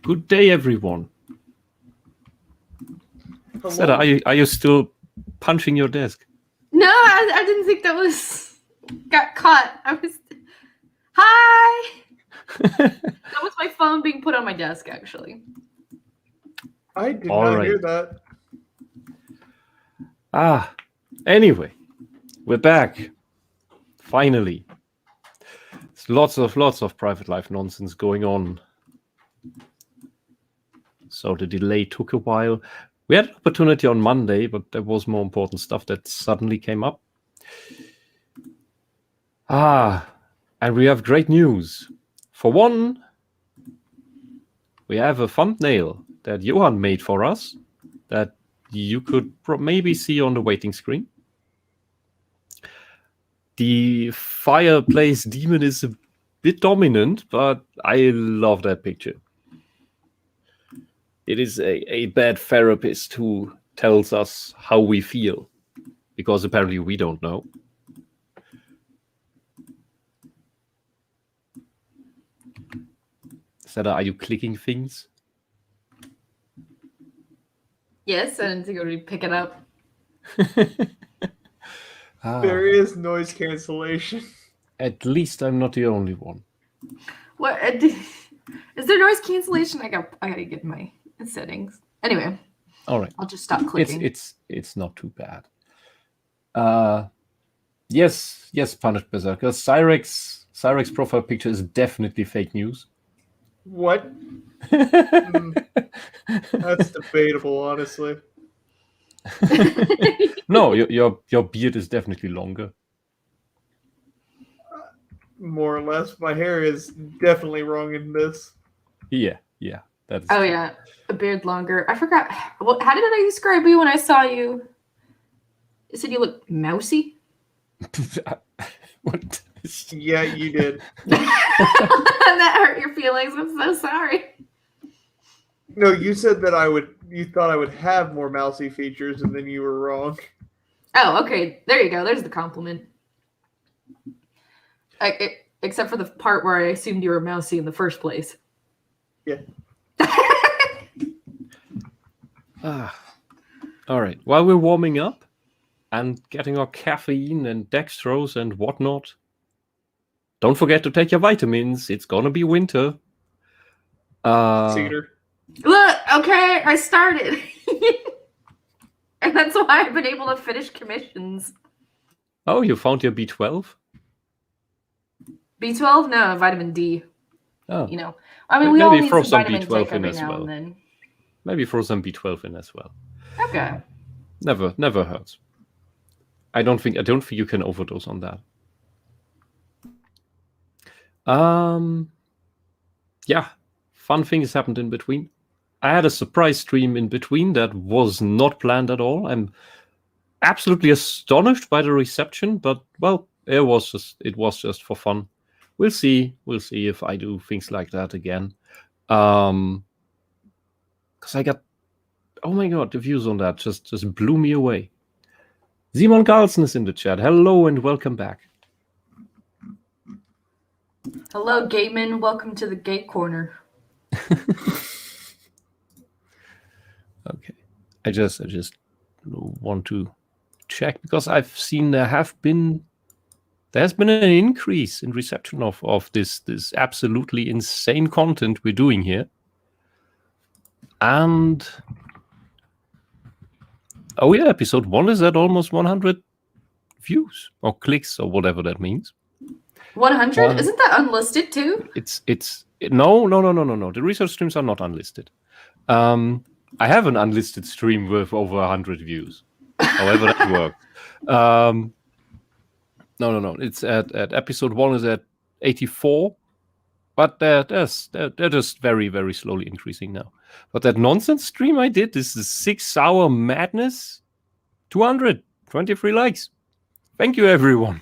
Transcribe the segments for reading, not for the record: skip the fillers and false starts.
Good day, everyone. Hello. Sarah, are you still punching your desk? No, I didn't think that got caught. Hi! That was my phone being put on my desk, actually. I did All not right. hear that. Anyway, we're back. Finally. There's lots of private life nonsense going on. So the delay took a while. We had an opportunity on Monday, but there was more important stuff that suddenly came up. And we have great news. For one, we have a thumbnail that Johan made for us that you could maybe see on the waiting screen. The fireplace demon is a bit dominant, but I love that picture. It is a bad therapist who tells us how we feel, because apparently we don't know. Sarah, are you clicking things? Yes, I didn't think it would pick it up. There is noise cancellation. At least I'm not the only one. What? Is there noise cancellation? I gotta get my settings. Anyway. All right. I'll just stop clicking. It's not too bad. Yes, Punished Berserker. Cyrex profile picture is definitely fake news. What? That's debatable, honestly. No, your beard is definitely longer. More or less. My hair is definitely wrong in this. Yeah. That is Oh, true. yeah. A beard longer. I forgot. Well, how did I describe you when I saw you? You said you look mousy? What? Yeah, you did. That hurt your feelings. I'm so sorry. No, you said that you thought I would have more mousy features, and then you were wrong. Oh, okay. There you go. There's the compliment. Except for the part where I assumed you were mousy in the first place. Yeah. All right. While we're warming up and getting our caffeine and dextrose and whatnot, don't forget to take your vitamins. It's gonna be winter. Cedar. Look, okay, I started. And that's why I've been able to finish commissions. Oh, you found your B12? B12? No, vitamin D. Oh. You know, I mean, we all Maybe need throw some some vitamins B12 like in every as now well. and then. Maybe throw some B12 in as well. Okay. Never hurts. I don't think you can overdose on that. Yeah, fun things happened in between. I had a surprise stream in between that was not planned at all. I'm absolutely astonished by the reception, but well, it was just for fun. We'll see if I do things like that again. Because I got, oh my god, the views on that just blew me away. Simon Carlson is in the chat. Hello and welcome back. Hello, Gateman. Welcome to the Gate Corner. Okay, I just want to check because I've seen there has been an increase in reception of this absolutely insane content we're doing here, and oh yeah, episode 1 is at almost 100 views or clicks or whatever that means. 100? Isn't that unlisted too? No. The research streams are not unlisted. I have an unlisted stream with over 100 views. However that works. No. It's at episode 1 is at 84, but they're just very, very slowly increasing now. But that nonsense stream I did, this is 6-hour madness, 223 likes. Thank you, everyone.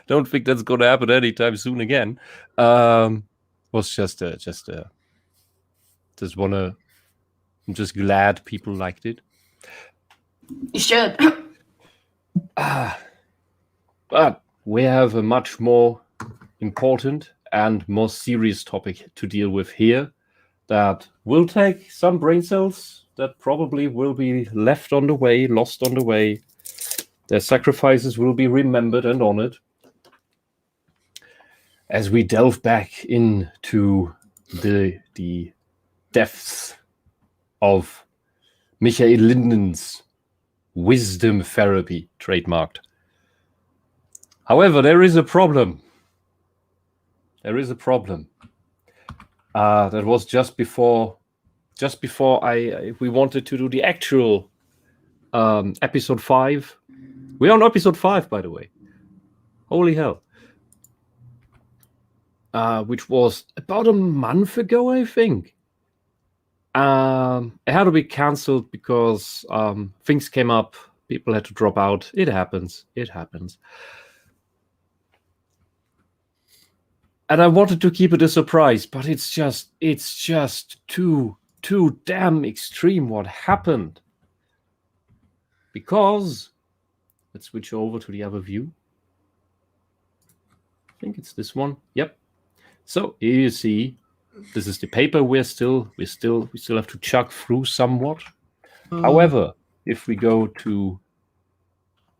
Don't think that's going to happen anytime soon again. Was just I'm just glad people liked it. You should. But we have a much more important and more serious topic to deal with here. that will take some brain cells that probably will be left on the way, lost on the way. Their sacrifices will be remembered and honored as we delve back into the depths of Michael Linden's wisdom therapy, trademarked. However, there is a problem. There is a problem. That was just before we wanted to do the actual episode 5. We're on episode 5, by the way. Holy hell. Which was about a month ago, I think. It had to be cancelled because things came up. People had to drop out. It happens. It happens. And I wanted to keep it a surprise, but it's just too damn extreme what happened. Because let's switch over to the other view. I think it's this one. Yep. So here you see, this is the paper we still have to chug through somewhat. However, if we go to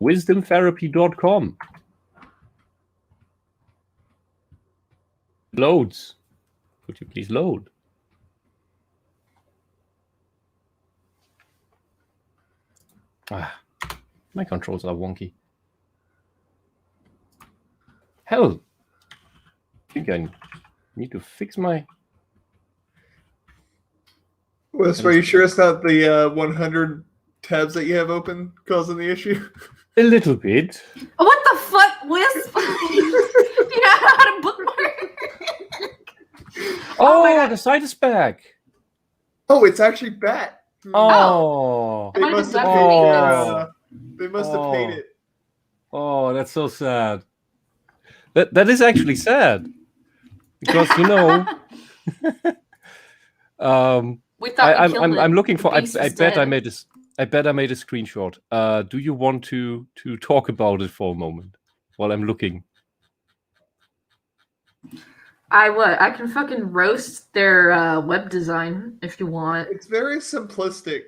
wisdomtherapy.com, loads. Could you please load? My controls are wonky. Hell, I think I need to fix my... Wes, are you sure it's not the 100 tabs that you have open causing the issue? A little bit. What the fuck, Wes? You know how to bookmark? Oh, the site is back. Oh, it's actually back. Oh. They must have paid it. Oh, that's so sad. That is actually sad. Because, you know... We thought we killed I'm it. looking for... The I beast is bet I dead. made this... I bet I made a screenshot. Do you want to talk about it for a moment while I'm looking? I can fucking roast their web design if you want. It's very simplistic.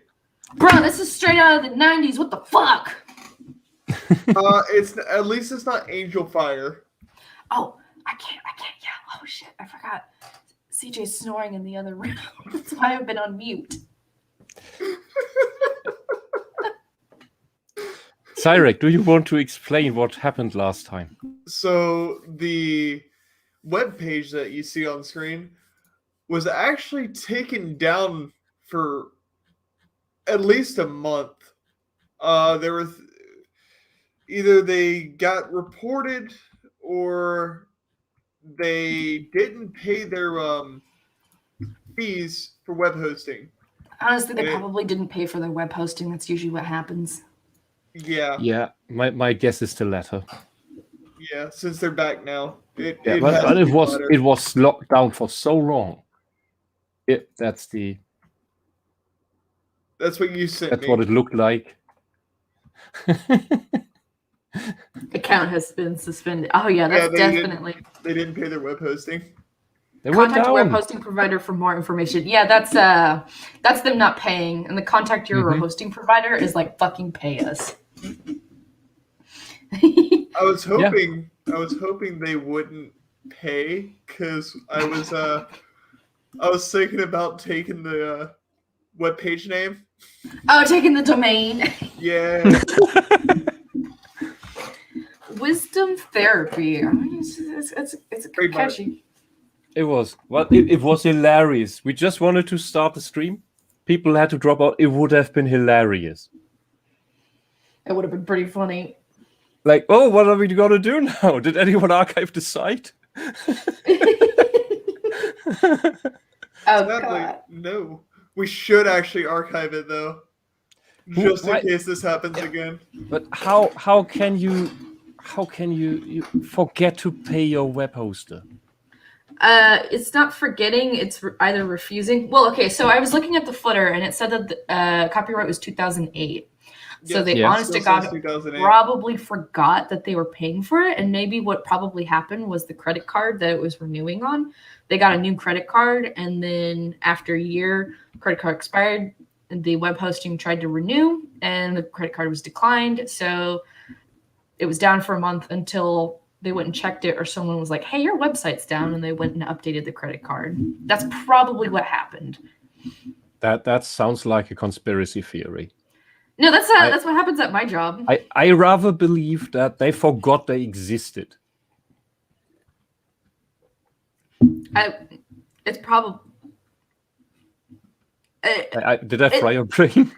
Bro, this is straight out of the 90s. What the fuck? It's at least it's not Angel Fire. Oh, I can't yell. Oh shit, I forgot. CJ's snoring in the other room. That's why I've been on mute. Cyrek, do you want to explain what happened last time? So the web page that you see on screen was actually taken down for at least a month. There was either they got reported or they didn't pay their fees for web hosting. Honestly, they probably didn't pay for their web hosting. That's usually what happens. Yeah. Yeah, my guess is the latter. Yeah, since they're back now. But it was locked down for so long. That's what you sent That's me. what it looked like. Account has been suspended. Oh yeah, that's definitely. They didn't pay their web hosting. They went Contact a down. web hosting provider for more information. Yeah, that's them not paying. And the contact your hosting provider is like, fucking pay us. I was hoping they wouldn't pay because I was thinking about taking the web page name. Oh, taking the domain. Yeah. Wisdom therapy. I mean, it's catchy. It was hilarious. We just wanted to start the stream. People had to drop out. It would have been hilarious. It would have been pretty funny. Like, oh, what are we going to do now? Did anyone archive the site? Oh, Sadly, God. no. We should actually archive it though, just in case this happens again. But how can you forget to pay your web hoster? It's not forgetting. It's either refusing. Well, okay. So I was looking at the footer, and it said that the copyright was 2008. So they, Yeah. honest to Still God, says 2008. probably forgot that they were paying for it. And maybe what probably happened was the credit card that it was renewing on. They got a new credit card, and then after a year, credit card expired. And the web hosting tried to renew, and the credit card was declined. So it was down for a month until they went and checked it, or someone was like, "Hey, your website's down," and they went and updated the credit card. That's probably what happened. That sounds like a conspiracy theory. No, that's what happens at my job. I rather believe that they forgot they existed. It's probably. Did I fry your brain?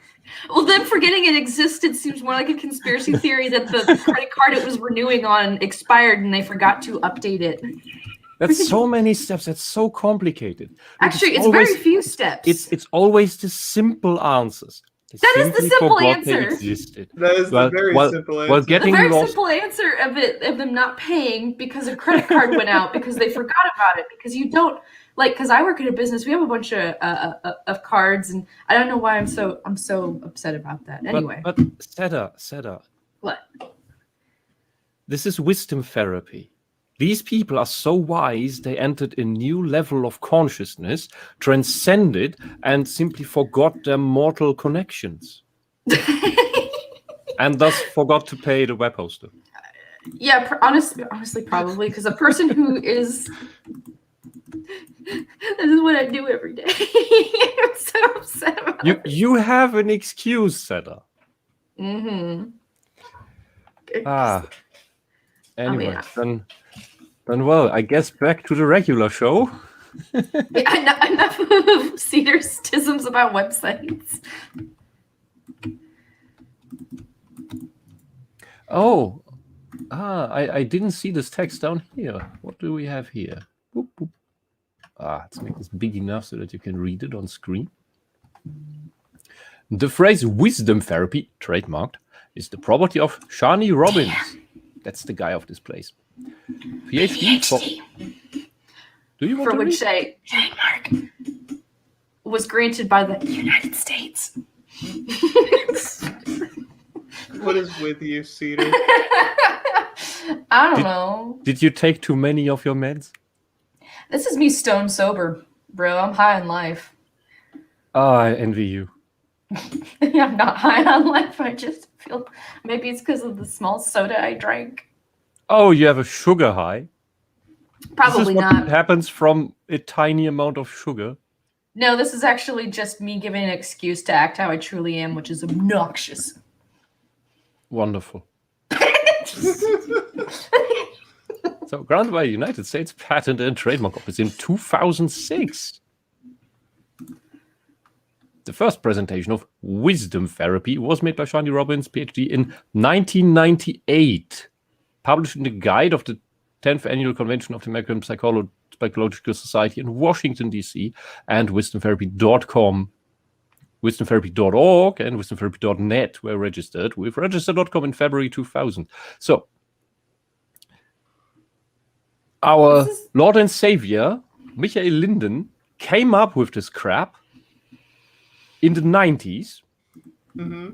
Well, them forgetting it existed seems more like a conspiracy theory that the credit card it was renewing on expired and they forgot to update it. That's so many steps. That's so complicated. Actually, it's very few steps. It's always the simple answers. That is the simple forgot they answer. existed. That is the very simple answer. While The getting very lost, simple answer of them not paying because a credit card went out because they forgot about it, because you don't because I work at a business, we have a bunch of cards, and I don't know why I'm so upset about that. Anyway, but Seda, what? This is wisdom therapy. These people are so wise, they entered a new level of consciousness, transcended, and simply forgot their mortal connections. And thus forgot to pay the web hoster. Yeah, honestly, probably, because a person who is... This is what I do every day. I'm so upset about it. You have an excuse, Seda. Mm-hmm. Anyway, then well, I guess back to the regular show. Yeah, enough of Cedar's tisms about websites. Oh, I didn't see this text down here. What do we have here? Boop, boop. Let's make this big enough so that you can read it on screen. The phrase wisdom therapy, trademarked, is the property of Shani Robbins. Yeah. That's the guy of this place. PhD. Do you want for to which read? a trademark was granted by the United States. What is with you, Cedar? I don't know. Did you take too many of your meds? This is me stone sober, bro. I'm high on life. I envy you. I'm not high on life. I just feel maybe it's because of the small soda I drank. Oh, you have a sugar high? Probably this is what not. Happens from a tiny amount of sugar. No, this is actually just me giving an excuse to act how I truly am, which is obnoxious. Wonderful. So, granted by the United States Patent and Trademark Office in 2006. The first presentation of wisdom therapy was made by Shani Robbins, PhD, in 1998, published in the guide of the 10th Annual Convention of the American Psychological Society in Washington, D.C., and wisdomtherapy.com. Wisdomtherapy.org and wisdomtherapy.net were registered with register.com in February 2000. So, our Lord and Saviour, Michael Linden, came up with this crap in the 90s. Mm-hmm.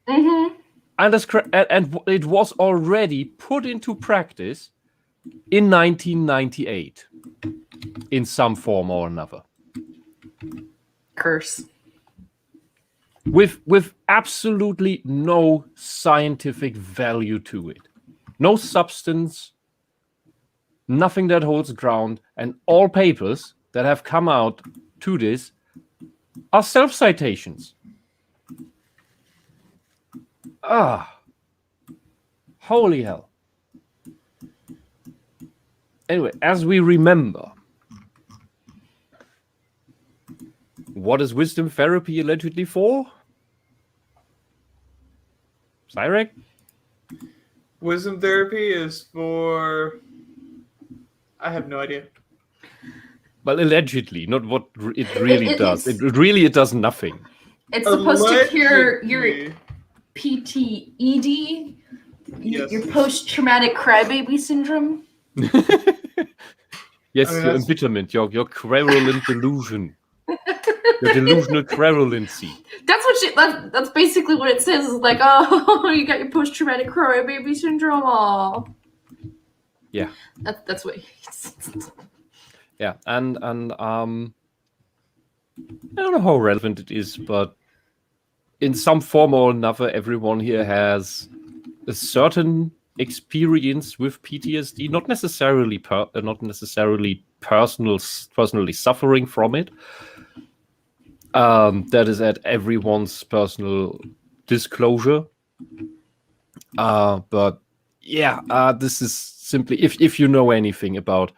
Mm-hmm. And it was already put into practice in 1998 in some form or another. Curse. With absolutely no scientific value to it. No substance, nothing that holds ground, and all papers that have come out to this are self-citations. Holy hell. Anyway, as we remember, what is wisdom therapy allegedly for? Cyrek? Wisdom therapy is for... I have no idea. Well, allegedly, not what it really does. It does nothing. It's supposed to cure your PTED, Yes. your post-traumatic crybaby syndrome. Yes, your embitterment, your querulent delusion. Your delusional querulancy. That's basically what it says. Is like, oh, you got your post-traumatic crybaby syndrome. Oh. Yeah. That's what he's. Yeah, and I don't know how relevant it is, but in some form or another, everyone here has a certain experience with PTSD, not necessarily personally suffering from it. That is at everyone's personal disclosure. But yeah, this is simply, if you know anything about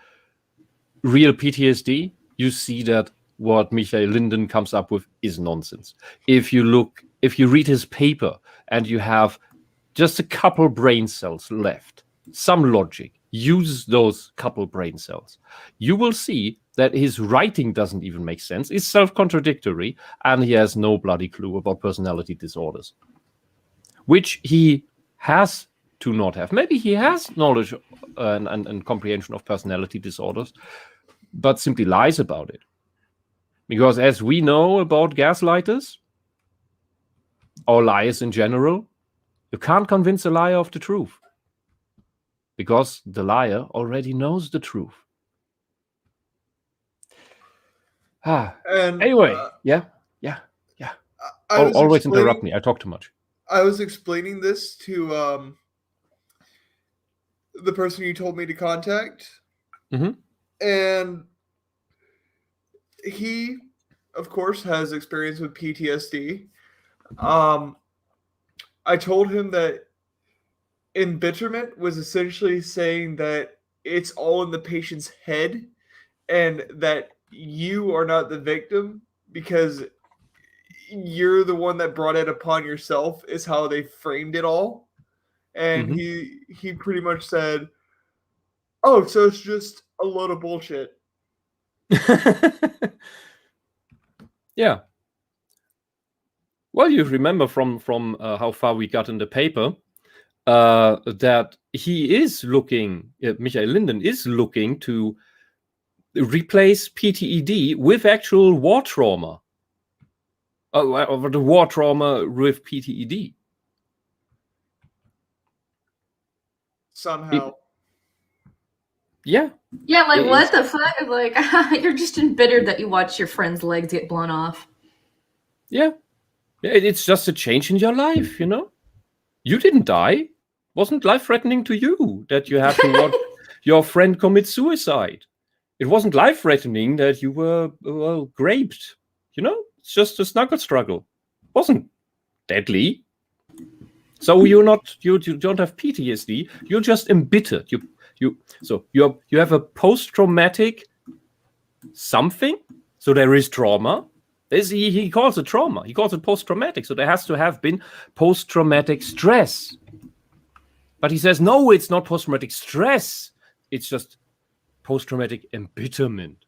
real PTSD, you see that what Michael Linden comes up with is nonsense. If you read his paper and you have just a couple brain cells left, some logic, use those couple brain cells, you will see that his writing doesn't even make sense, is self-contradictory, and he has no bloody clue about personality disorders, which he has to not have. Maybe he has knowledge and comprehension of personality disorders, but simply lies about it. Because as we know about gaslighters, or liars in general, you can't convince a liar of the truth. Because the liar already knows the truth. And anyway, yeah. Always interrupt me. I talk too much. I was explaining this to the person you told me to contact. Mm-hmm. And he, of course, has experience with PTSD. I told him that embitterment was essentially saying that it's all in the patient's head and that you are not the victim because you're the one that brought it upon yourself, is how they framed it all. And he pretty much said, oh, so it's just a load of bullshit. Yeah. Well, you remember from how far we got in the paper that he is looking, Michael Linden is looking to replace PTED with actual war trauma. Or the war trauma with PTED. Somehow. Yeah. Yeah, like what the fuck? Like you're just embittered that you watch your friend's legs get blown off. Yeah. It's just a change in your life, you know? You didn't die. Wasn't life-threatening to you that you had to watch your friend commit suicide. It wasn't life-threatening that you were raped. You know? It's just a snuggle struggle. Wasn't deadly. So you don't have PTSD. You're just embittered. You have a post-traumatic something. So there is trauma. He calls it trauma. He calls it post-traumatic. So there has to have been post-traumatic stress. But he says, no, it's not post-traumatic stress. It's just post-traumatic embitterment.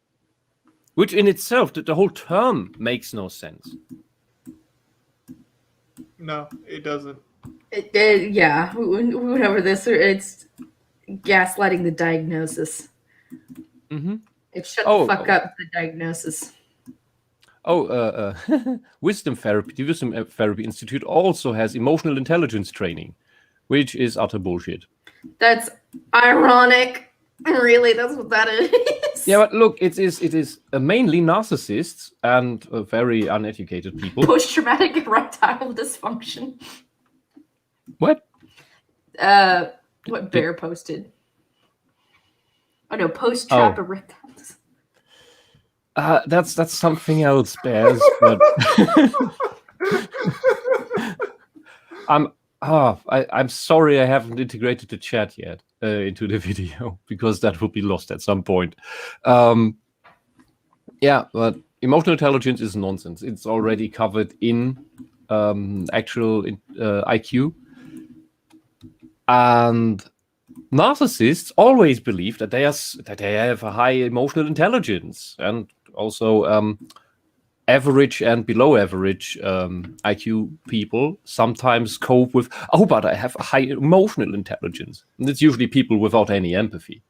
Which in itself, the whole term makes no sense. No, it doesn't. Yeah, we went over this. It's gaslighting the diagnosis. Mm-hmm. It's shut the fuck up, the diagnosis. Wisdom Therapy, the Wisdom Therapy Institute also has emotional intelligence training, which is utter bullshit. That's ironic. Really, that's what that is. Yeah, but look, it is mainly narcissists and very uneducated people. Post-traumatic erectile dysfunction. What? What Bear posted. Oh no, post-trap erectile. That's something else, Bears. But I'm sorry I haven't integrated the chat yet into the video because that will be lost at some point. Yeah, but emotional intelligence is nonsense. It's already covered in actual IQ. And narcissists always believe that they have a high emotional intelligence, and also average and below average IQ people sometimes cope with, but I have a high emotional intelligence. And it's usually people without any empathy.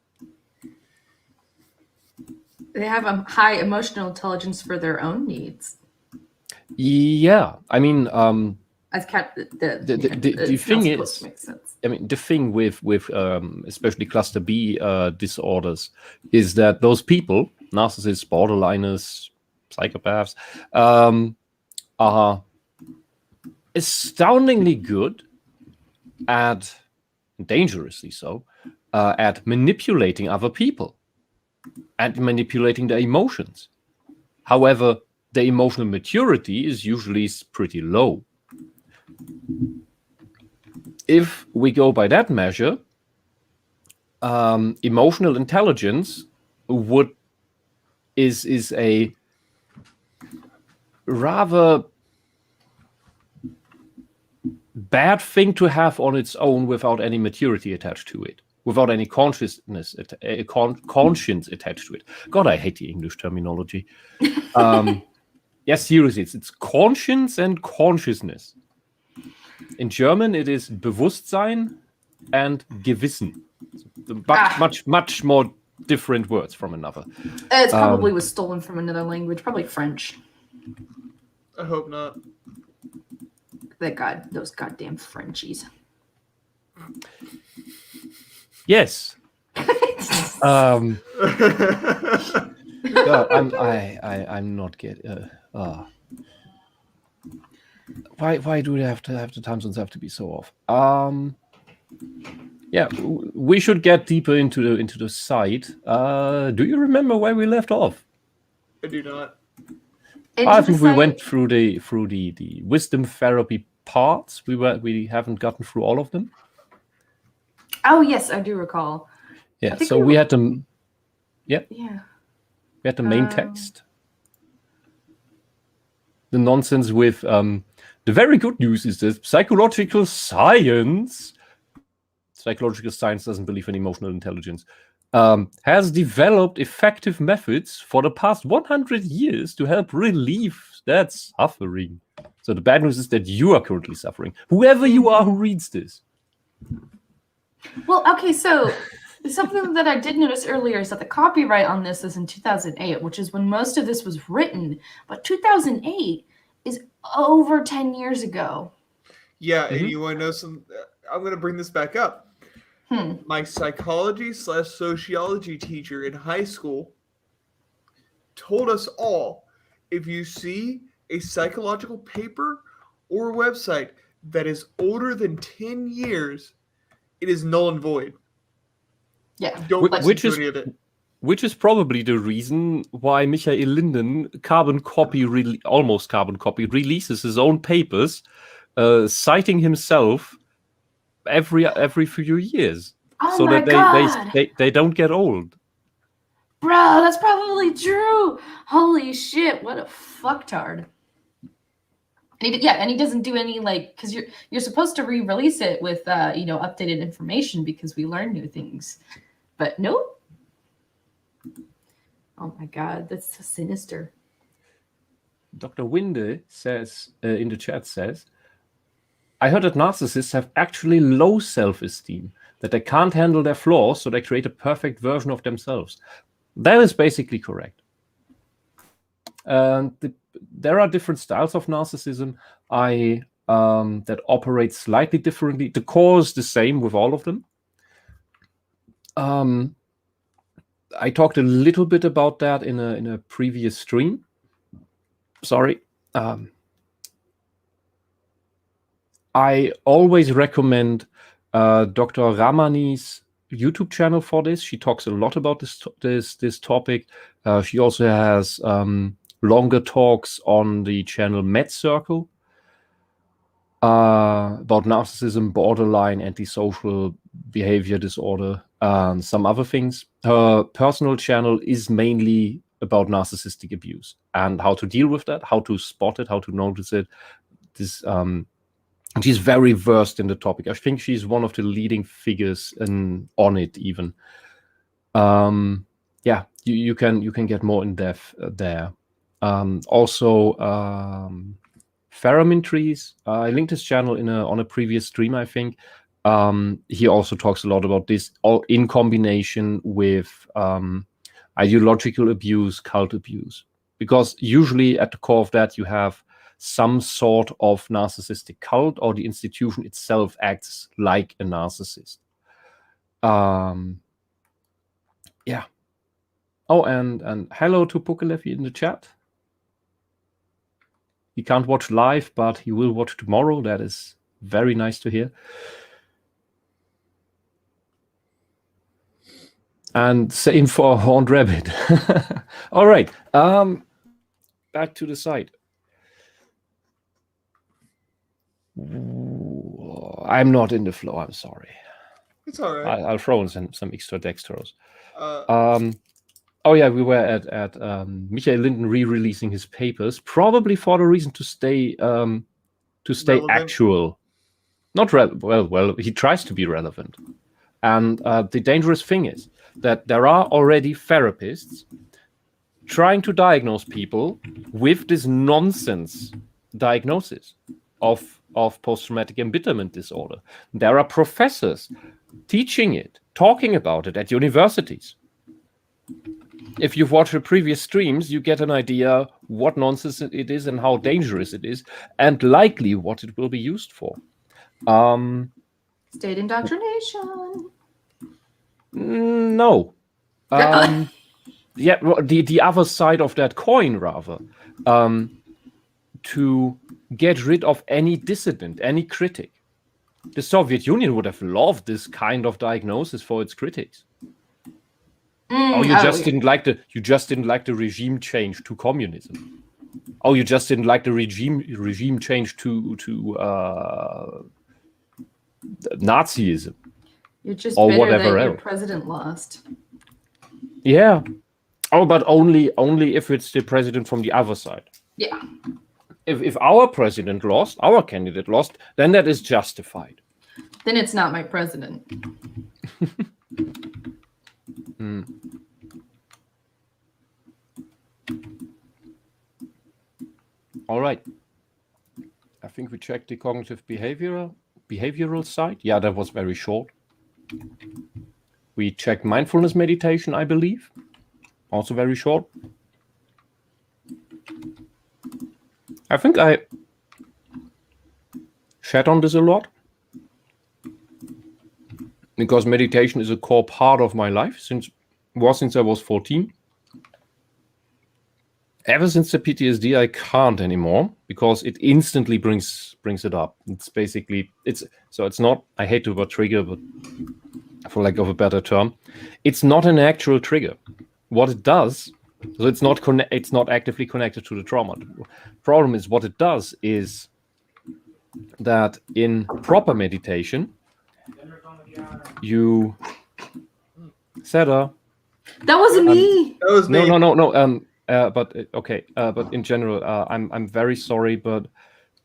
They have a high emotional intelligence for their own needs. Yeah, I mean, As cat, the it's thing not supposed is, to make sense. I mean, the thing with especially cluster B disorders is that those people, narcissists, borderliners, psychopaths, are astoundingly good at, dangerously so, at manipulating other people and manipulating their emotions. However, their emotional maturity is usually pretty low. If we go by that measure, emotional intelligence is a rather bad thing to have on its own without any maturity attached to it, without any consciousness, conscience attached to it. God, I hate the English terminology. Yes, seriously, it's conscience and consciousness. In German, it is Bewusstsein and Gewissen. Much more different words from another. It probably was stolen from another language, probably French. I hope not. Those goddamn Frenchies. Yes. God, I'm not getting. Why do they have to have the time zones have to be so off? Yeah, we should get deeper into the site. Do you remember where we left off? I do not. I think we went through the wisdom therapy parts. We haven't gotten through all of them. Oh yes, I do recall. Yeah, so we had them. Yeah. Yeah. We had the main text. The nonsense with the very good news is that psychological science doesn't believe in emotional intelligence, has developed effective methods for the past 100 years to help relieve that suffering. So the bad news is that you are currently suffering. Whoever you are who reads this. Well, okay, so something that I did notice earlier is that the copyright on this is in 2008, which is when most of this was written. But 2008 is over 10 years ago. Yeah, and you want to know some? I'm going to bring this back up. My psychology/sociology teacher in high school told us all, if you see a psychological paper or website that is older than 10 years, it is null and void. Yeah. Don't listen to any of it. Which is probably the reason why Michael Linden almost carbon copy releases his own papers, citing himself every few years, so that they don't get old. Bro, that's probably true. Holy shit, what a fucktard. And he doesn't do any, like, because you're supposed to re-release it with updated information because we learn new things, but nope. Oh my god, that's so sinister. Dr. Winde says in the chat says, I heard that narcissists have actually low self-esteem, that they can't handle their flaws, so they create a perfect version of themselves. That is basically correct. And there are different styles of narcissism that operate slightly differently. The core is the same with all of them. I talked a little bit about that in a previous stream. Sorry. I always recommend Dr. Ramani's YouTube channel for this. She talks a lot about this topic. She also has longer talks on the channel Med Circle about narcissism, borderline, antisocial behavior disorder, and some other things. Her personal channel is mainly about narcissistic abuse and how to deal with that, how to spot it, how to notice it. She's very versed in the topic. I think she's one of the leading figures on it even. Yeah, you can get more in depth there. Also, pheromone trees. I linked his channel on a previous stream, I think. He also talks a lot about this, all in combination with ideological abuse, cult abuse, because usually at the core of that you have some sort of narcissistic cult, or the institution itself acts like a narcissist. Yeah. Oh, and hello to Pukalevi in the chat. He can't watch live, but he will watch tomorrow. That is very nice to hear. And same for Horned Rabbit. All right. Back to the site. I'm not in the flow. I'm sorry. It's all right. I'll throw in some extra dextrose. Oh yeah, we were at Michael Linden re-releasing his papers, probably for the reason to stay Relevant. actual. Not well. He tries to be relevant, and the dangerous thing is that there are already therapists trying to diagnose people with this nonsense diagnosis of post-traumatic embitterment disorder. There are professors teaching it, talking about it at universities. If you've watched the previous streams, you get an idea what nonsense it is and how dangerous it is, and likely what it will be used for. State indoctrination. No. Yeah, the other side of that coin, rather. To get rid of any dissident, any critic. The Soviet Union would have loved this kind of diagnosis for its critics. You just didn't like the regime change to communism. Oh, you just didn't like the regime change to Nazism. You're just or bitter whatever that your else. president lost. Yeah. Oh, but only if it's the president from the other side. Yeah. If our president lost, our candidate lost, then that is justified. Then it's not my president. All right. I think we checked the cognitive behavioral side. Yeah, that was very short. We checked mindfulness meditation, I believe. Also very short. I think I shat on this a lot, because meditation is a core part of my life since I was 14. Ever since the PTSD, I can't anymore because it instantly brings it up. It's basically it's not. I hate the word trigger, but for lack of a better term, it's not an actual trigger. What it does, so it's not actively connected to the trauma. The problem is what it does is that in proper meditation, you Sarah. That wasn't me. That was me. No. But okay. But in general, I'm very sorry, but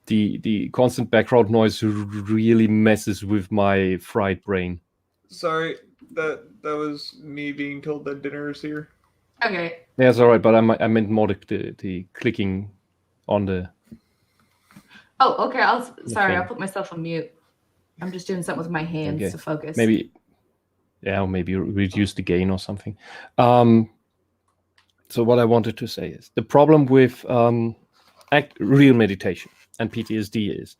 the constant background noise really messes with my fried brain. Sorry, that was me being told that dinner is here. Okay. Yeah, it's all right. But I meant more the clicking on the. Oh, okay. Sorry, thing. I'll put myself on mute. I'm just doing something with my hands to focus. Maybe reduce the gain or something. So what I wanted to say is the problem with real meditation and PTSD is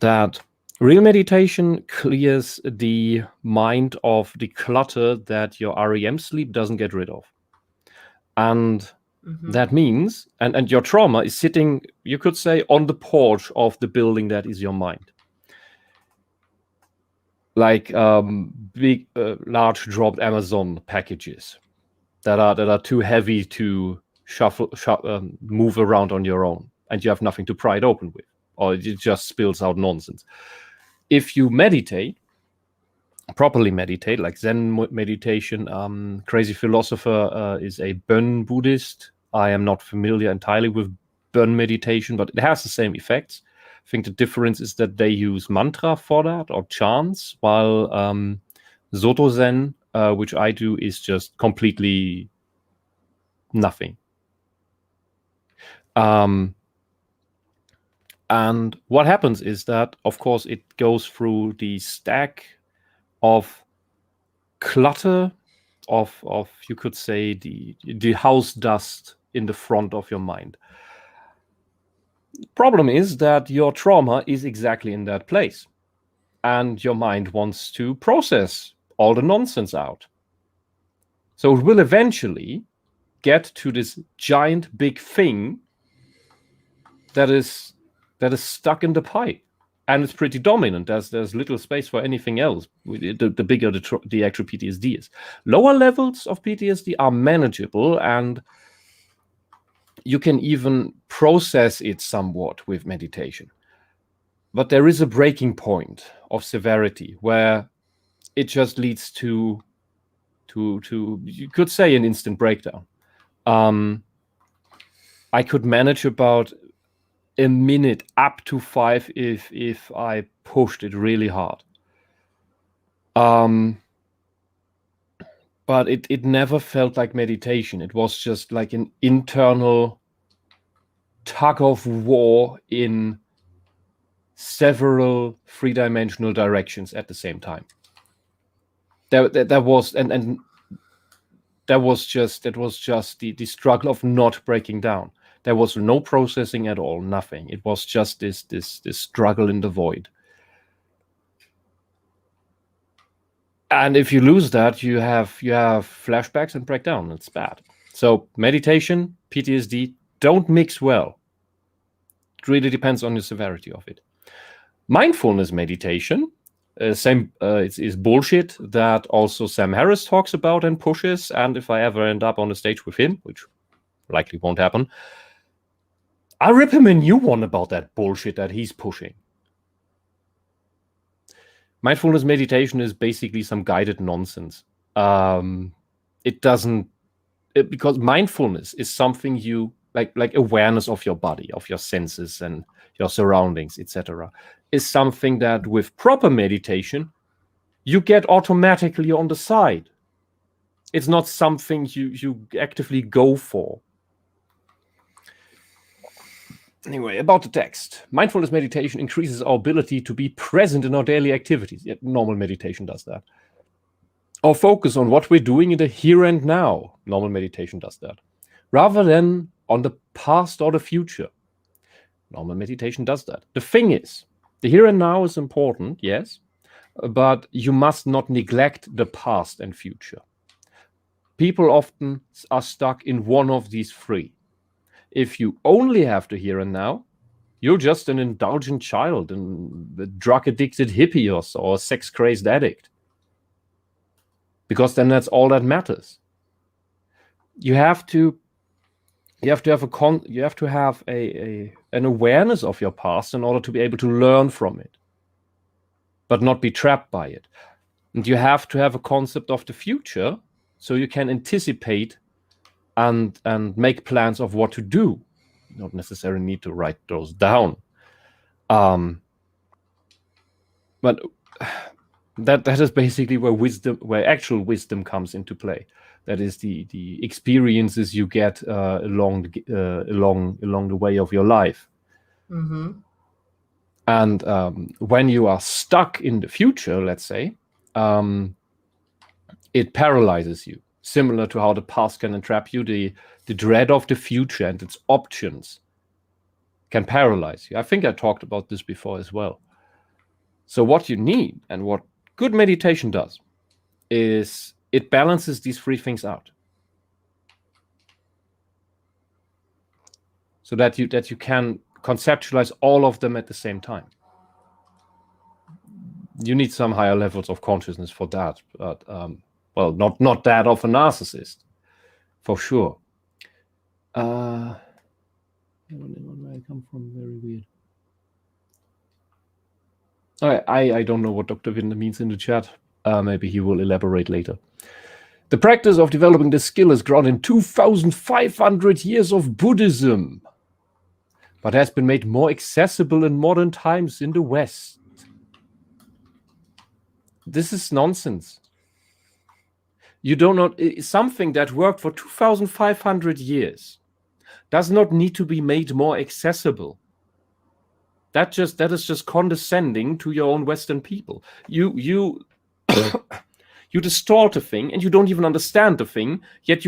that real meditation clears the mind of the clutter that your REM sleep doesn't get rid of. And that means, and your trauma is sitting, you could say, on the porch of the building that is your mind. Like big, large dropped Amazon packages that are too heavy to move around on your own, and you have nothing to pry it open with, or it just spills out nonsense. If you properly meditate, like Zen meditation, Crazy Philosopher is a Bön Buddhist. I am not familiar entirely with Bön meditation, but it has the same effects. I think the difference is that they use mantra for that, or chants, while Soto Zen, which I do, is just completely nothing. And what happens is that, of course, it goes through the stack of clutter of you could say the house dust in the front of your mind. Problem is that your trauma is exactly in that place, and your mind wants to process all the nonsense out. So it will eventually get to this giant big thing that is stuck in the pipe, and it's pretty dominant. There's little space for anything else. The bigger the actual PTSD is. Lower levels of PTSD are manageable, and you can even process it somewhat with meditation. But there is a breaking point of severity where it just leads to you could say an instant breakdown. I could manage about a minute up to 5 if I pushed it really hard. But it never felt like meditation. It was just like an internal tug of war in several three-dimensional directions at the same time. There was just the struggle of not breaking down. There was no processing at all, nothing. It was just this struggle in the void. And if you lose that, you have flashbacks and breakdown. It's bad. So meditation, PTSD don't mix well. It really depends on the severity of it. Mindfulness meditation, it's bullshit that also Sam Harris talks about and pushes. And if I ever end up on a stage with him, which likely won't happen, I'll rip him a new one about that bullshit that he's pushing. Mindfulness meditation is basically some guided nonsense. Because mindfulness is something you like awareness of your body, of your senses and your surroundings, etc., is something that with proper meditation you get automatically on the side. It's not something you actively go for. Anyway, about the text. Mindfulness meditation increases our ability to be present in our daily activities. Yet normal meditation does that. Our focus on what we're doing in the here and now. Normal meditation does that. Rather than on the past or the future. Normal meditation does that. The thing is, the here and now is important, yes, but you must not neglect the past and future. People often are stuck in one of these three. If you only have the here and now, you're just an indulgent child and a drug-addicted hippie or a sex-crazed addict. Because then that's all that matters. You have to have an awareness of your past in order to be able to learn from it, but not be trapped by it. And you have to have a concept of the future so you can anticipate and make plans of what to do. You don't necessarily need to write those down. But that is basically where actual wisdom comes into play. That is the experiences you get along the way of your life. Mm-hmm. And when you are stuck in the future, let's say, it paralyzes you. Similar to how the past can entrap you, the dread of the future and its options can paralyze you. I think I talked about this before as well. So what you need and what good meditation does is it balances these three things out. So that you can conceptualize all of them at the same time. You need some higher levels of consciousness for that, but well, not that of a narcissist, for sure. Where I come from, very weird. I don't know what Dr. Winder means in the chat. Maybe he will elaborate later. The practice of developing this skill is grounded in 2,500 years of Buddhism, but has been made more accessible in modern times in the West. This is nonsense. You don't know something that worked for 2,500 years does not need to be made more accessible. That is just condescending to your own Western people. You distort a thing and you don't even understand the thing, yet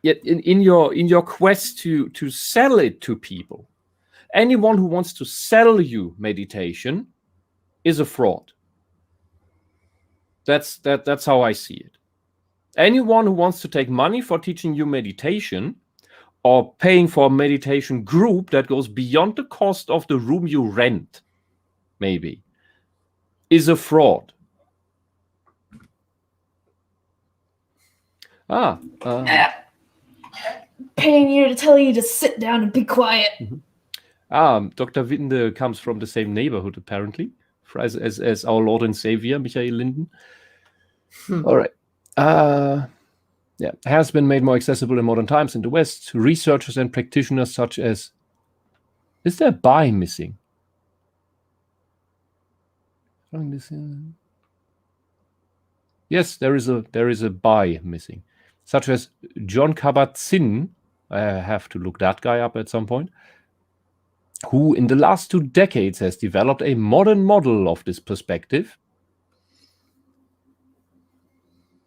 in your quest to sell it to people, Anyone who wants to sell you meditation is a fraud. That's how I see it. Anyone who wants to take money for teaching you meditation or paying for a meditation group that goes beyond the cost of the room you rent, maybe, is a fraud. Paying you to tell you to sit down and be quiet. Dr. Winde comes from the same neighborhood, apparently, as our Lord and Saviour, Michael Linden. All right. Has been made more accessible in modern times in the West. Researchers and practitioners such as... Is there a by missing? Yes, there is a by missing. Such as John Kabat-Zinn, I have to look that guy up at some point, who in the last 2 decades has developed a modern model of this perspective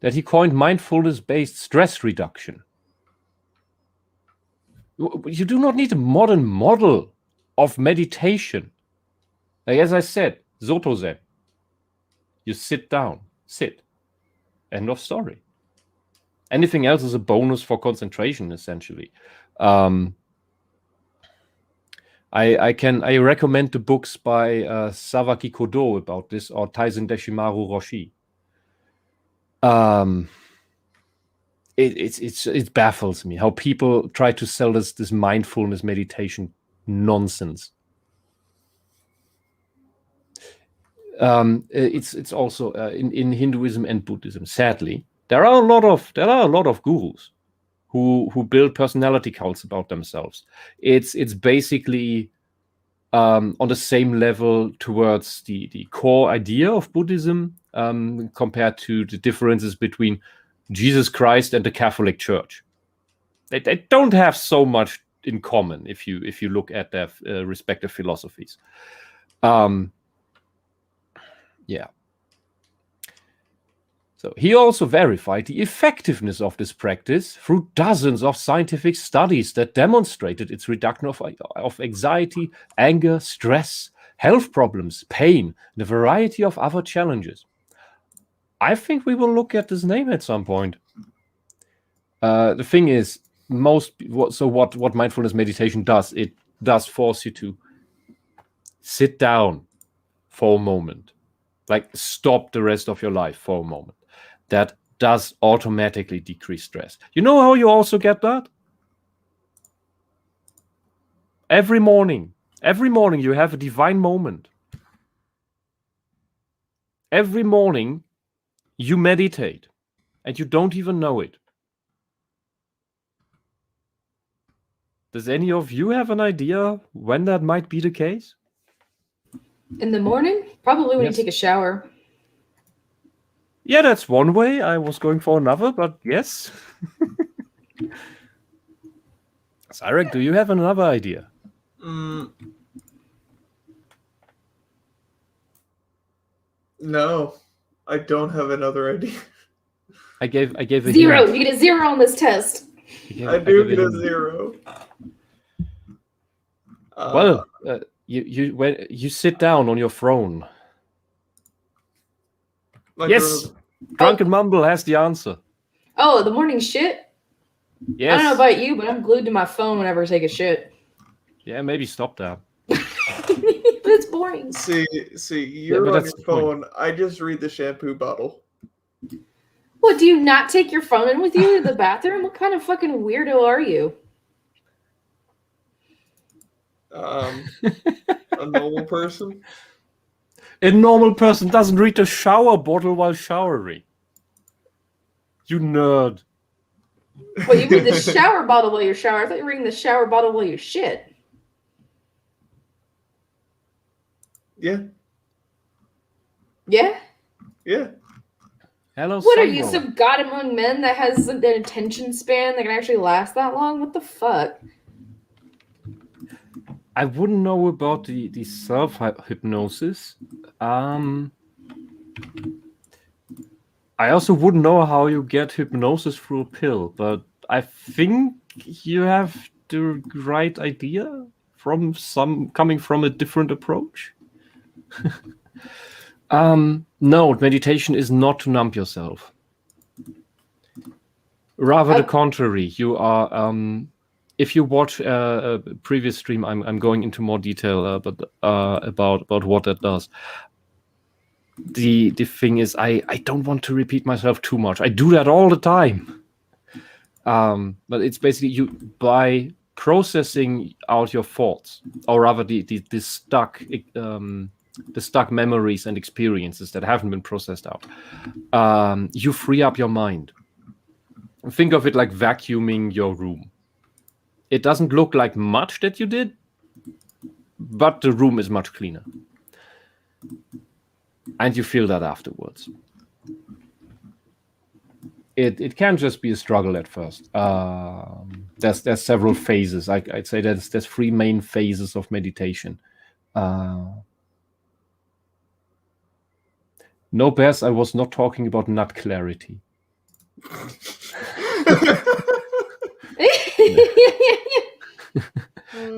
that he coined mindfulness-based stress reduction. You do not need a modern model of meditation. Like, as I said, Soto Zen. You sit down, sit. End of story. Anything else is a bonus for concentration, essentially. I recommend the books by Sawaki Kodo about this, or Taizen Deshimaru Roshi. It baffles me how people try to sell this mindfulness meditation nonsense. It's also in Hinduism and Buddhism. Sadly, there are a lot of gurus who build personality cults about themselves. It's basically on the same level towards the core idea of Buddhism compared to the differences between Jesus Christ and the Catholic Church. They don't have so much in common if you look at their respective philosophies. So he also verified the effectiveness of this practice through dozens of scientific studies that demonstrated its reduction of anxiety, anger, stress, health problems, pain, and a variety of other challenges. I think we will look at this name at some point. The thing is, what mindfulness meditation does, it does force you to sit down for a moment. Like, stop the rest of your life for a moment. That does automatically decrease stress. You know how you also get that? Every morning you have a divine moment. Every morning you meditate and you don't even know it. Does any of you have an idea when that might be the case? In the morning? Probably when Yes. you take a shower. Yeah, that's one way. I was going for another, but yes. Cyrek, do you have another idea? No, I don't have another idea. I gave a 0. hint. You get a 0 on this test. I do gave get a hint. 0. Well, when you sit down on your throne. my Yes, girl- Drunken Mumble has the answer. Oh, the morning shit? Yes. I don't know about you, but I'm glued to my phone whenever I take a shit. Yeah, maybe stop that. It's boring. See, you're but on that's your the point. phone. I just read the shampoo bottle. What, do you not take your phone in with you to the bathroom? What kind of fucking weirdo are you? A normal person. A normal person doesn't read the shower bottle while showering. You nerd. Well, you read the shower bottle while you shower. I thought you were reading the shower bottle while you shit. Yeah. Yeah? Yeah. Hello, What are you, Sunroll. some god among men that has an attention span that can actually last that long? What the fuck? I wouldn't know about the self-hypnosis. I also wouldn't know how you get hypnosis through a pill, but I think you have the right idea coming from a different approach. No, meditation is not to numb yourself. Rather the contrary. You are. If you watch a previous stream, I'm going into more detail, but about what that does. The thing is, I don't want to repeat myself too much. I do that all the time. But it's basically you by processing out your thoughts, or rather the stuck memories and experiences that haven't been processed out. You free up your mind. Think of it like vacuuming your room. It doesn't look like much that you did, but the room is much cleaner. And you feel that afterwards. It can just be a struggle at first. There's several phases. I'd say there's 3 main phases of meditation. No, Bears, I was not talking about nut clarity.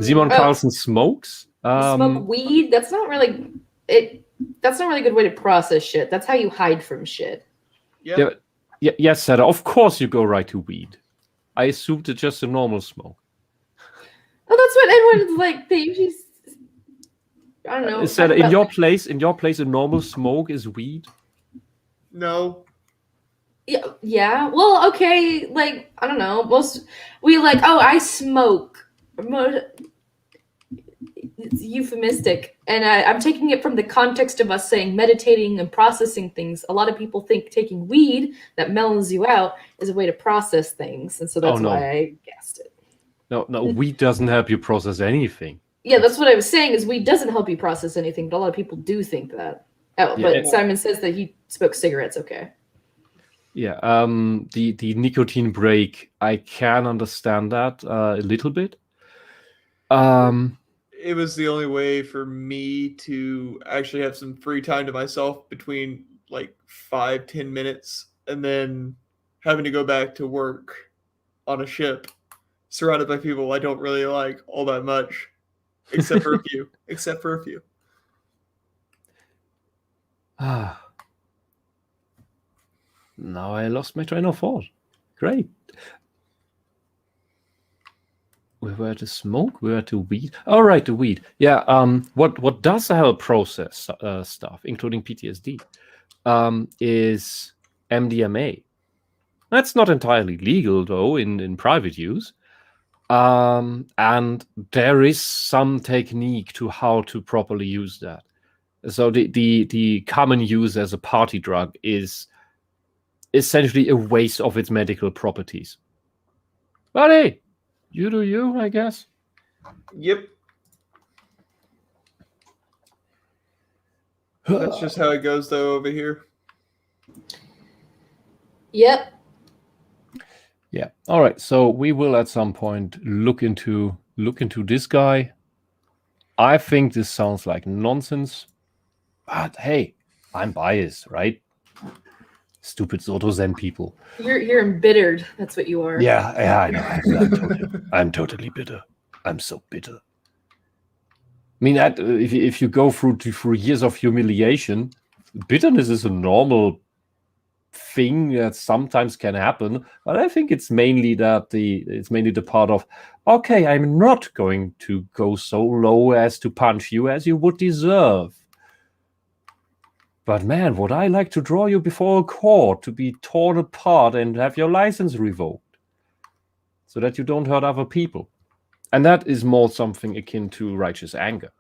Simon Carlson smokes. Smoke weed. That's not really it. That's not really a good way to process shit. That's how you hide from shit. Yeah. Yes, Sarah. Of course, you go right to weed. I assumed it's just a normal smoke. Oh, that's what everyone's like. They usually. I don't know. Sarah, in your place, a normal smoke is weed. No. Yeah. Well, okay. Like, I don't know. We like. Oh, I smoke. It's euphemistic, and I'm taking it from the context of us saying meditating and processing things. A lot of people think taking weed that mellows you out is a way to process things, and so that's why I guessed it. No, weed doesn't help you process anything. Yeah, that's what I was saying. Is weed doesn't help you process anything, but a lot of people do think that. Oh, yeah, but Simon says that he smokes cigarettes. Okay. Yeah. The nicotine break, I can understand that a little bit. It was the only way for me to actually have some free time to myself between like 5-10 minutes, and then having to go back to work on a ship surrounded by people I don't really like all that much, except for a few. Now I lost my train of thought. Great. We were to smoke, we were to weed. All right, the weed. Yeah. What does help process stuff, including PTSD, is MDMA. That's not entirely legal though in private use. And there is some technique to how to properly use that. So the common use as a party drug is essentially a waste of its medical properties. But hey, you do you, I guess. Yep. That's just how it goes, though, over here. Yep. Yeah. All right. So we will at some point look into this guy. I think this sounds like nonsense, but hey, I'm biased, right? Stupid Zoto-Zen people. You're embittered. That's what you are. Yeah, I know. I'm totally bitter. I'm so bitter. I mean, if you go through years of humiliation, bitterness is a normal thing that sometimes can happen. But I think it's mainly the part of, okay, I'm not going to go so low as to punch you as you would deserve. But man, would I like to draw you before a court to be torn apart and have your license revoked so that you don't hurt other people. And that is more something akin to righteous anger.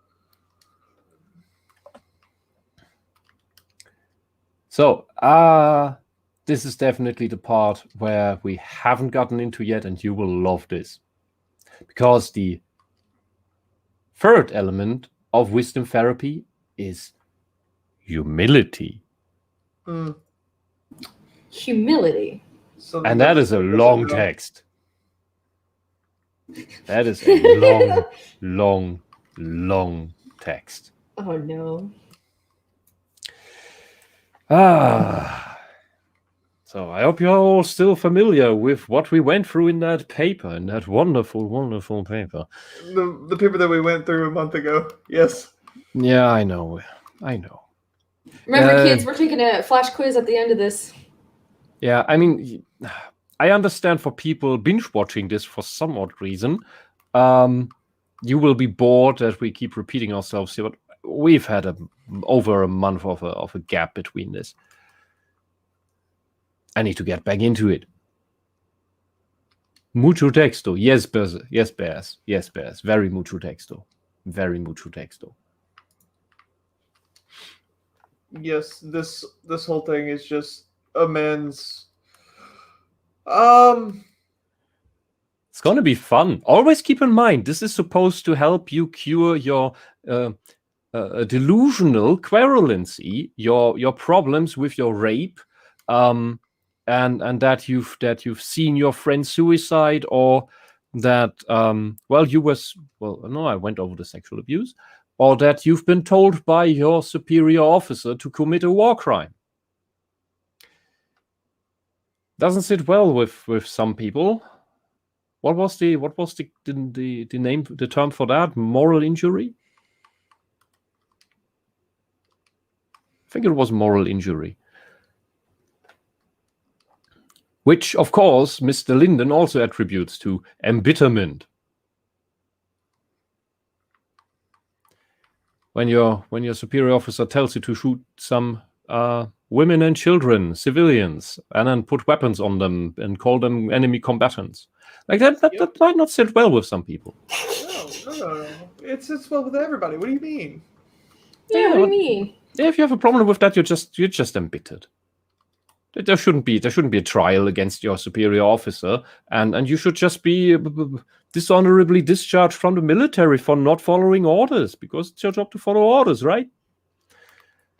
So, this is definitely the part where we haven't gotten into yet, and you will love this. Because the third element of wisdom therapy is humility. Humility. And that is a long text. That is a long text. Oh no. So So I hope you're all still familiar with what we went through in that paper, in that wonderful, wonderful paper. The paper that we went through a month ago. Yes. Yeah, I know. Remember, kids, we're taking a flash quiz at the end of this. Yeah, I mean, I understand for people binge watching this for some odd reason. You will be bored that we keep repeating ourselves here, but we've had over a month of a gap between this. I need to get back into it. Mucho texto. Yes, Bears. Yes, Bears. Yes, Bears. Very mucho texto. Very mucho texto. Yes, this whole thing is just amends. It's gonna be fun. Always keep in mind, this is supposed to help you cure your delusional querulancy, your problems with your rape, and that you've seen your friend suicide, or that I went over the sexual abuse, or that you've been told by your superior officer to commit a war crime. Doesn't sit well with some people. What was the name, the term for that? Moral injury? I think it was moral injury. Which, of course, Mr. Linden also attributes to embitterment. When your superior officer tells you to shoot some women and children, civilians, and then put weapons on them and call them enemy combatants. Like that might not sit well with some people. No. It's well with everybody. What do you mean? Yeah, what do you mean? Yeah, if you have a problem with that, you're just embittered. There shouldn't be a trial against your superior officer, and you should just be dishonorably discharged from the military for not following orders, because it's your job to follow orders, right?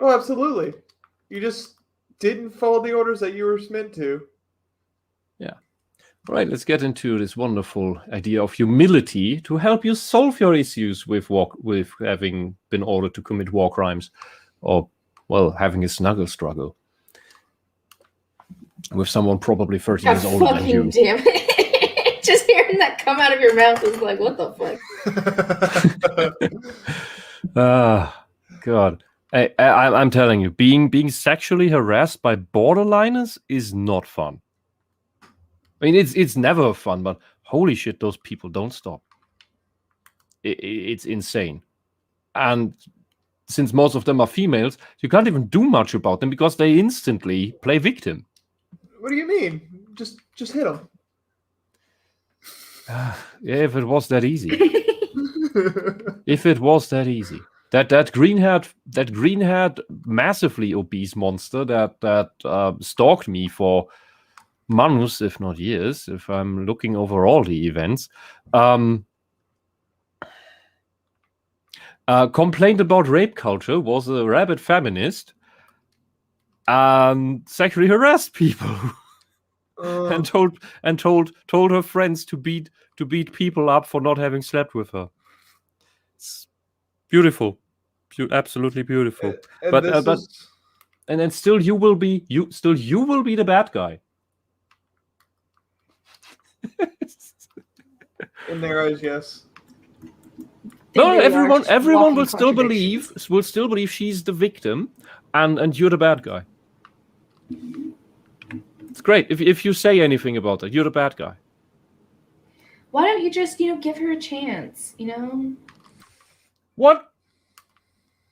Oh, absolutely. You just didn't follow the orders that you were meant to. Yeah. All right, let's get into this wonderful idea of humility to help you solve your issues with having been ordered to commit war crimes, or, well, having a snuggle struggle with someone probably 30 years older than you. Damn it. Just hearing that come out of your mouth is like, what the fuck? God. I'm telling you, being sexually harassed by borderliners is not fun. I mean, it's never fun, but holy shit, those people don't stop. It's insane. And since most of them are females, you can't even do much about them because they instantly play victim. What do you mean? Just hit them. Yeah, if it was that easy. If it was that easy. That green-haired, massively obese monster that stalked me for months, if not years, if I'm looking over all the events, complained about rape culture, was a rabid feminist, and sexually harassed people, and told her friends to beat people up for not having slept with her. It's beautiful, absolutely beautiful. And then still you will be the bad guy. In their eyes, yes. No, everyone will still believe she's the victim, and you're the bad guy. It's great if you say anything about it. You're the bad guy. Why don't you just give her a chance? What?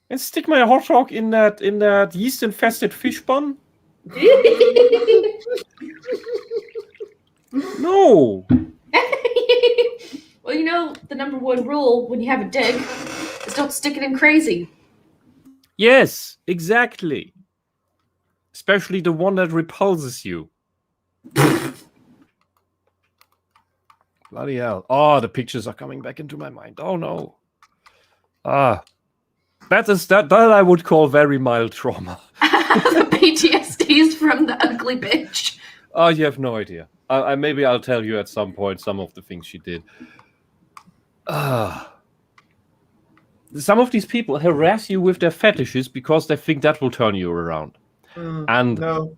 And stick my hot dog in that yeast-infested fish bun? No. Well, the number one rule when you have a dick is don't stick it in crazy. Yes, exactly. Especially the one that repulses you. Bloody hell. Oh, the pictures are coming back into my mind. Oh no. That I would call very mild trauma. The PTSDs from the ugly bitch. Oh, you have no idea. Maybe I'll tell you at some point some of the things she did. Some of these people harass you with their fetishes because they think that will turn you around. No.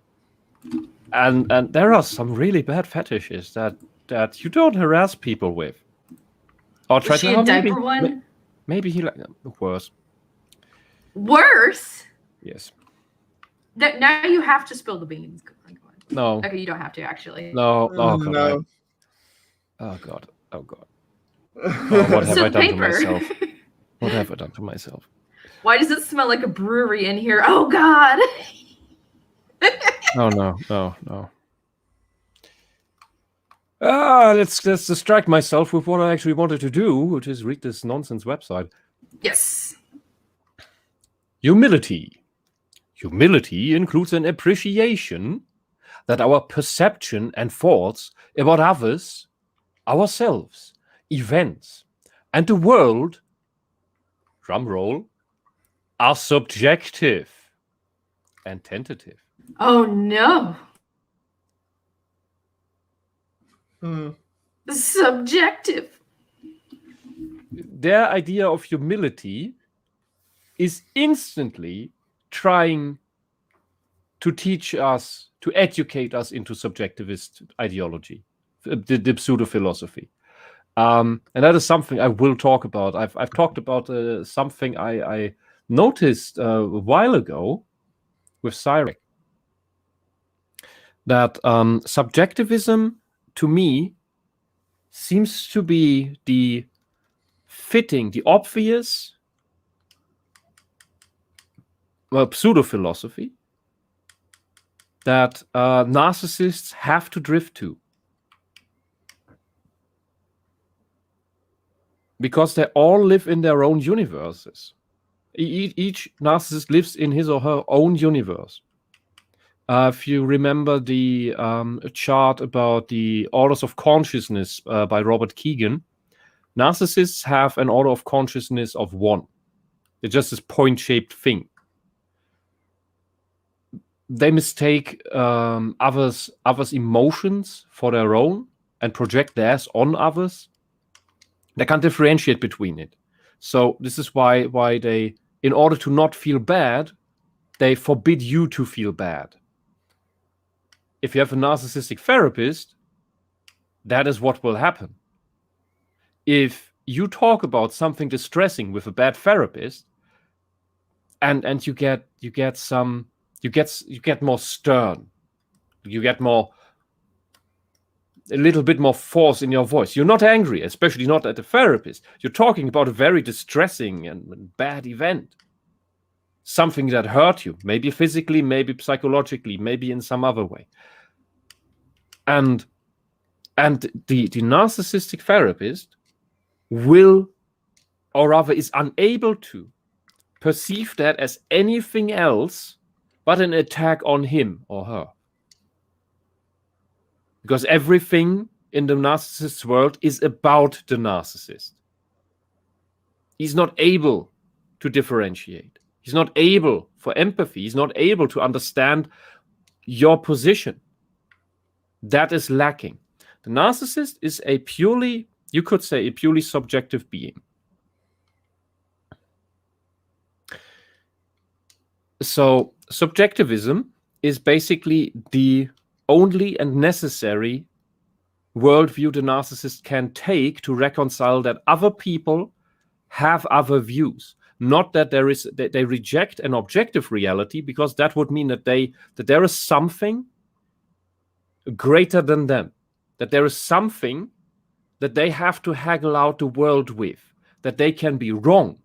And there are some really bad fetishes that you don't harass people with. Or try Was she to a diaper one? Maybe he worse. Worse? Yes. Now you have to spill the beans. No. Okay, you don't have to actually. No. Oh god. No. Oh god. Oh god. Oh, what have I done to paper. myself? What have I done to myself? Why does it smell like a brewery in here? Oh god. Oh no. Let's distract myself with what I actually wanted to do, which is read this nonsense website. Yes. Humility. Humility includes an appreciation that our perception and thoughts about others, ourselves, events, and the world, drumroll, are subjective and tentative. Oh no. Subjective. Their idea of humility is instantly trying to teach us, to educate us into subjectivist ideology, the pseudo-philosophy. And that is something I will talk about. I've talked about something I noticed a while ago with Cyrek. That subjectivism, to me, seems to be the obvious pseudo-philosophy that narcissists have to drift to. Because they all live in their own universes. Each narcissist lives in his or her own universe. If you remember the chart about the orders of consciousness by Robert Keegan, narcissists have an order of consciousness of 1. It's just this point-shaped thing. They mistake others' emotions for their own and project theirs on others. They can't differentiate between it. So this is why they, in order to not feel bad, they forbid you to feel bad. If you have a narcissistic therapist, that is what will happen. If you talk about something distressing with a bad therapist, and you get more stern, you get a little bit more force in your voice. You're not angry, especially not at the therapist. You're talking about a very distressing and bad event. Something that hurt you, maybe physically, maybe psychologically, maybe in some other way. And the narcissistic therapist will, or rather is unable to, perceive that as anything else but an attack on him or her. Because everything in the narcissist's world is about the narcissist. He's not able to differentiate. He's not able for empathy. He's not able to understand your position. That is lacking. The narcissist is you could say, a purely subjective being. So subjectivism is basically the only and necessary worldview the narcissist can take to reconcile that other people have other views. Not that they reject an objective reality, because that would mean that there is something greater than them, that there is something that they have to haggle out the world with, that they can be wrong.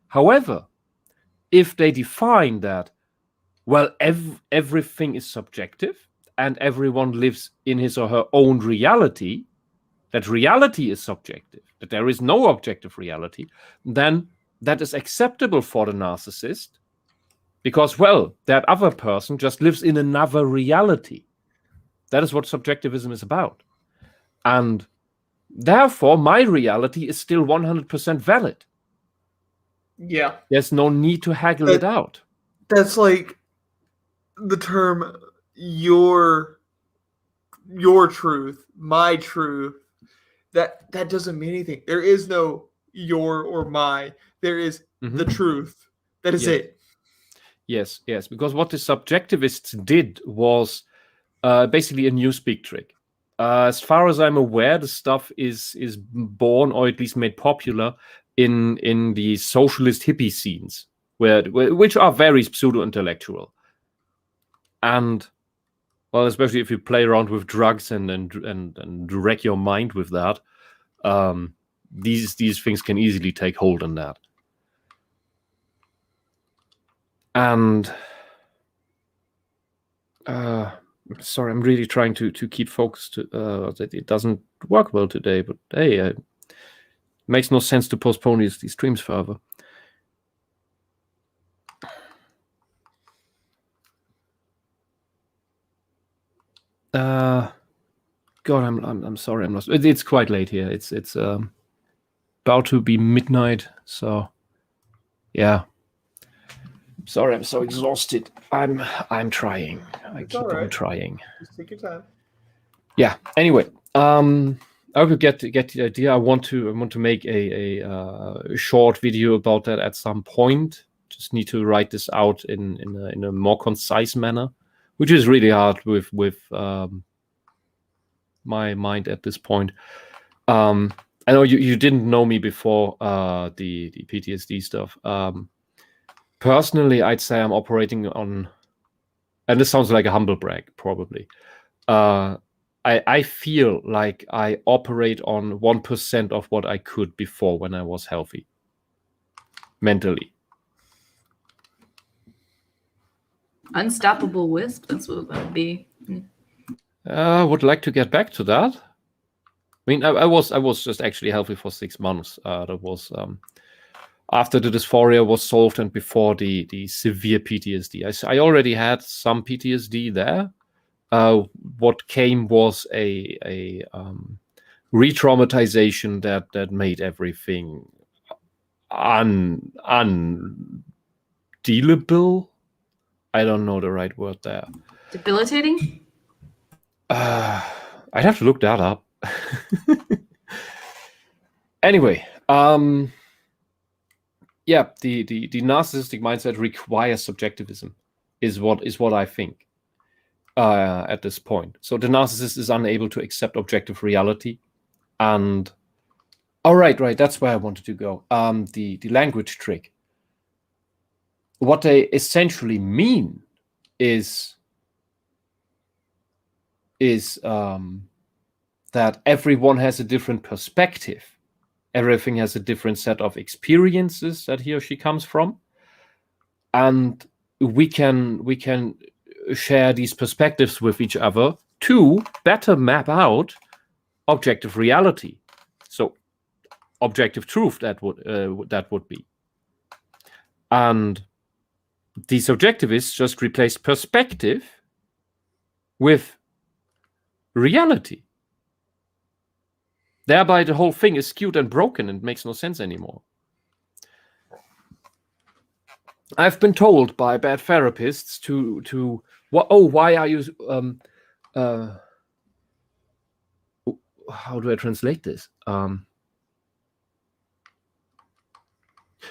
However, if they define that, well, everything is subjective and everyone lives in his or her own reality, that reality is subjective, that there is no objective reality, then that is acceptable for the narcissist because, well, that other person just lives in another reality. That is what subjectivism is about. And therefore, my reality is still 100% valid. Yeah. There's no need to haggle it out. That's like the term your truth, my truth. That doesn't mean anything. There is no your or my. There is the truth. That is it. Yes. Because what the subjectivists did was basically a newspeak trick. As far as I'm aware, the stuff is born or at least made popular in the socialist hippie scenes, which are very pseudo-intellectual. And well, especially if you play around with drugs and wreck your mind with that, these things can easily take hold on that. And sorry, I'm really trying to keep focused. That it doesn't work well today, but hey, it makes no sense to postpone these streams further. God, I'm sorry, I'm lost. It's quite late here. It's about to be midnight, so yeah. Sorry, I'm so exhausted. I'm trying. I keep on trying. Just take your time. Yeah. Anyway, I hope you get the idea. I want to make a short video about that at some point. Just need to write this out in a more concise manner, which is really hard with my mind at this point. I know you didn't know me before the PTSD stuff. Personally, I'd say I'm operating on, and this sounds like a humble brag, probably. I feel like I operate on 1% of what I could before when I was healthy, mentally. Unstoppable wisp, that's what it would be. I would like to get back to that. I mean, I was just actually healthy for 6 months. That was after the dysphoria was solved and before the severe PTSD. I already had some PTSD there. What came was a re-traumatization that made everything undealable. I don't know the right word there. Debilitating? I'd have to look that up. Anyway, yeah, the narcissistic mindset requires subjectivism, is what I think at this point. So the narcissist is unable to accept objective reality, and right, that's where I wanted to go. The language trick. What they essentially mean is that everyone has a different perspective. Everything has a different set of experiences that he or she comes from, and we can share these perspectives with each other to better map out objective reality. So objective truth, that would be. And these subjectivists just replace perspective with reality. Thereby the whole thing is skewed and broken and makes no sense anymore. I've been told by bad therapists to why are you how do I translate this?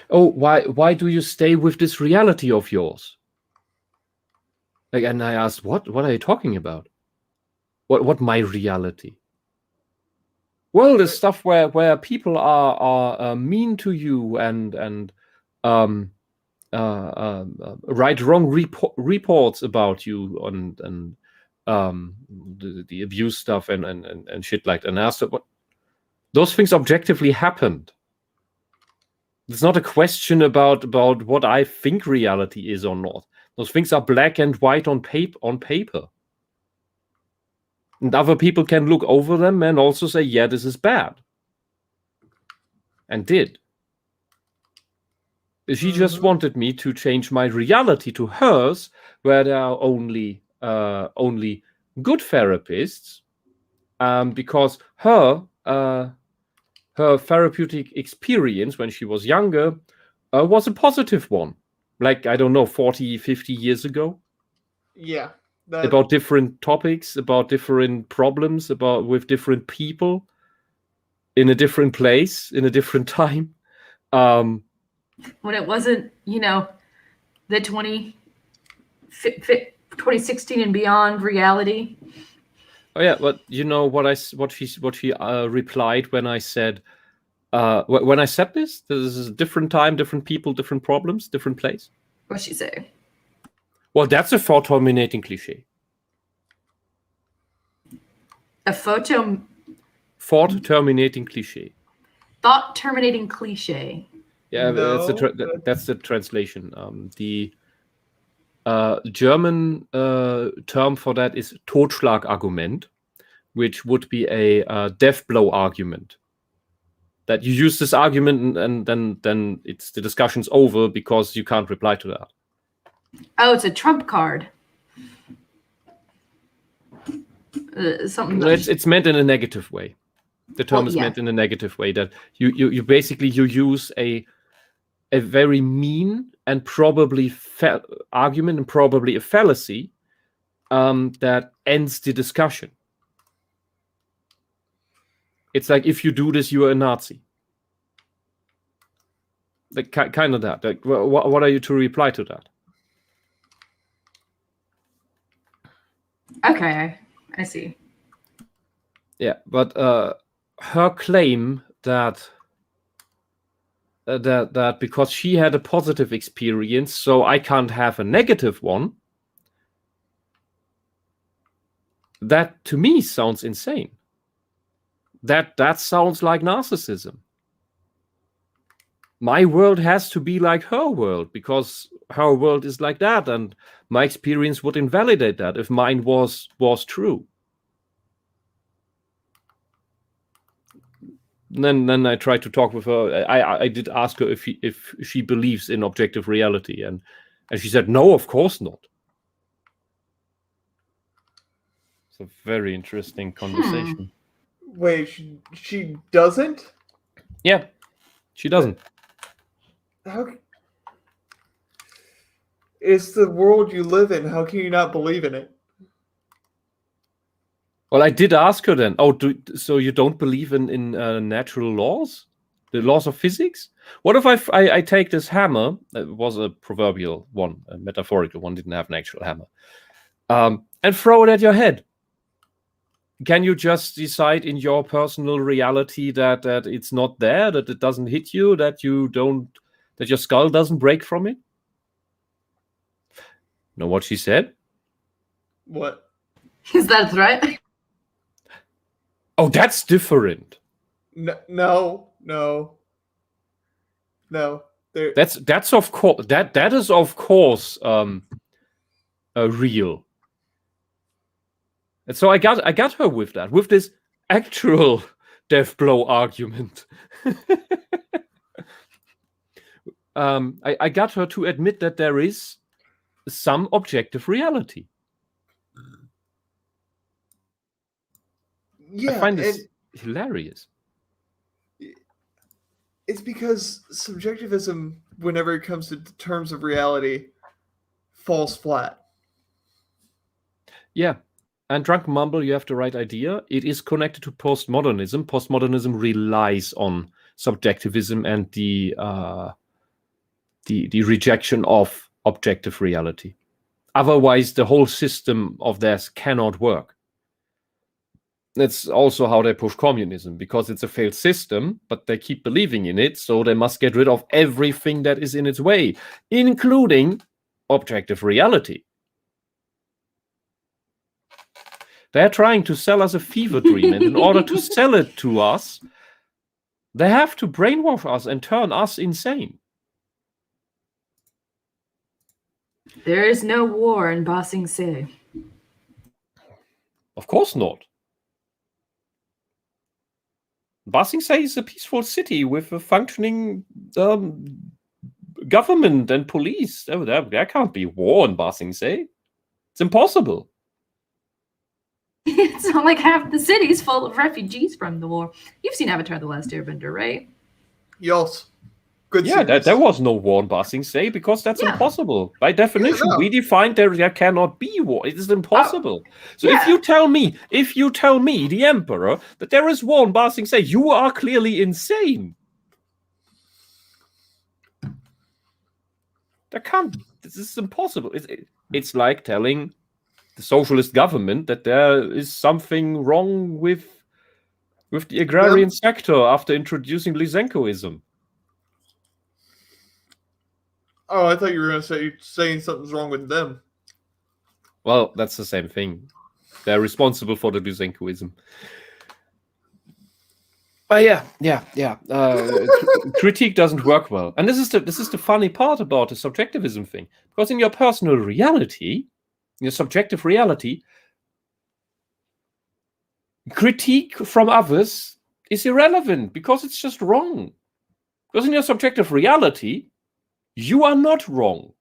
Why do you stay with this reality of yours? Like, and I asked, what are you talking about? What my reality? Well, the stuff where people are mean to you and write wrong reports about you and the abuse stuff and shit like that. And asked what those things objectively happened. It's not a question about what I think reality is or not. Those things are black and white on paper. And other people can look over them and also say, yeah, this is bad. And did. She just wanted me to change my reality to hers, where there are only good therapists, because her therapeutic experience when she was younger was a positive one. Like, I don't know, 40, 50 years ago. Yeah. About different topics, about different problems, with different people, in a different place, in a different time. When it wasn't, the 2016 and beyond reality. Oh yeah, but you know what she replied when I said when I said this is a different time, different people, different problems, different place. What'd she say? Well, that's a thought-terminating cliche. A Thought-terminating cliche. thought-terminating cliche. Yeah, No, that's the translation. The German term for that is Totschlagargument, which would be a death blow argument. That you use this argument and then it's the discussion's over because you can't reply to that. Oh, it's a trump card. Something. It's meant in a negative way. The term is meant in a negative way, that you basically use a very mean and probably argument and probably a fallacy that ends the discussion. It's like, if you do this, you are a Nazi. Like kind of that. Like, what are you to reply to that? Okay, I see. Yeah, but her claim that that because she had a positive experience, so I can't have a negative one, that to me sounds insane. That sounds like narcissism. My world has to be like her world because her world is like that, and my experience would invalidate that if mine was true. Then I tried to talk with her. I did ask her if she believes in objective reality, and she said no, of course not. It's a very interesting conversation. Wait, she doesn't? Yeah, she doesn't. How? It's the world you live in. How can you not believe in it? Well, I did ask her then. Oh, so you don't believe in natural laws, the laws of physics? What if I take this hammer? It was a proverbial one, a metaphorical one. Didn't have an actual hammer, and throw it at your head. Can you just decide in your personal reality that it's not there, that it doesn't hit you, that your skull doesn't break from it? Know what she said? What? Is that a threat? Oh, that's different. No. That's of course that is of course real. And so I got her with that, with this actual death blow argument. I got her to admit that there is some objective reality. Yeah, I find this hilarious. It's because subjectivism, whenever it comes to terms of reality, falls flat. Yeah. And Drunken Mumble, you have the right idea. It is connected to postmodernism. Postmodernism relies on subjectivism and the rejection of objective reality. Otherwise, the whole system of theirs cannot work. That's also how they push communism, because it's a failed system, but they keep believing in it, so they must get rid of everything that is in its way, including objective reality. They're trying to sell us a fever dream, and in order to sell it to us, they have to brainwash us and turn us insane. There is no war in Ba Sing Se. Of course not. Ba Sing Se is a peaceful city with a functioning government and police. There can't be war in Ba Sing Se. It's impossible. It's not like half the city's full of refugees from the war. You've seen Avatar: The Last Airbender, right? Yes. Good. Yeah, there was no war in Ba Sing Se because that's impossible. By definition, no. we defined there cannot be war. It is impossible. So yeah. if you tell me, the Emperor, that there is war in Ba Sing Se, you are clearly insane. There can't. This is impossible. It's like telling the socialist government that there is something wrong with the agrarian sector after introducing Lysenkoism. Oh, I thought you were going to saying something's wrong with them. Well, that's the same thing. They're responsible for the Lysenkoism. But yeah. Critique doesn't work well, and this is the funny part about the subjectivism thing, because in your personal reality, in your subjective reality, critique from others is irrelevant because it's just wrong. Because in your subjective reality, you are not wrong.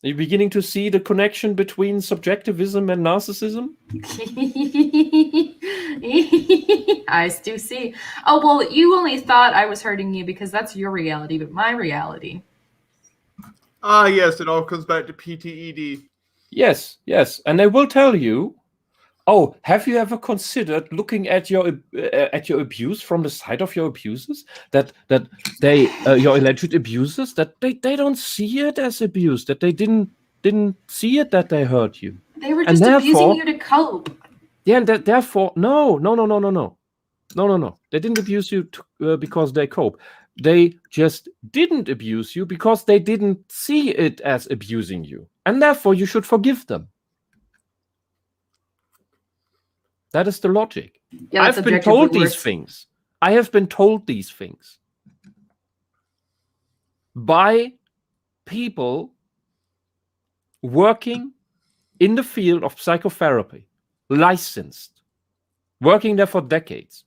Are you beginning to see the connection between subjectivism and narcissism? I do see. Oh, well, you only thought I was hurting you because that's your reality, but my reality. Ah, yes, it all comes back to PTED. Yes. And they will tell you, oh, have you ever considered looking at your abuse from the side of your abusers? That they your alleged abusers, that they don't see it as abuse, that they didn't see it that they hurt you. They were just abusing you to cope. Yeah, and therefore, no. They didn't abuse you because they cope. They just didn't abuse you because they didn't see it as abusing you, and therefore you should forgive them. That is the logic. Yeah, I've been told these things. I have been told these things by people working in the field of psychotherapy, licensed, working there for decades.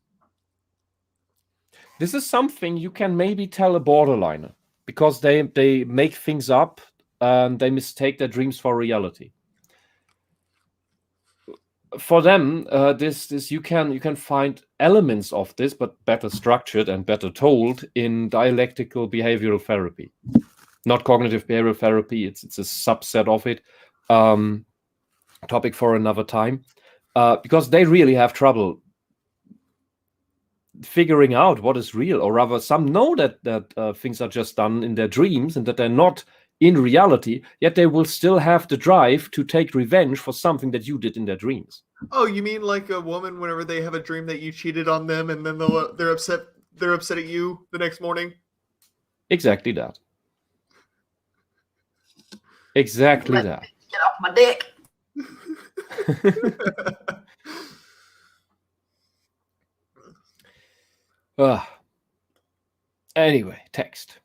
This is something you can maybe tell a borderliner, because they make things up and they mistake their dreams for reality. For them, this you can find elements of this, but better structured and better told in dialectical behavioral therapy, not cognitive behavioral therapy. It's a subset of it. Topic for another time, because they really have trouble figuring out what is real, or rather, some know that things are just done in their dreams and that they're not in reality, yet they will still have the drive to take revenge for something that you did in their dreams. Oh, you mean like a woman whenever they have a dream that you cheated on them, and then they're upset at you the next morning? Exactly that. Exactly that. Get off my dick. Anyway, text.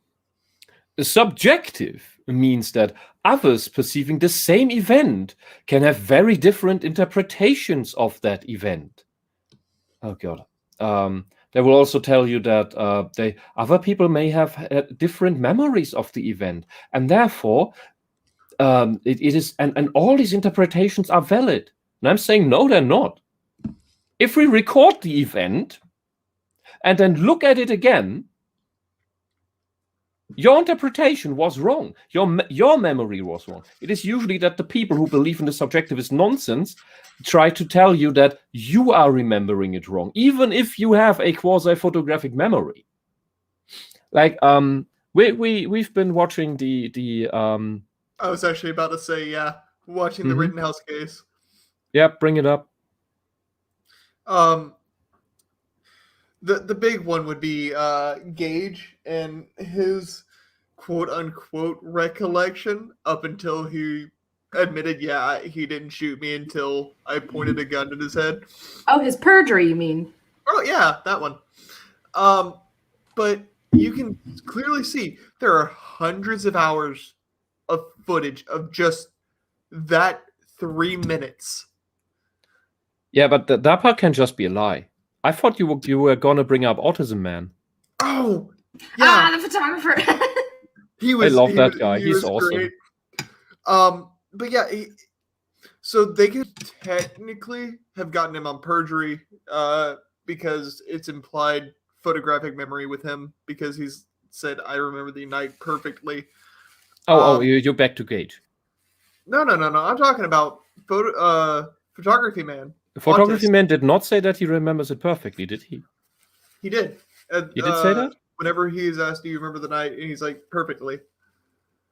Subjective means that others perceiving the same event can have very different interpretations of that event. Oh God. They will also tell you that other people may have different memories of the event, and therefore it is, and all these interpretations are valid. And I'm saying no, they're not. If we record the event and then look at it again, your interpretation was wrong. Your memory was wrong. It is usually that the people who believe in the subjectivist nonsense try to tell you that you are remembering it wrong, even if you have a quasi-photographic memory. Like we've been watching the I was actually about to say, yeah, watching the Rittenhouse case. Yeah, bring it up. The big one would be Gage and his quote-unquote recollection up until he admitted, yeah, he didn't shoot me until I pointed a gun at his head. Oh, his perjury, you mean? Oh, yeah, that one. But you can clearly see there are hundreds of hours of footage of just that 3 minutes. Yeah, but that part can just be a lie. I thought you were gonna bring up Autism Man. Oh, yeah. The photographer. I love that guy. He's awesome. Great. But yeah, so they could technically have gotten him on perjury, because it's implied photographic memory with him, because he's said, "I remember the night perfectly." You're back to Gage. No. I'm talking about Photography Man. The Photography Man did not say that he remembers it perfectly, did he? He did. He did say that? Whenever he is asked, "Do you remember the night?" and he's like, "Perfectly."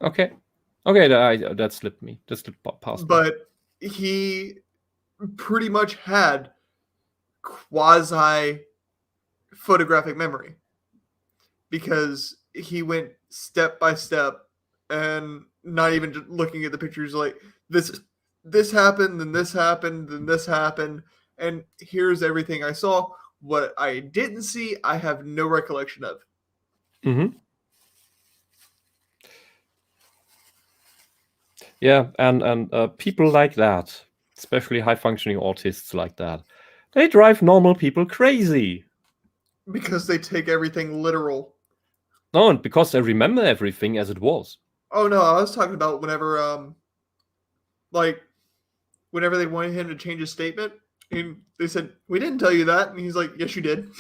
Okay. Okay, that slipped me. That slipped past me. But he pretty much had quasi photographic memory because he went step by step and not even just looking at the pictures like this happened, then this happened, then this happened, and here's everything I saw. What I didn't see, I have no recollection of. Mm-hmm. Yeah, and people like that, especially high-functioning autists like that, they drive normal people crazy. Because they take everything literal. No, and because they remember everything as it was. Oh no, I was talking about whenever whenever they wanted him to change his statement, and they said, "We didn't tell you that," and he's like, "Yes, you did."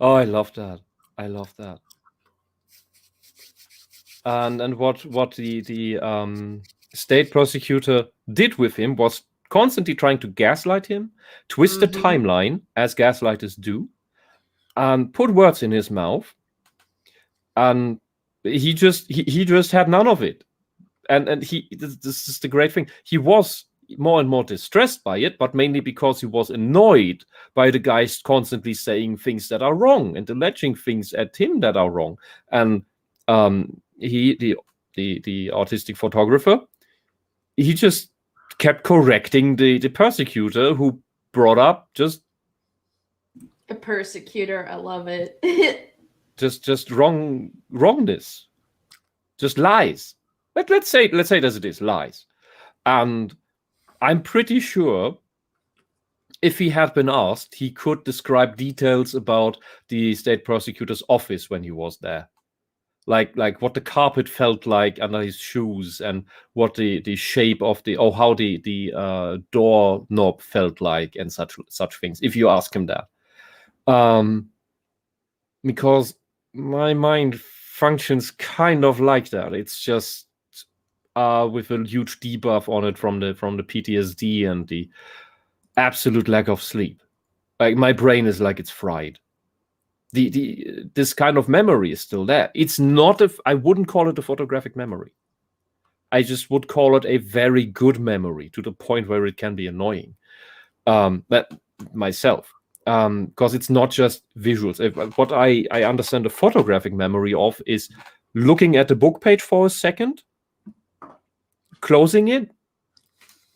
Oh, I love that. I love that. And what the state prosecutor did with him was constantly trying to gaslight him, twist the timeline as gaslighters do, and put words in his mouth. And he just had none of it. And this is the great thing. He was more and more distressed by it, but mainly because he was annoyed by the guys constantly saying things that are wrong and alleging things at him that are wrong. And the autistic photographer, he just kept correcting the persecutor who brought up just The persecutor, I love it. just wrongness, just lies. Let's say it as it is, lies. And I'm pretty sure if he had been asked, he could describe details about the state prosecutor's office when he was there. Like what the carpet felt like under his shoes, and what the shape of how the door knob felt like, and such things. If you ask him that, because my mind functions kind of like that. It's just with a huge debuff on it from the PTSD and the absolute lack of sleep. Like my brain is like it's fried. This kind of memory is still there. It's not I wouldn't call it a photographic memory. I just would call it a very good memory, to the point where it can be annoying. That myself, because it's not just visuals. What I understand a photographic memory of is looking at the book page for a second, closing it,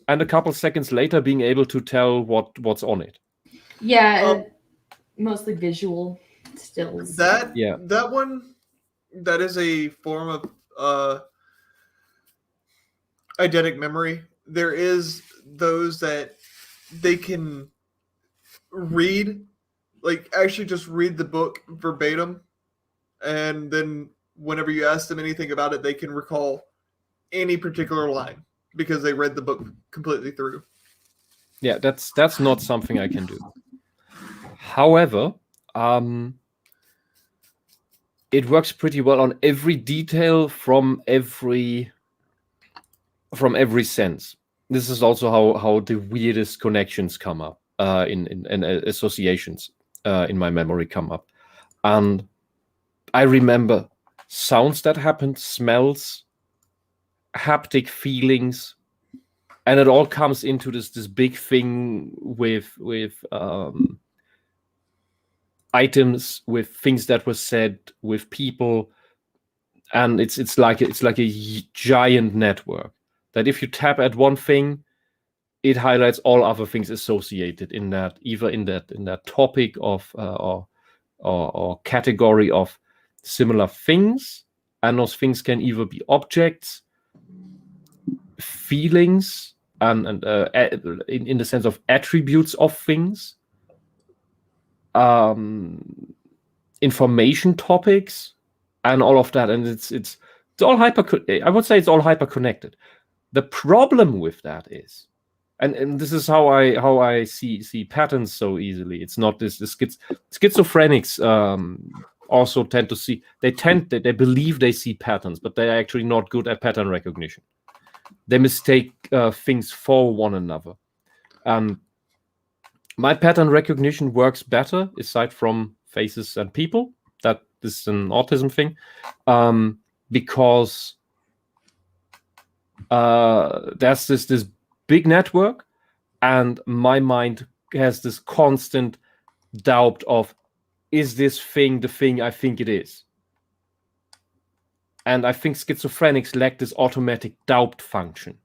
and a couple seconds later being able to tell what's on it. Yeah, mostly visual stills. That one, that is a form of eidetic memory. There is those that they can read, like actually just read the book verbatim, and then whenever you ask them anything about it, they can recall any particular line because they read the book completely through. Yeah, that's not something I can do. However, it works pretty well on every detail from every sense. This is also how the weirdest connections come up, in associations in my memory come up. And I remember sounds that happened, smells, haptic feelings, and it all comes into this big thing with items, with things that were said, with people, and it's like a giant network that if you tap at one thing, it highlights all other things associated in that, either in that topic of or category of similar things, and those things can either be objects, feelings, and in the sense of attributes of things, information topics, and all of that. And it's all I would say it's all hyper connected. The problem with that is, and this is how I see patterns so easily. It's not this schizophrenics also tend to see, they believe they see patterns, but they're actually not good at pattern recognition. They mistake things for one another. My pattern recognition works better, aside from faces and people. That is an autism thing. because there's this big network, and my mind has this constant doubt of, is this thing the thing I think it is? And I think schizophrenics lack this automatic doubt function.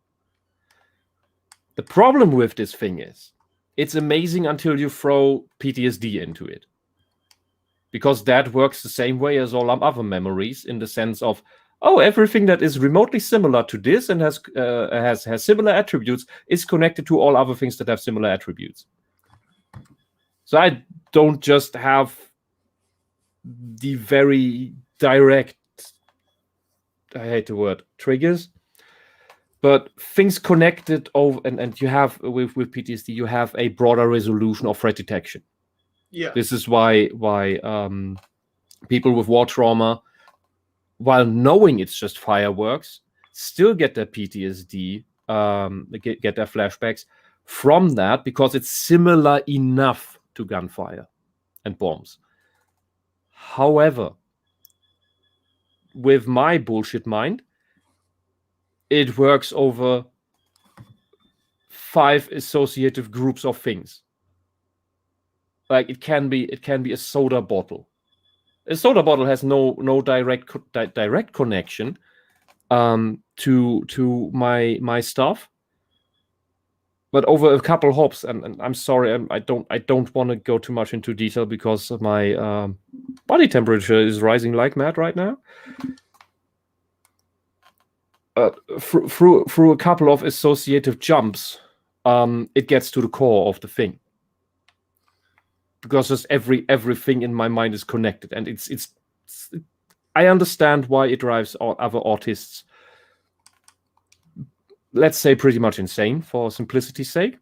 The problem with this thing is, it's amazing until you throw PTSD into it. Because that works the same way as all other memories, in the sense of, oh, everything that is remotely similar to this and has similar attributes is connected to all other things that have similar attributes. So I don't just have the very direct, I hate the word, triggers, but things connected over, and you have with PTSD, you have a broader resolution of threat detection. Yeah. This is why people with war trauma, while knowing it's just fireworks, still get their PTSD, get their flashbacks from that, because it's similar enough to gunfire and bombs. However, with my bullshit mind, it works over 5 associative groups of things. Like it can be a soda bottle. A soda bottle has no direct connection to my stuff. But over a couple hops, and I'm sorry, I don't want to go too much into detail because my body temperature is rising like mad right now. Through a couple of associative jumps, it gets to the core of the thing. Because just everything in my mind is connected, and it's I understand why it drives other autists, let's say, pretty much insane for simplicity's sake,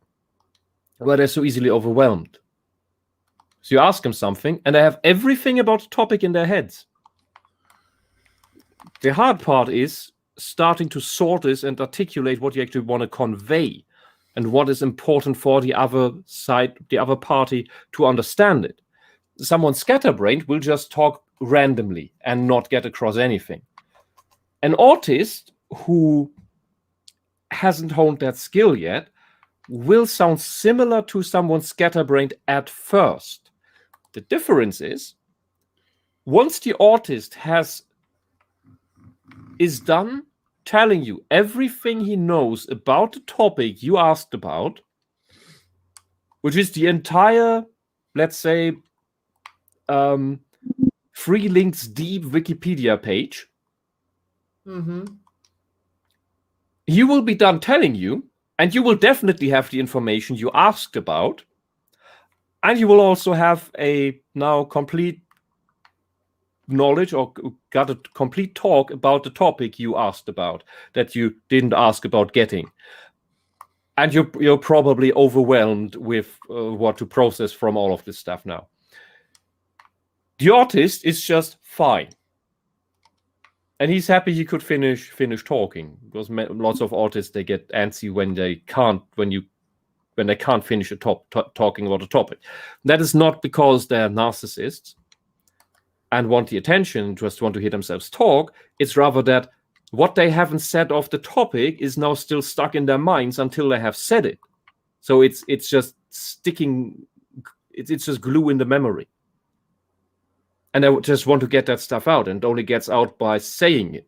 where they're so easily overwhelmed. So you ask them something, and they have everything about the topic in their heads. The hard part is starting to sort this and articulate what you actually want to convey, and what is important for the other side, the other party, to understand it. Someone scatterbrained will just talk randomly and not get across anything. An autist who hasn't honed that skill yet will sound similar to someone scatterbrained at first. The difference is, once the autist is done telling you everything he knows about the topic you asked about, which is the entire, let's say, 3 links deep Wikipedia page, he will be done telling you, and you will definitely have the information you asked about, and you will also have a now complete knowledge, or got a complete talk about the topic you asked about that you didn't ask about getting, and you're probably overwhelmed with what to process from all of this stuff now. The autist is just fine, and he's happy he could finish talking, because lots of autists, they get antsy when they can't finish talking about a topic. That is not because they're narcissists and want the attention, just want to hear themselves talk. It's rather that what they haven't said of the topic is now still stuck in their minds until they have said it. So it's just sticking, it's just glue in the memory. And they just want to get that stuff out, and it only gets out by saying it.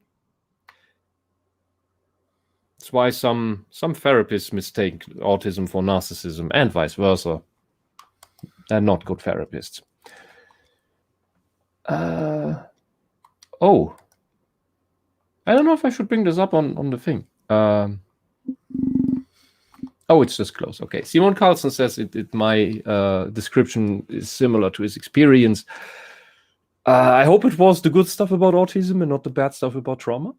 That's why some therapists mistake autism for narcissism, and vice versa. They're not good therapists. I don't know if I should bring this up on the thing. It's just close. Okay. Simon Carlson says my description is similar to his experience. I hope it was the good stuff about autism and not the bad stuff about trauma.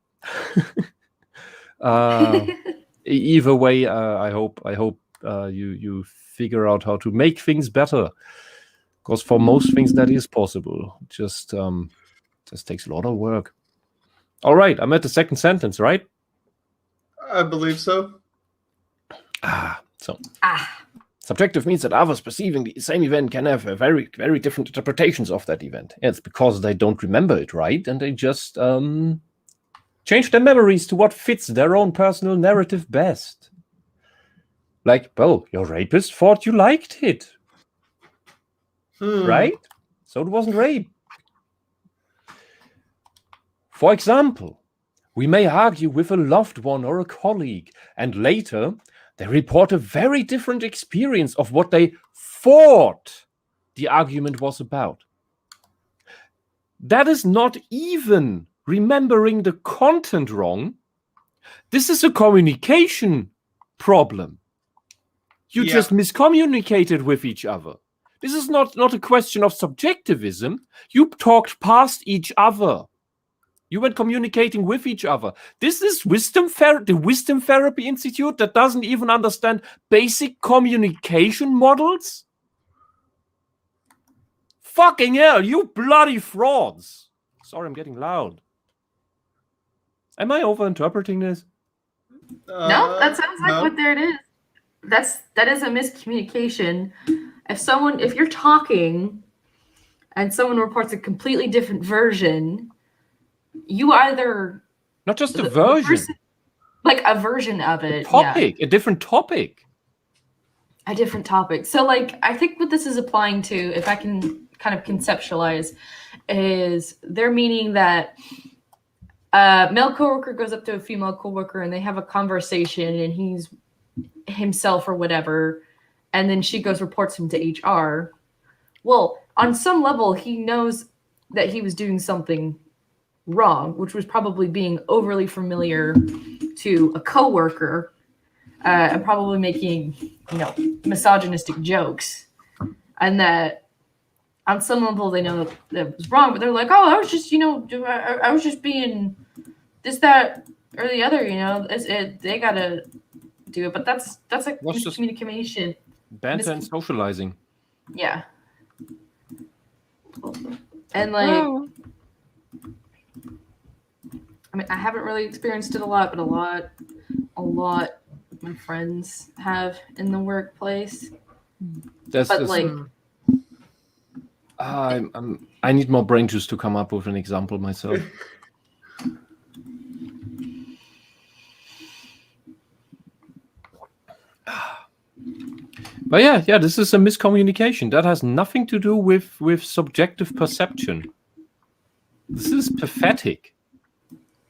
Either way, I hope you figure out how to make things better. Because for most things that is possible. Just takes a lot of work. All right, I'm at the second sentence, right? I believe so. Subjective means that others perceiving the same event can have a very, very different interpretations of that event. It's because they don't remember it right, and they just change their memories to what fits their own personal narrative best. Like, well, your rapist thought you liked it, right? So it wasn't rape. For example, we may argue with a loved one or a colleague, and later they report a very different experience of what they thought the argument was about. That is not even remembering the content wrong. This is a communication problem. You just miscommunicated with each other. This is not a question of subjectivism. You talked past each other. You went communicating with each other. This is the Wisdom Therapy Institute that doesn't even understand basic communication models? Fucking hell, you bloody frauds. Sorry, I'm getting loud. Am I overinterpreting this? No, that sounds like what there it is. That is a miscommunication. If you're talking and someone reports a completely different version, you either not just a version, like a version of it, a different topic. A different topic. So, like, I think what this is applying to, if I can kind of conceptualize, is they're meaning that a male coworker goes up to a female coworker and they have a conversation, and he's himself or whatever, and then she goes reports him to HR. Well, on some level, he knows that he was doing something wrong, which was probably being overly familiar to a coworker, and probably making, misogynistic jokes, and that on some level they know that it was wrong, but they're like, oh, I was just, I was just being this, that, or the other, they gotta do it, but that's like miscommunication. Banter and socializing. Yeah. And like, I mean, I haven't really experienced it a lot, but a lot of my friends have in the workplace. I need more brain juice to come up with an example myself. But yeah, this is a miscommunication. That has nothing to do with subjective perception. This is pathetic.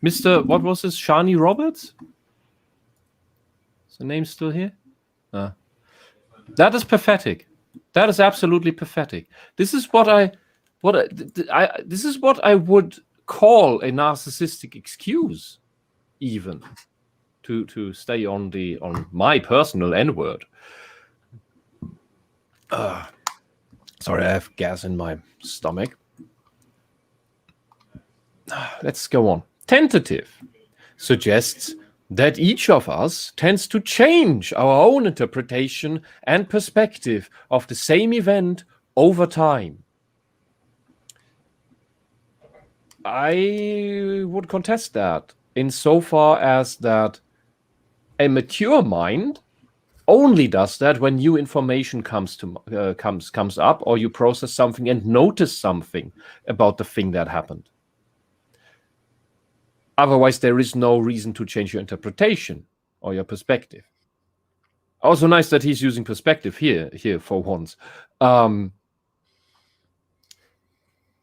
Mr. What was this? Shani Roberts? Is the name still here? That is pathetic. That is absolutely pathetic. This is what I would call a narcissistic excuse, even to stay on my personal N-word. Sorry, I have gas in my stomach. Let's go on. Tentative suggests that each of us tends to change our own interpretation and perspective of the same event over time. I would contest that insofar as that a mature mind only does that when new information comes up, or you process something and notice something about the thing that happened. Otherwise, there is no reason to change your interpretation or your perspective. Also nice that he's using perspective here for once.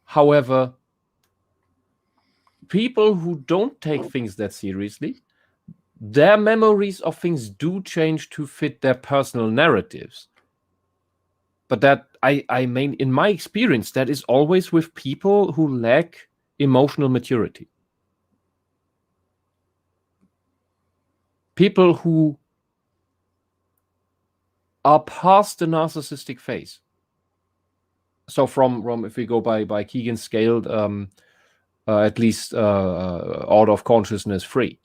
However, people who don't take things that seriously, their memories of things do change to fit their personal narratives. But that, I mean, in my experience, that is always with people who lack emotional maturity. People who are past the narcissistic phase. So from if we go by Keegan's scale, at least out of consciousness free.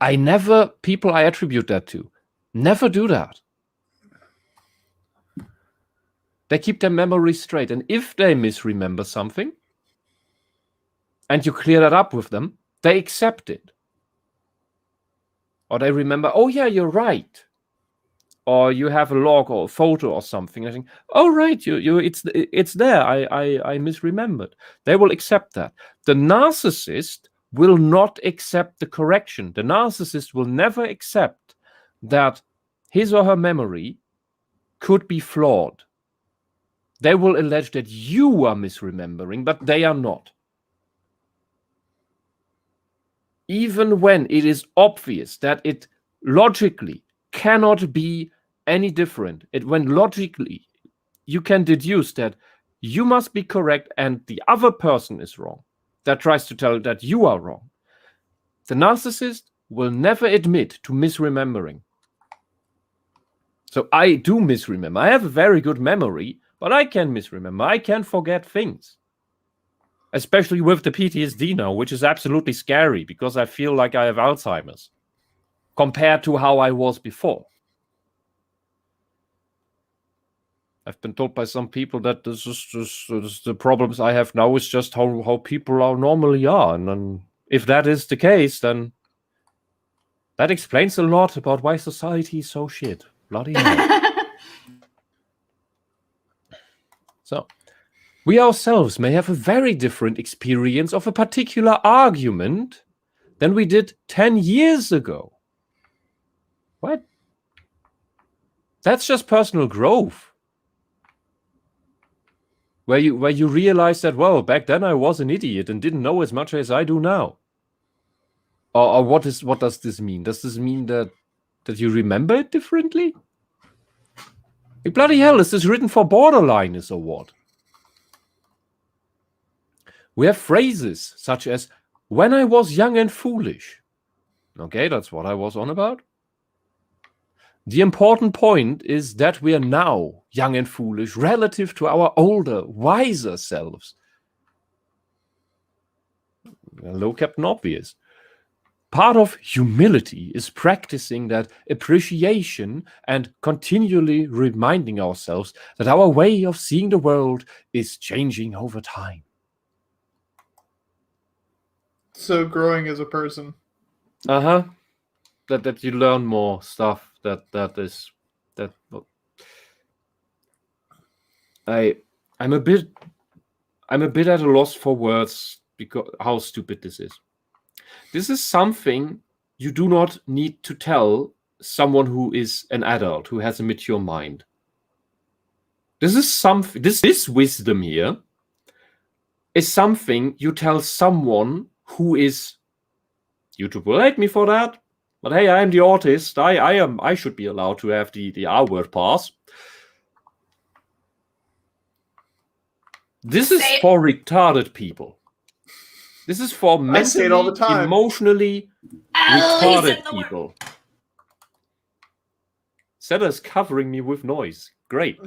People I attribute that to, never do that. They keep their memory straight. And if they misremember something, and you clear that up with them, they accept it. Or they remember, oh yeah, you're right. Or you have a log or a photo or something. I think, oh right, it's there. I misremembered. They will accept that. The narcissist will not accept the correction. The narcissist will never accept that his or her memory could be flawed. They will allege that you are misremembering, but they are not. Even when it is obvious that it logically cannot be any different, when logically you can deduce that you must be correct and the other person is wrong, that tries to tell that you are wrong, the narcissist will never admit to misremembering. So I do misremember. I have a very good memory, but I can misremember. I can forget things. Especially with the PTSD now, which is absolutely scary because I feel like I have Alzheimer's compared to how I was before. I've been told by some people that this is the problems I have now is just how people are normally are. And then if that is the case, then that explains a lot about why society is so shit. Bloody hell. So, we ourselves may have a very different experience of a particular argument than we did 10 years ago. What? That's just personal growth. Where you realize that, well, back then I was an idiot and didn't know as much as I do now. Or what does this mean? Does this mean that you remember it differently? Like, bloody hell, is this written for borderliners or what? We have phrases such as, when I was young and foolish. Okay, that's what I was on about. The important point is that we are now young and foolish relative to our older, wiser selves. Low Captain Obvious. Part of humility is practicing that appreciation and continually reminding ourselves that our way of seeing the world is changing over time. So growing as a person. That you learn more stuff. I'm a bit at a loss for words because how stupid this is. This is something you do not need to tell someone who is an adult, who has a mature mind. This wisdom here is something you tell someone who is, YouTube will hate me for that, but hey, I am the autist. I should be allowed to have the R-word pass. This is for retarded people. This is for mentally, it all the time. Emotionally retarded people. Seta is covering me with noise. Great.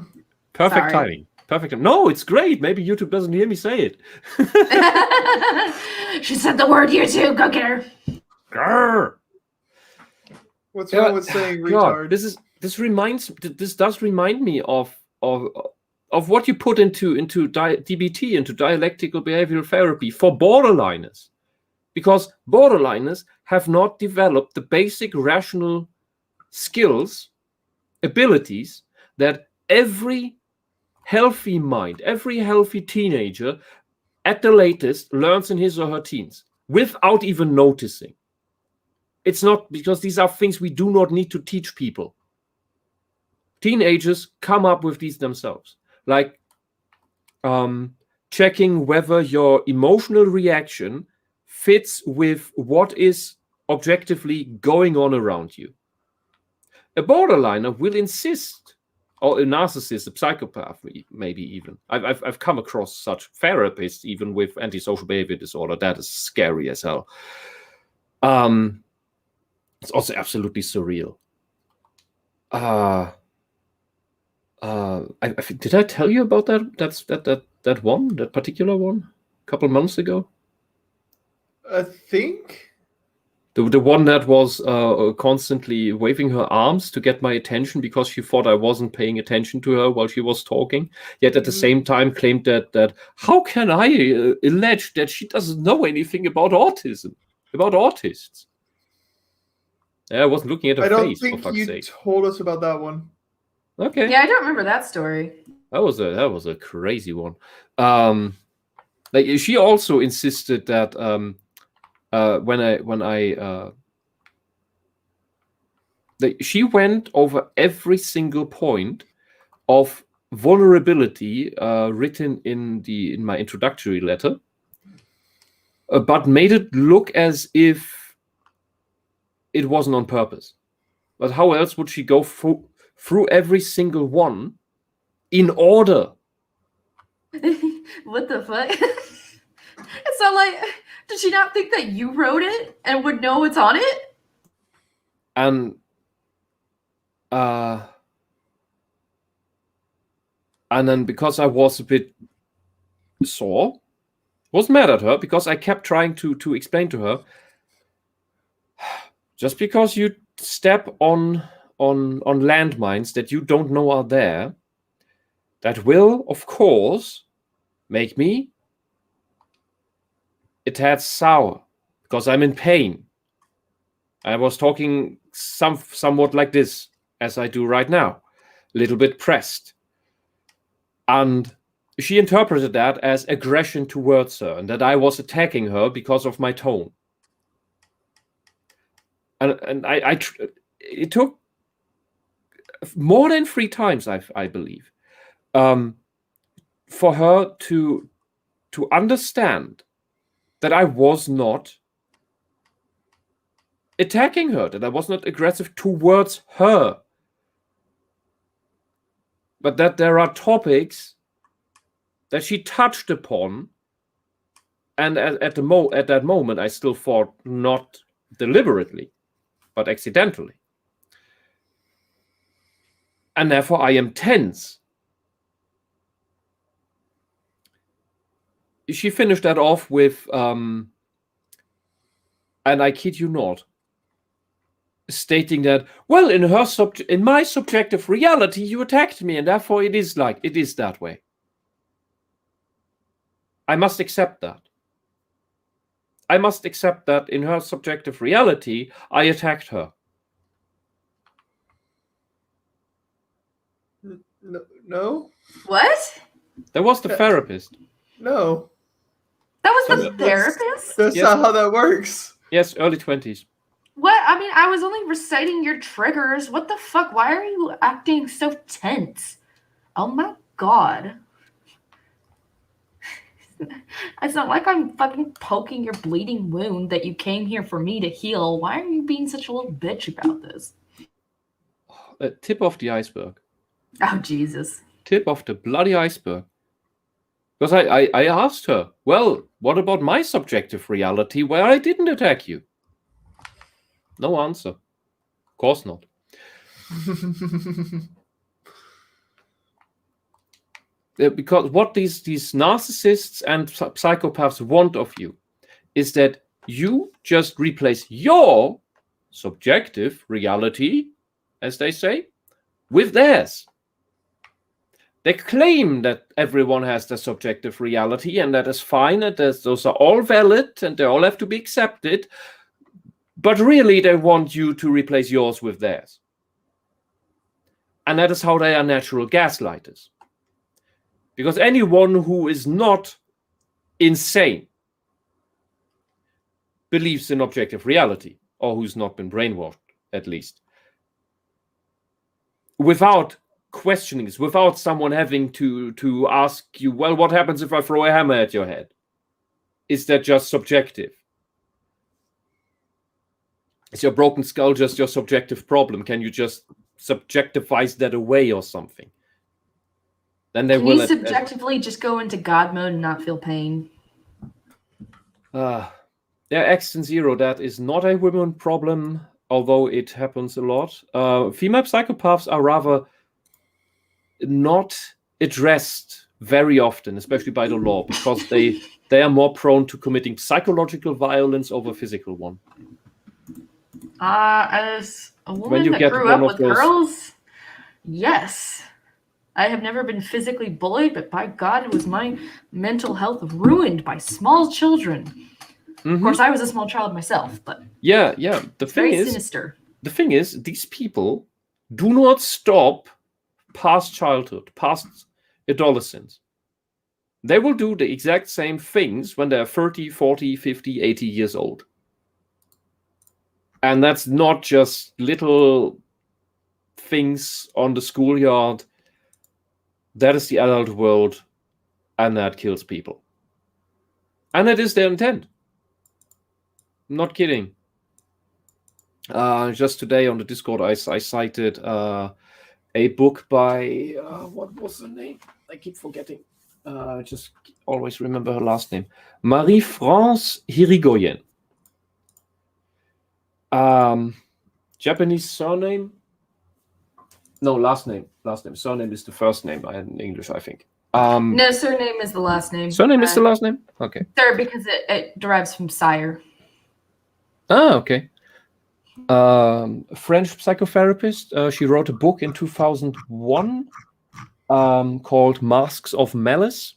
Perfect timing. Perfect. No, it's great. Maybe YouTube doesn't hear me say it. She said the word YouTube. Go get her. Grr. What's wrong with saying retard? This does remind me of what you put into DBT, into dialectical behavioral therapy for borderliners. Because borderliners have not developed the basic rational skills, abilities that every healthy mind, every healthy teenager at the latest learns in his or her teens without even noticing. It's not because these are things we do not need to teach people. Teenagers come up with these themselves. Like checking whether your emotional reaction fits with what is objectively going on around you. A borderliner will insist, or a narcissist, a psychopath, maybe even. I've come across such therapists, even with antisocial behavior disorder. That is scary as hell. It's also absolutely surreal. I think, did I tell you about that? That particular one, a couple months ago. I think the one that was constantly waving her arms to get my attention because she thought I wasn't paying attention to her while she was talking. Yet at the same time claimed that how can I allege that she doesn't know anything about autism, about autists? I wasn't looking at her face. I don't think you told us about that one. Okay. Yeah, I don't remember that story. That was a crazy one. Like she also insisted that she went over every single point of vulnerability written in my introductory letter, but made it look as if it wasn't on purpose. But how else would she go through every single one in order? What the fuck? It's not like, did she not think that you wrote it and would know what's on it? And then because I was a bit sore, was mad at her because I kept trying to explain to her, just because you step on landmines that you don't know are there, that will, of course, make me a tad sour because I'm in pain. I was talking somewhat like this, as I do right now, a little bit pressed. And she interpreted that as aggression towards her and that I was attacking her because of my tone. And it took more than 3 times, I believe, for her to understand that I was not attacking her, that I was not aggressive towards her, but that there are topics that she touched upon, and at that moment I still thought not deliberately, but accidentally. And therefore I am tense. She finished that off with, and I kid you not, stating that, well, in my subjective reality, you attacked me, and therefore it is that way. I must accept that. I must accept that in her subjective reality, I attacked her. No. What? That was the therapist. No. That was the therapist? That's Yes. not how that works. Yes, early 20s. What? I mean, I was only reciting your triggers. What the fuck? Why are you acting so tense? Oh my god. It's not like I'm fucking poking your bleeding wound that you came here for me to heal. Why are you being such a little bitch about this? Tip of the iceberg. Oh, Jesus. Tip of the bloody iceberg. Because I asked her, well, what about my subjective reality where I didn't attack you? No answer. Of course not. Because what these narcissists and psychopaths want of you is that you just replace your subjective reality, as they say, with theirs. They claim that everyone has their subjective reality and that is fine, and those are all valid and they all have to be accepted, but really they want you to replace yours with theirs. And that is how they are natural gaslighters. Because anyone who is not insane believes in objective reality, or who's not been brainwashed, at least. Without questioning this, without someone having to ask you, well, what happens if I throw a hammer at your head? Is that just subjective? Is your broken skull just your subjective problem? Can you just subjectivize that away or something? Then they Can will you subjectively just go into God mode and not feel pain? Yeah, X and Zero, that is not a women problem, although it happens a lot. Female psychopaths are rather not addressed very often, especially by the law, because they are more prone to committing psychological violence over physical one. As a woman that grew up with girls, yes. I have never been physically bullied, but by God, was my mental health ruined by small children. Mm-hmm. Of course, I was a small child myself, but yeah. The thing is, sinister. The thing is, these people do not stop past childhood, past adolescence. They will do the exact same things when they're 30, 40, 50, 80 years old. And that's not just little things on the schoolyard. That is the adult world, and that kills people. And that is their intent. I'm not kidding. Just today on the Discord, I cited a book by, what was the name? I keep forgetting. Just always remember her last name. Marie-France Hirigoyen. Japanese surname? No, last name. Surname is the first name in English, I think. No, surname is the last name. Surname is the last name? Okay. Sir, because it derives from sire. Ah, okay. French psychotherapist. She wrote a book in 2001 called Masks of Malice.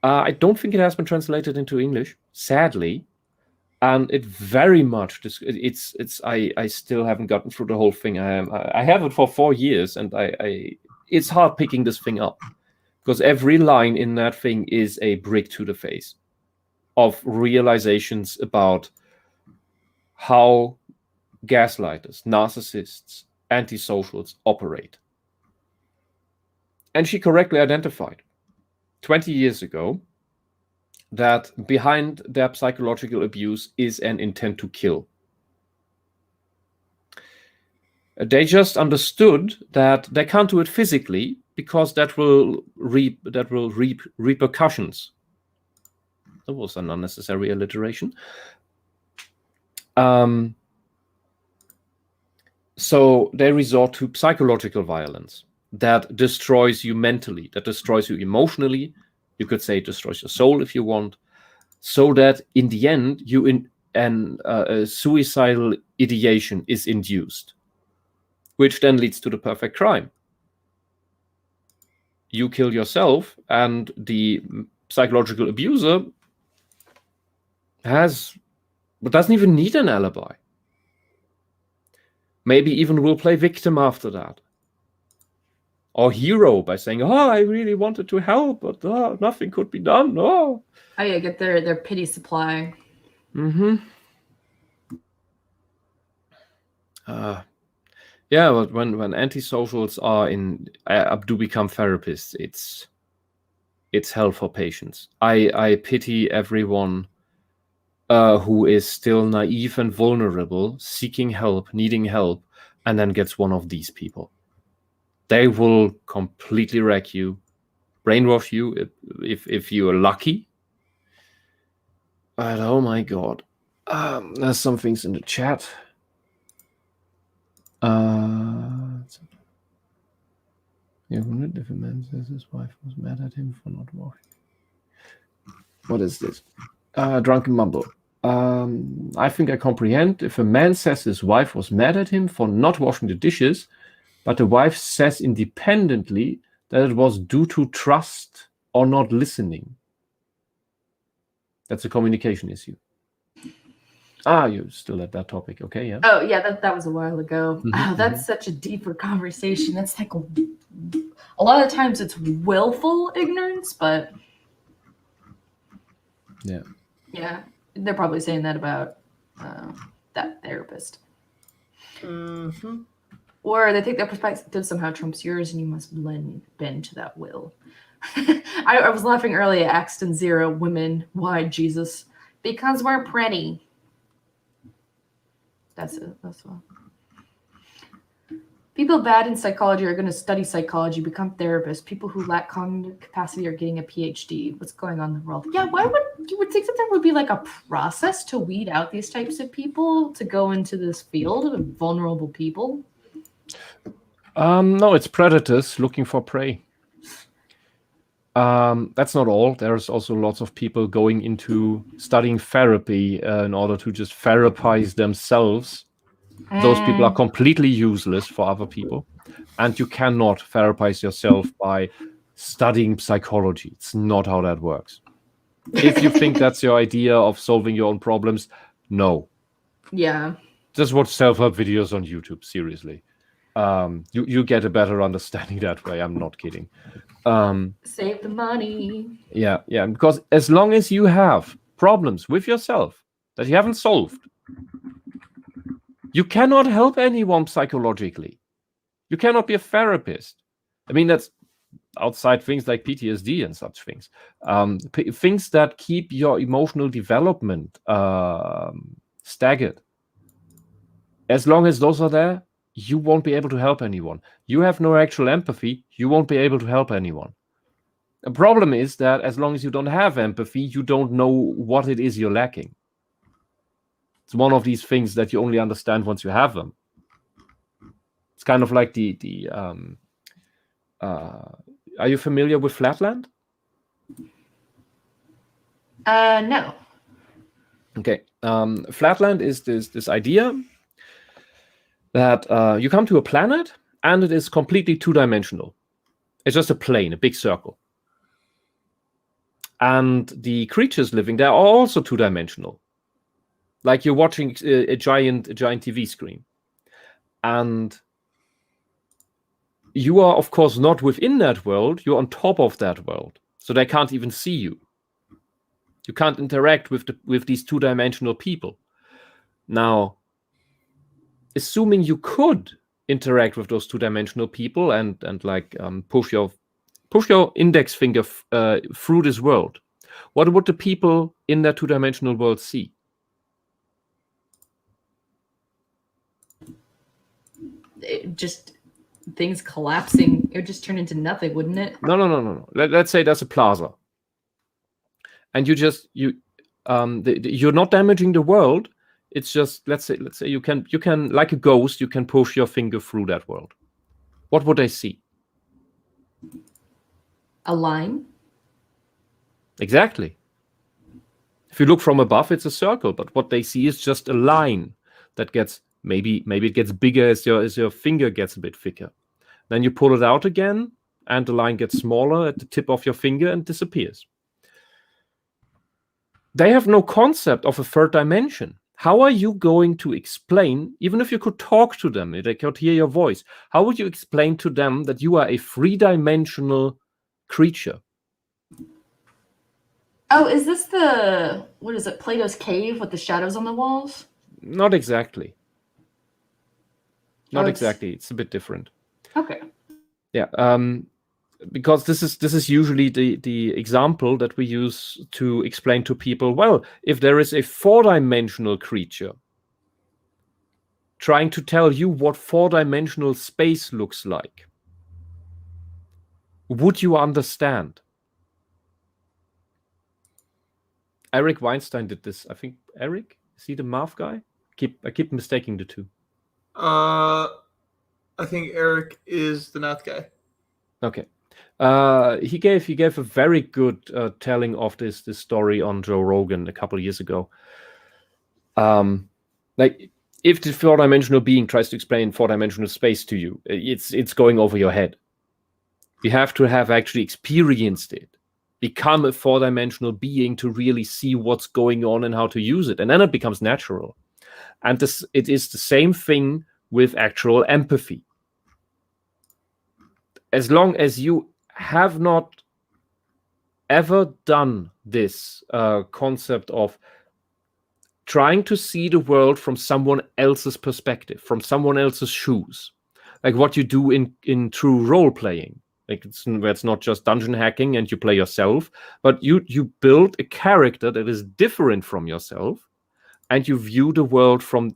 I don't think it has been translated into English, sadly. And it very much I still haven't gotten through the whole thing. I have it for 4 years, and it's hard picking this thing up because every line in that thing is a brick to the face of realizations about how gaslighters, narcissists, antisocials operate. And she correctly identified 20 years ago that behind their psychological abuse is an intent to kill. They just understood that they can't do it physically because that will reap repercussions. That was an unnecessary alliteration. So they resort to psychological violence that destroys you mentally, that destroys you emotionally. You could say it destroys your soul if you want, so that in the end, a suicidal ideation is induced, which then leads to the perfect crime. You kill yourself, and the psychological abuser doesn't even need an alibi. Maybe even will play victim after that. Or hero by saying, "Oh, I really wanted to help, but nothing could be done." Oh yeah, get their pity supply. Mm-hmm. Yeah, but when antisocials do become therapists, it's hell for patients. I pity everyone who is still naive and vulnerable, seeking help, needing help, and then gets one of these people. They will completely wreck you, brainwash you if you are lucky. But oh my god, there's some things in the chat. If a man says his wife was mad at him for not washing. What is this? Drunken mumble. I think I comprehend. If a man says his wife was mad at him for not washing the dishes, but the wife says independently that it was due to trust or not listening. That's a communication issue. You're still at that topic. Okay, yeah. Oh, yeah, that was a while ago. Mm-hmm, That's such a deeper conversation. That's like a lot of times it's willful ignorance, but yeah. Yeah, they're probably saying that about that therapist. Mm-hmm. Or they think their perspective somehow trumps yours and you must bend to that will. I was laughing earlier at Axton Zero, women, why Jesus? Because we're pretty. That's it. That's all. People bad in psychology are going to study psychology, become therapists. People who lack cognitive capacity are getting a PhD. What's going on in the world? Yeah, you would think that there would be like a process to weed out these types of people to go into this field of vulnerable people? No, it's predators looking for prey. That's not all. There's also lots of people going into studying therapy in order to just therapize themselves. Those people are completely useless for other people. And you cannot therapize yourself by studying psychology. It's not how that works. If you think that's your idea of solving your own problems, no. Yeah. Just watch self-help videos on YouTube, seriously. You get a better understanding that way. I'm not kidding. Save the money. Yeah. Because as long as you have problems with yourself that you haven't solved, You cannot help anyone psychologically. You cannot be a therapist. I mean, that's outside things like PTSD and such things. Things that keep your emotional development staggered. As long as those are there, you won't be able to help anyone. You have no actual empathy, you won't be able to help anyone. The problem is that as long as you don't have empathy, you don't know what it is you're lacking. It's one of these things that you only understand once you have them. It's kind of like are you familiar with Flatland? No. Okay. Flatland is this idea that you come to a planet and it is completely two-dimensional. It's just a plane, a big circle. And the creatures living there are also two-dimensional. Like you're watching a giant TV screen. And you are, of course, not within that world. You're on top of that world. So they can't even see you. You can't interact with these two-dimensional people. Now, assuming you could interact with those two-dimensional people and like push your index finger through this world, what would the people in that two-dimensional world see? Just things collapsing. It would just turn into nothing, wouldn't it? No. Let's say there's a plaza, and you're not damaging the world. It's just let's say you can like a ghost, you can push your finger through that world. What would they see? A line. Exactly. If you look from above, it's a circle, but what they see is just a line that gets maybe it gets bigger as your finger gets a bit thicker. Then you pull it out again, and the line gets smaller at the tip of your finger and disappears. They have no concept of a third dimension. How are you going to explain, even if you could talk to them, if they could hear your voice, how would you explain to them that you are a three-dimensional creature? Oh, is this what is it, Plato's cave with the shadows on the walls? Not exactly. Not Oh, exactly. It's a bit different. Okay. Yeah. Because this is usually the example that we use to explain to people, well, if there is a four-dimensional creature trying to tell you what four-dimensional space looks like, would you understand? Eric Weinstein did this. I think Eric, is he the math guy? I keep mistaking the two. I think Eric is the math guy. Okay. He gave a very good telling of this story on Joe Rogan a couple of years ago. Like if the four-dimensional being tries to explain four-dimensional space to you, it's going over your head. You have to have actually experienced it, become a four-dimensional being to really see what's going on and how to use it, and then it becomes natural. And it is the same thing with actual empathy. As long as you have not ever done this concept of trying to see the world from someone else's perspective, from someone else's shoes, like what you do in true role-playing. Like it's not just dungeon hacking and you play yourself, but you build a character that is different from yourself, and you view the world from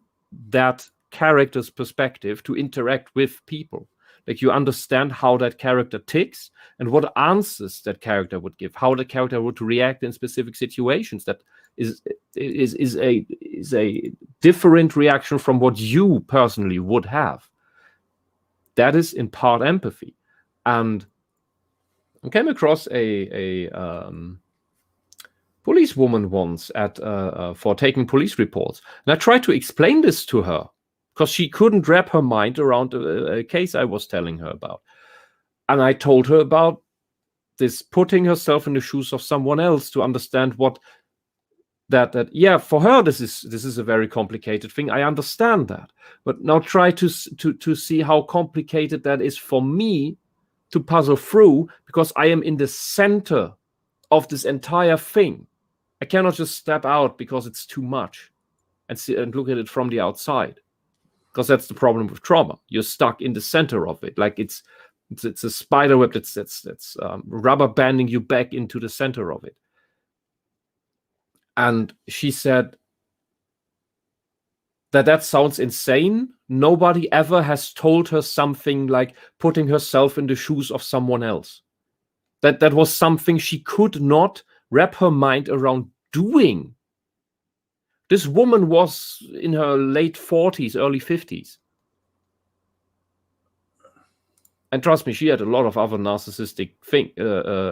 that character's perspective to interact with people. Like you understand how that character ticks and what answers that character would give, how the character would react in specific situations. That is a different reaction from what you personally would have. That is in part empathy. And I came across a policewoman once for taking police reports, and I tried to explain this to her because she couldn't wrap her mind around a case I was telling her about. And I told her about this, putting herself in the shoes of someone else to understand what that yeah, for her this is a very complicated thing. I understand that, but now try to see how complicated that is for me to puzzle through, because I am in the center of this entire thing. I cannot just step out because it's too much and look at it from the outside. because that's the problem with trauma. You're stuck in the center of it, like it's a spider web that's rubber banding you back into the center of it. And she said that sounds insane. Nobody ever has told her something like putting herself in the shoes of someone else. That was something she could not wrap her mind around doing. This woman was in her late 40s, early 50s. And trust me, she had a lot of other narcissistic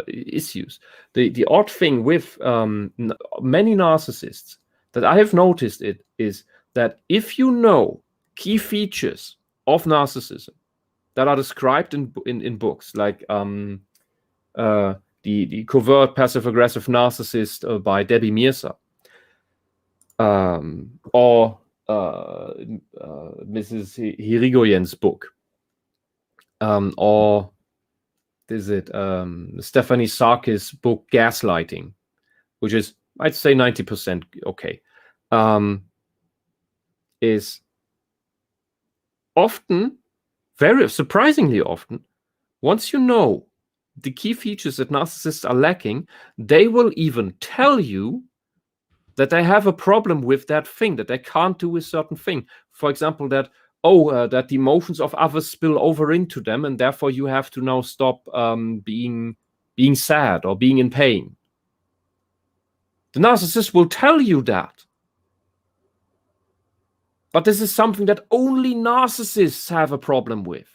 issues. The odd thing with many narcissists that I have noticed is that if you know key features of narcissism that are described in books, like the Covert Passive-Aggressive Narcissist by Debbie Mirza, or Mrs. Hirigoyen's book, or is it Stephanie Sarkis' book Gaslighting, which is, I'd say, 90% okay, is often, very surprisingly often, once you know the key features that narcissists are lacking, they will even tell you that they have a problem with that thing, that they can't do a certain thing. For example, that the emotions of others spill over into them, and therefore you have to now stop being sad or being in pain. The narcissist will tell you that. But this is something that only narcissists have a problem with.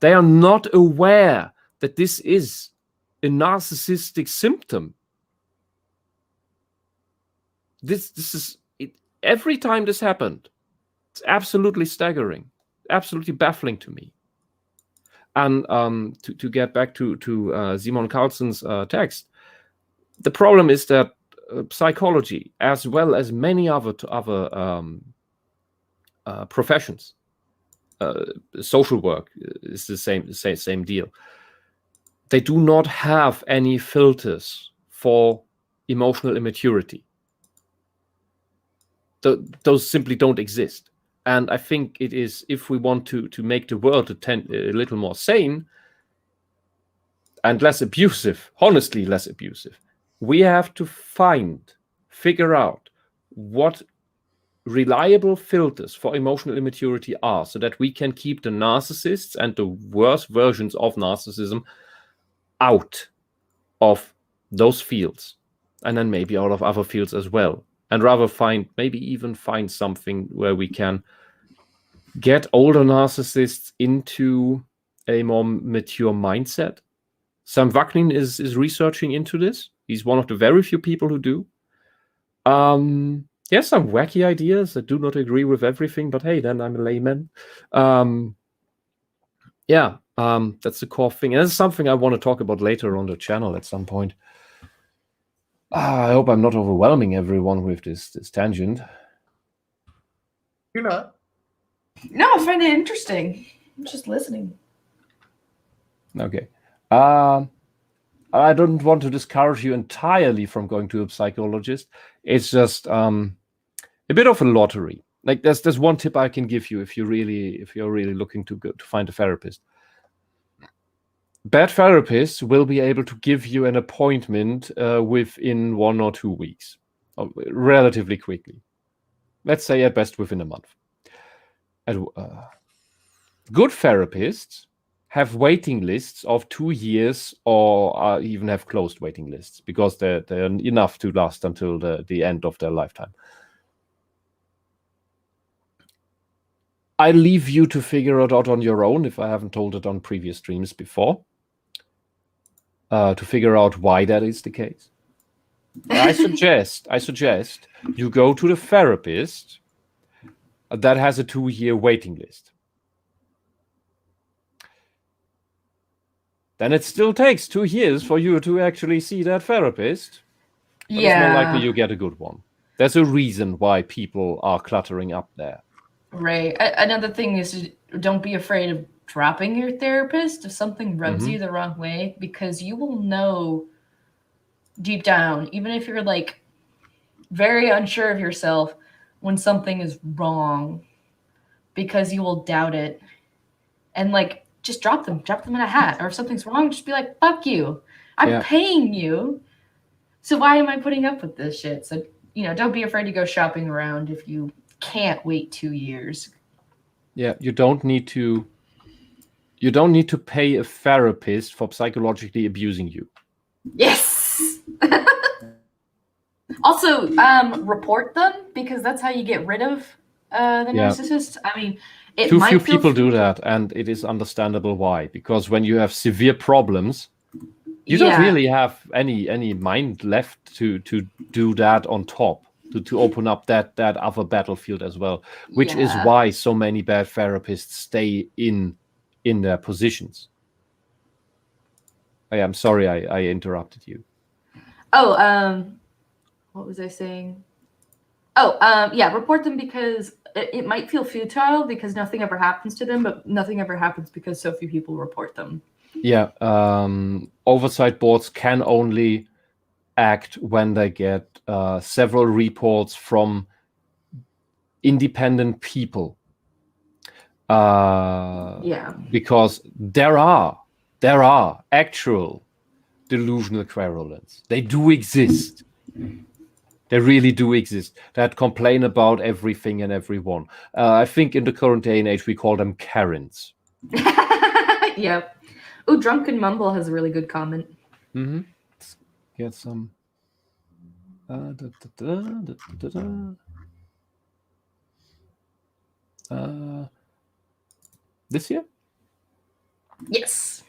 They are not aware that this is a narcissistic symptom. This is it. Every time this happened, it's absolutely staggering, absolutely baffling to me. And to get back to Simon Carlson's text, the problem is that psychology, as well as many other professions, social work is the same deal. They do not have any filters for emotional immaturity. Those simply don't exist. And I think it is, if we want to make the world a little more sane and less abusive, honestly less abusive, we have to figure out what reliable filters for emotional immaturity are, so that we can keep the narcissists and the worst versions of narcissism out of those fields, and then maybe out of other fields as well. And rather maybe even find something where we can get older narcissists into a more mature mindset. Sam Vaknin is researching into this. He's one of the very few people who do. He has some wacky ideas. I do not agree with everything, but hey, then I'm a layman. That's the core thing. And this is something I want to talk about later on the channel at some point. I hope I'm not overwhelming everyone with this tangent. You're not. No, I find it interesting. I'm just listening. Okay. I don't want to discourage you entirely from going to a psychologist. It's just a bit of a lottery. Like there's one tip I can give you if you're really looking to find a therapist. Bad therapists will be able to give you an appointment within 1 or 2 weeks, relatively quickly. Let's say at best within a month. And good therapists have waiting lists of 2 years, or even have closed waiting lists, because they're enough to last until the end of their lifetime. I leave you to figure it out on your own, if I haven't told it on previous streams before, to figure out why that is the case. I suggest you go to the therapist that has a 2-year waiting list. Then it still takes 2 years for you to actually see that therapist. But it's more likely you get a good one. There's a reason why people are cluttering up there. Right. Another thing is, don't be afraid of dropping your therapist if something rubs you the wrong way, because you will know deep down, even if you're like very unsure of yourself, when something is wrong, because you will doubt it. And like, just drop them in a hat. Or if something's wrong, just be like, fuck you. I'm paying you. So why am I putting up with this shit? So, don't be afraid to go shopping around if you can't wait 2 years. Yeah, you don't need to pay a therapist for psychologically abusing you. Yes. Also, report them, because that's how you get rid of the narcissist. I mean, too few people do that, and it is understandable why. Because when you have severe problems, you don't really have any mind left to do that on top, to open up that other battlefield as well, which is why so many bad therapists stay in their positions. I'm sorry I interrupted you. What was I saying? Report them, because it might feel futile because nothing ever happens to them, but nothing ever happens because so few people report them. Yeah, oversight boards can only act when they get several reports from independent people. Because there are actual delusional querulants. They do exist. They really do exist. That complain about everything and everyone. I think in the current day and age we call them Karens. Yep. Oh, Drunken Mumble has a really good comment. Mm-hmm. Let's get some. This year? Yes.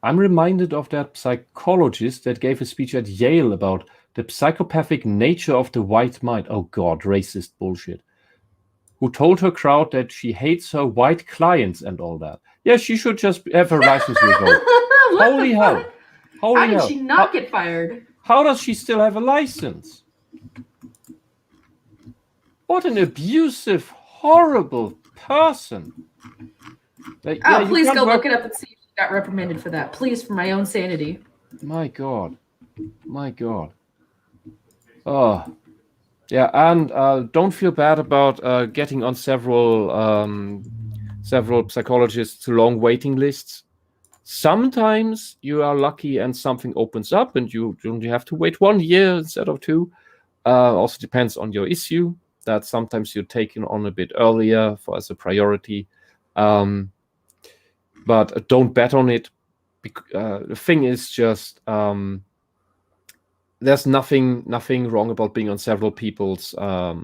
I'm reminded of that psychologist that gave a speech at Yale about the psychopathic nature of the white mind. Oh God, racist bullshit. Who told her crowd that she hates her white clients and all that. Yeah, she should just have her license revoked. Holy hell. How did she not get fired? How does she still have a license? What an abusive, horrible person. Please go look it up and see if she got reprimanded for that. Please, for my own sanity. My God. Oh. Yeah, and don't feel bad about getting on several psychologists' long waiting lists. Sometimes you are lucky and something opens up and you only have to wait 1 year instead of 2. Also depends on your issue. That sometimes you're taken on a bit earlier as a priority. But don't bet on it. The thing is just there's nothing wrong about being on several people's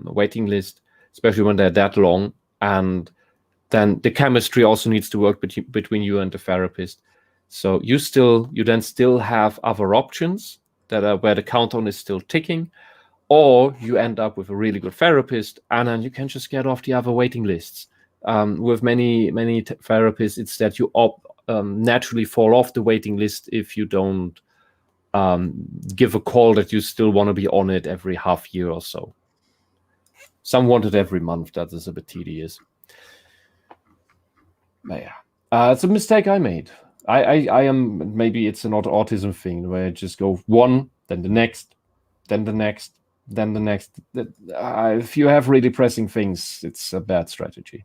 waiting list, especially when they're that long. And then the chemistry also needs to work between you and the therapist. So you then still have other options that are where the countdown is still ticking, or you end up with a really good therapist, and then you can just get off the other waiting lists. With many therapists, it's that you naturally fall off the waiting list if you don't give a call that you still want to be on it every half year or so. Some want it every month. That is a bit tedious. But yeah, it's a mistake I made. I am, maybe it's an autism thing where I just go one, then the next, then the next, then the next. If you have really pressing things, it's a bad strategy.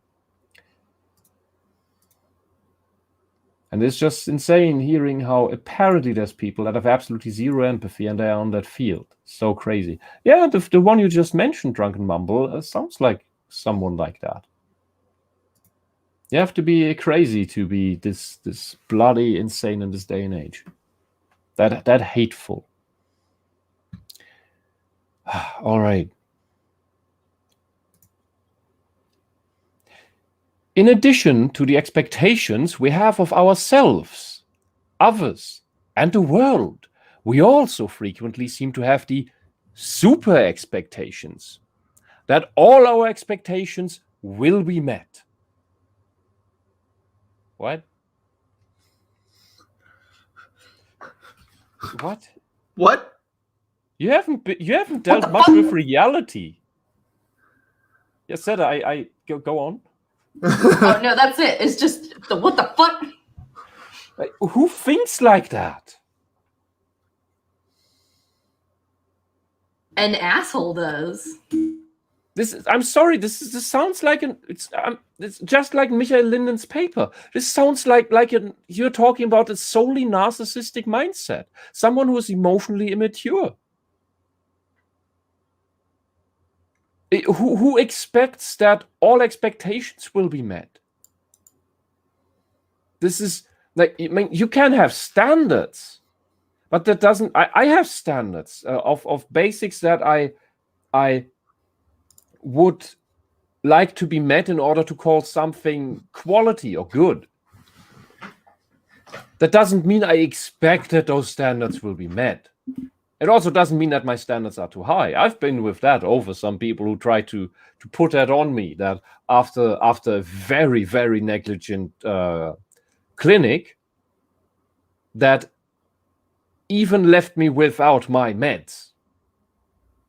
And it's just insane hearing how apparently there's people that have absolutely zero empathy and they are on that field. So crazy. Yeah, the one you just mentioned, Drunken Mumble, sounds like someone like that. You have to be crazy to be this bloody insane in this day and age. That hateful. All right. In addition to the expectations we have of ourselves, others, and the world, we also frequently seem to have the super expectations, that all our expectations will be met. What? What? What? You haven't dealt much with reality. Yes, said I go on. Oh no, that's it. It's just the what the fuck? Who thinks like that? An asshole does. I'm sorry. This sounds like it's just like Michael Linden's paper. This sounds like you're talking about a solely narcissistic mindset. Someone who is emotionally immature. Who expects that all expectations will be met? This is like, I mean, you can have standards, but that doesn't. I have standards of basics that I would like to be met in order to call something quality or good. That doesn't mean I expect that those standards will be met. It also doesn't mean that my standards are too high. I've been with that over some people who try to put that on me, that after a very, very negligent clinic that even left me without my meds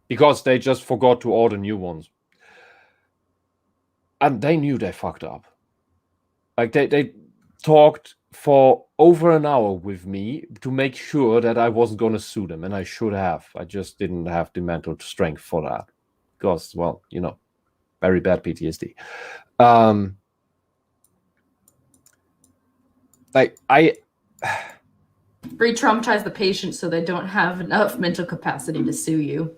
because they just forgot to order new ones. And they knew they fucked up. Like they talked for over an hour with me to make sure that I wasn't going to sue them, and I should have. I just didn't have the mental strength for that because, well, very bad PTSD. Like I re-traumatize the patient so they don't have enough mental capacity to sue you.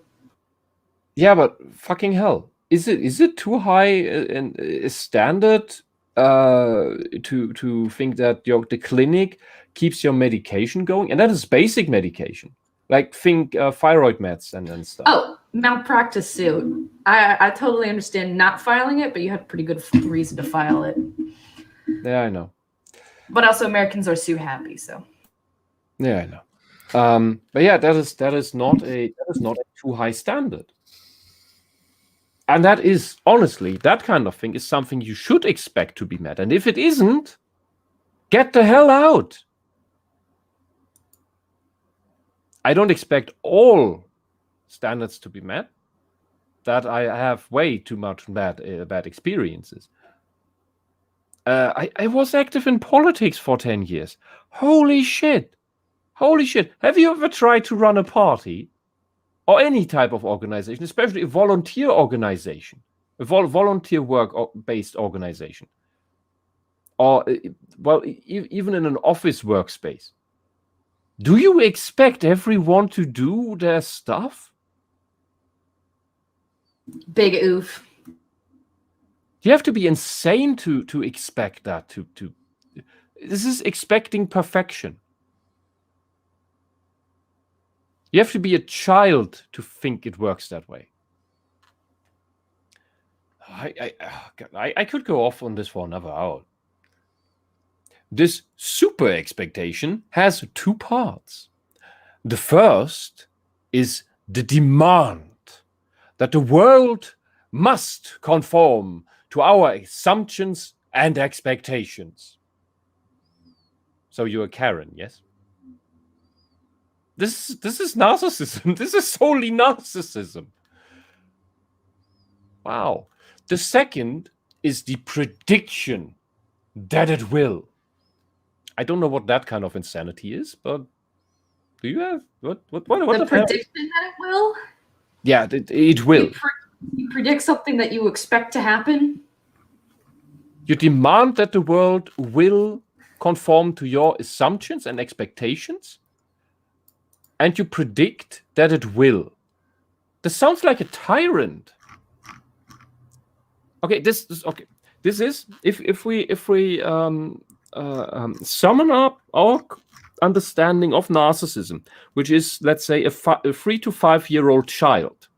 Yeah, but fucking hell, is it too high a standard to think that the clinic keeps your medication going? And that is basic medication. Like think thyroid meds and stuff. Oh, malpractice suit. I totally understand not filing it, but you had pretty good reason to file it. Yeah, I know. But also Americans are sue happy, so. Yeah, I know. But yeah, that is not a too high standard. And that is, honestly, that kind of thing is something you should expect to be met. And if it isn't, get the hell out. I don't expect all standards to be met. That I have way too much bad experiences. I was active in politics for 10 years. Holy shit. Have you ever tried to run a party? Or any type of organization, especially a volunteer organization, a volunteer work-based organization, or even in an office workspace. Do you expect everyone to do their stuff? Big oof. You have to be insane to expect that. This is expecting perfection. You have to be a child to think it works that way. I could go off on this for another hour. This super expectation has two parts. The first is the demand that the world must conform to our assumptions and expectations. So you're a Karen, yes? This is narcissism. This is solely narcissism. Wow. The second is the prediction that it will. I don't know what that kind of insanity is, but do you have what the prediction that it will? Yeah, it will. You predict something that you expect to happen? You demand that the world will conform to your assumptions and expectations? And you predict that it will. This sounds like a tyrant. Okay, this is if we summon up our understanding of narcissism, which is, let's say, a 3 to 5 year old child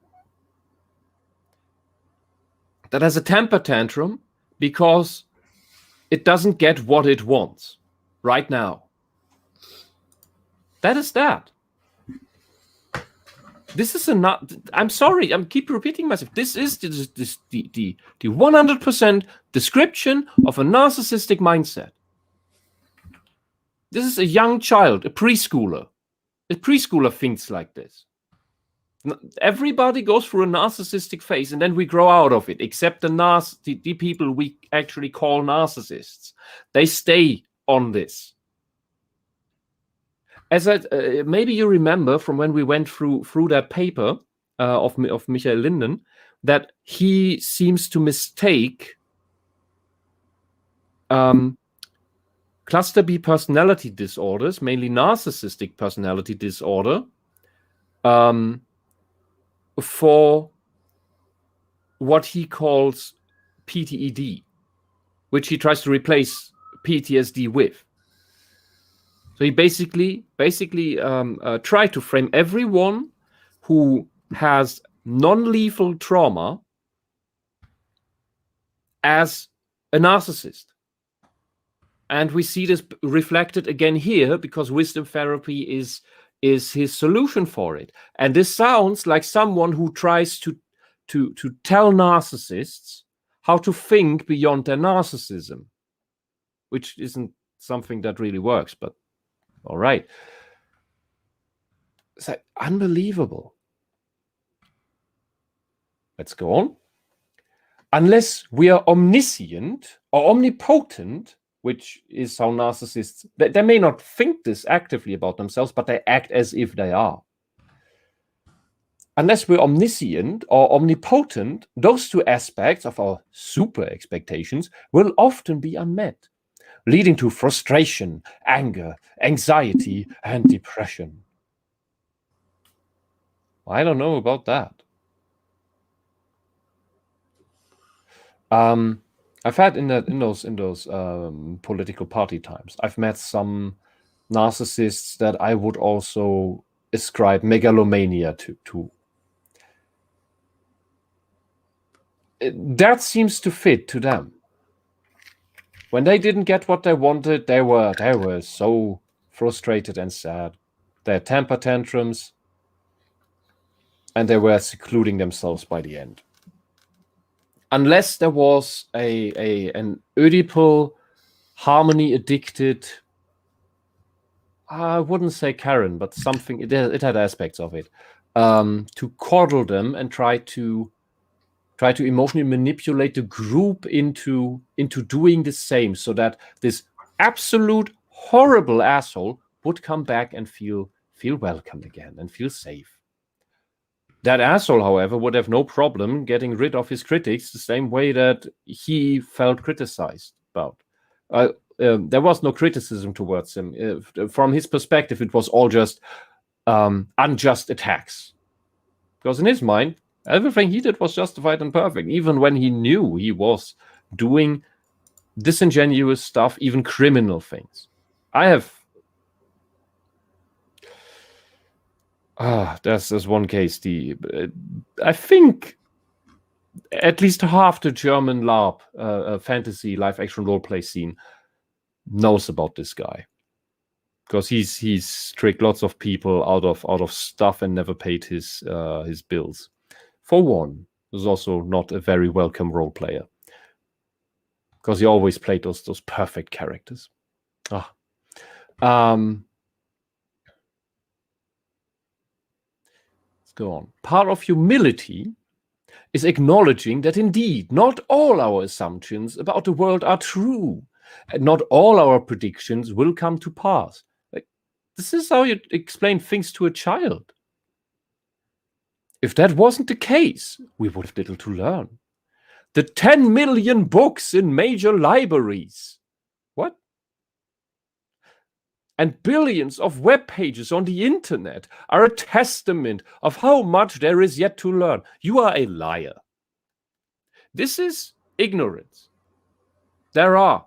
that has a temper tantrum because it doesn't get what it wants right now. That is that. This is I'm sorry, I'm keep repeating myself. This is the 100% description of a narcissistic mindset. This is a young child, a preschooler. A preschooler thinks like this. Everybody goes through a narcissistic phase and then we grow out of it, except the people we actually call narcissists. They stay on this. As maybe you remember from when we went through that paper, of Michael Linden, that he seems to mistake cluster B personality disorders, mainly narcissistic personality disorder, for what he calls PTED, which he tries to replace PTSD with. So he basically tried to frame everyone who has non-lethal trauma as a narcissist. And we see this reflected again here, because wisdom therapy is his solution for it. And this sounds like someone who tries to tell narcissists how to think beyond their narcissism, which isn't something that really works, but all right. It's like unbelievable. Let's go on. Unless we are omniscient or omnipotent, which is how narcissists, they may not think this actively about themselves, but they act as if they are. Unless we're omniscient or omnipotent, those two aspects of our super expectations will often be unmet, leading to frustration, anger, anxiety, and depression. I don't know about that. I've had in those political party times, I've met some narcissists that I would also ascribe megalomania to. That seems to fit to them. When they didn't get what they wanted, they were so frustrated and sad. They had temper tantrums, and they were secluding themselves by the end. Unless there was an Oedipal, harmony-addicted, I wouldn't say Karen, but something, it had aspects of it, to coddle them and try to emotionally manipulate the group into doing the same, so that this absolute horrible asshole would come back and feel welcome again and feel safe. That asshole, however, would have no problem getting rid of his critics the same way that he felt criticized about. There was no criticism towards him. From his perspective, it was all just unjust attacks. Because in his mind, everything he did was justified and perfect, even when he knew he was doing disingenuous stuff, even criminal things. There's one case. I think at least half the German LARP, fantasy live action roleplay scene, knows about this guy, because he's tricked lots of people out of stuff and never paid his bills. For one, was also not a very welcome role player, because he always played those perfect characters. Go on. Part of humility is acknowledging that indeed not all our assumptions about the world are true, and not all our predictions will come to pass. Like, this is how you explain things to a child. If that wasn't the case, we would have little to learn. The 10 million books in major libraries. What? And billions of web pages on the internet are a testament of how much there is yet to learn. You are a liar. This is ignorance. There are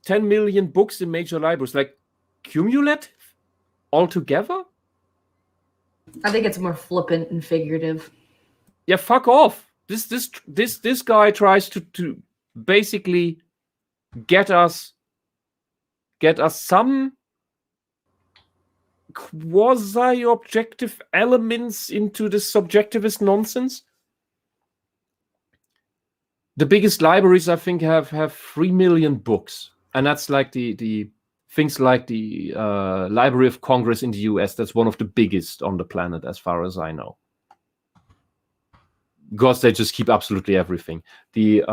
10 million books in major libraries, like cumulative altogether? I think it's more flippant and figurative. Yeah, fuck off. This guy tries to basically get us some quasi-objective elements into this subjectivist nonsense. The biggest libraries, I think, have 3 million books, and that's like the things like the Library of Congress in the US. That's one of the biggest on the planet, as far as I know, because they just keep absolutely everything. The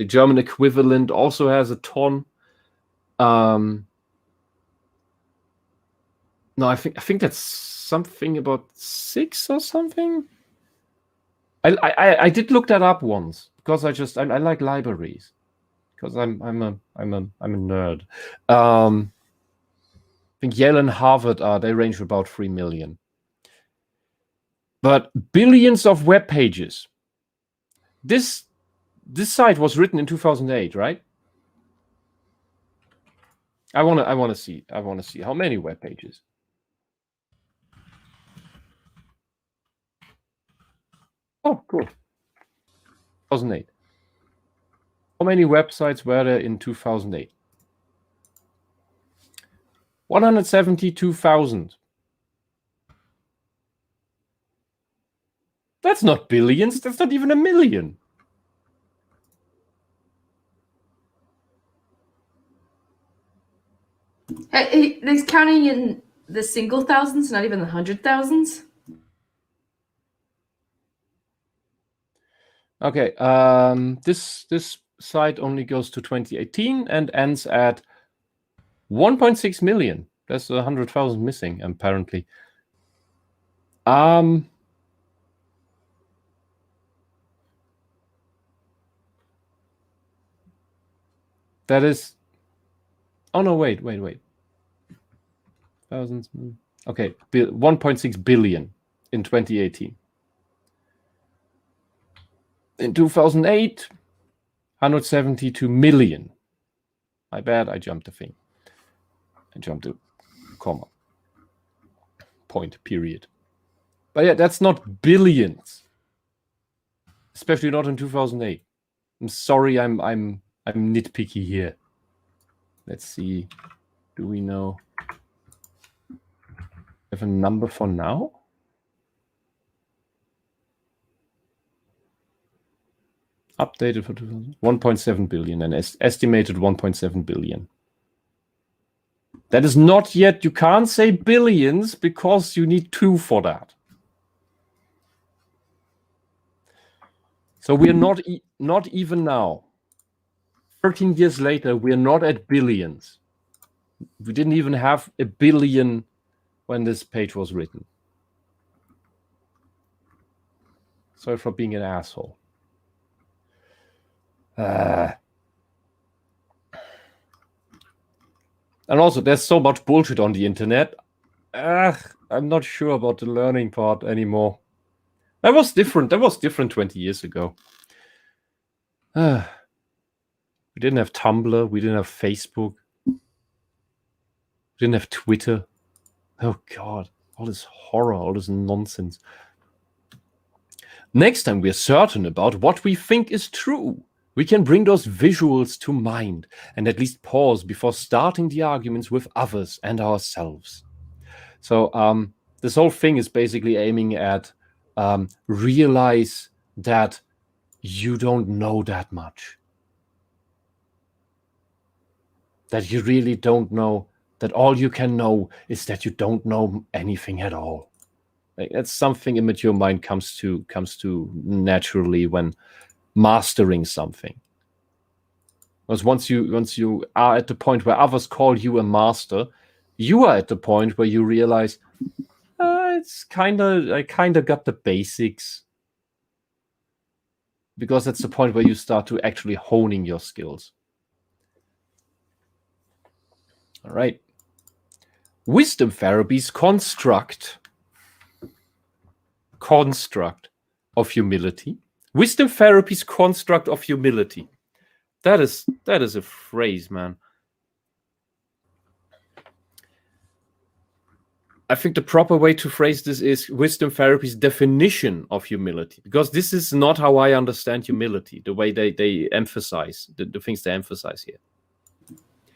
German equivalent also has a ton. No, I think that's something about 6 or something. I did look that up once because I like libraries because I'm a nerd. I think Yale and Harvard they range about 3 million. But billions of web pages. This site was written in 2008, right? I want to see how many web pages. Oh, cool. 2008. How many websites were there in 2008? 172,000. That's not billions. That's not even a million. He's counting in the single thousands, not even the 100,000s. Okay. This site only goes to 2018 and ends at 1.6 million. There's 100,000 missing, apparently. That is. Oh no! Wait. Thousands. Okay, 1.6 billion in 2018. In 2008, 172 million. My bad, I jumped a thing. I jumped a comma. Point, period. But yeah, that's not billions. Especially not in 2008. I'm sorry, I'm nitpicky here. Let's see. Do we know? Have a number for now? Updated for 2000. 1.7 billion and estimated 1.7 billion. That is not yet, you can't say billions because you need 2 for that. So we're not even now. 13 years later, we're not at billions. We didn't even have a billion when this page was written. Sorry for being an asshole. And also, there's so much bullshit on the internet. I'm not sure about the learning part anymore. That was different. 20 years ago. We didn't have Tumblr. We didn't have Facebook. We didn't have Twitter. Oh, God. All this horror, all this nonsense. Next time we're certain about what we think is true, we can bring those visuals to mind and at least pause before starting the arguments with others and ourselves. So this whole thing is basically aiming at realize that you don't know that much. That you really don't know, that all you can know is that you don't know anything at all. That's something a mature mind comes to naturally when mastering something. Because once you are at the point where others call you a master, you are at the point where you realize I kind of got the basics. Because that's the point where you start to actually honing your skills. All right. Wisdom therapy's construct of humility. Wisdom therapy's construct of humility. That is a phrase, man. I think the proper way to phrase this is wisdom therapy's definition of humility, because this is not how I understand humility, the way they emphasize, the things they emphasize here.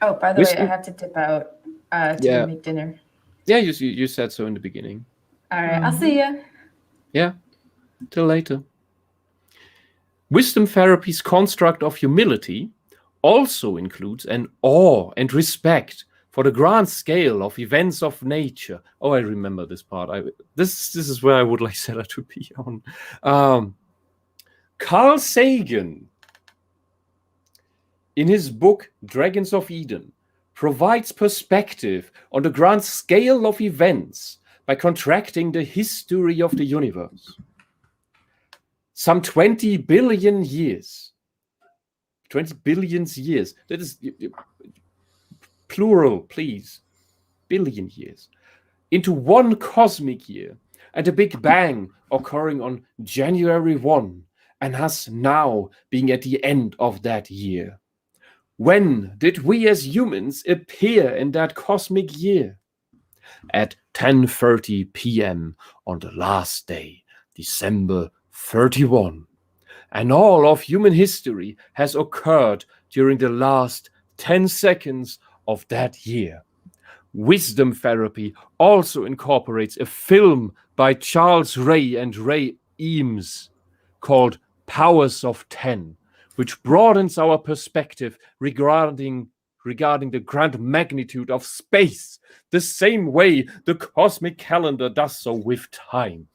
Oh, by the way, I have to tip out to make dinner. Yeah, you said so in the beginning. All right, I'll see ya. Yeah, till later. Wisdom therapy's construct of humility also includes an awe and respect for the grand scale of events of nature. Oh, I remember this part. This is where I would like Sarah to be on. Carl Sagan, in his book Dragons of Eden, provides perspective on the grand scale of events by contracting the history of the universe. Some 20 billion years. 20 billion years. That is plural, please. Billion years. Into one cosmic year, and a Big Bang occurring on January 1, and us now being at the end of that year. When did we as humans appear in that cosmic year? At 10:30 p.m. on the last day, December 31. And all of human history has occurred during the last 10 seconds of that year. Wisdom therapy also incorporates a film by Charles Ray and Ray Eames called Powers of 10, which broadens our perspective regarding the grand magnitude of space, the same way the cosmic calendar does so with time.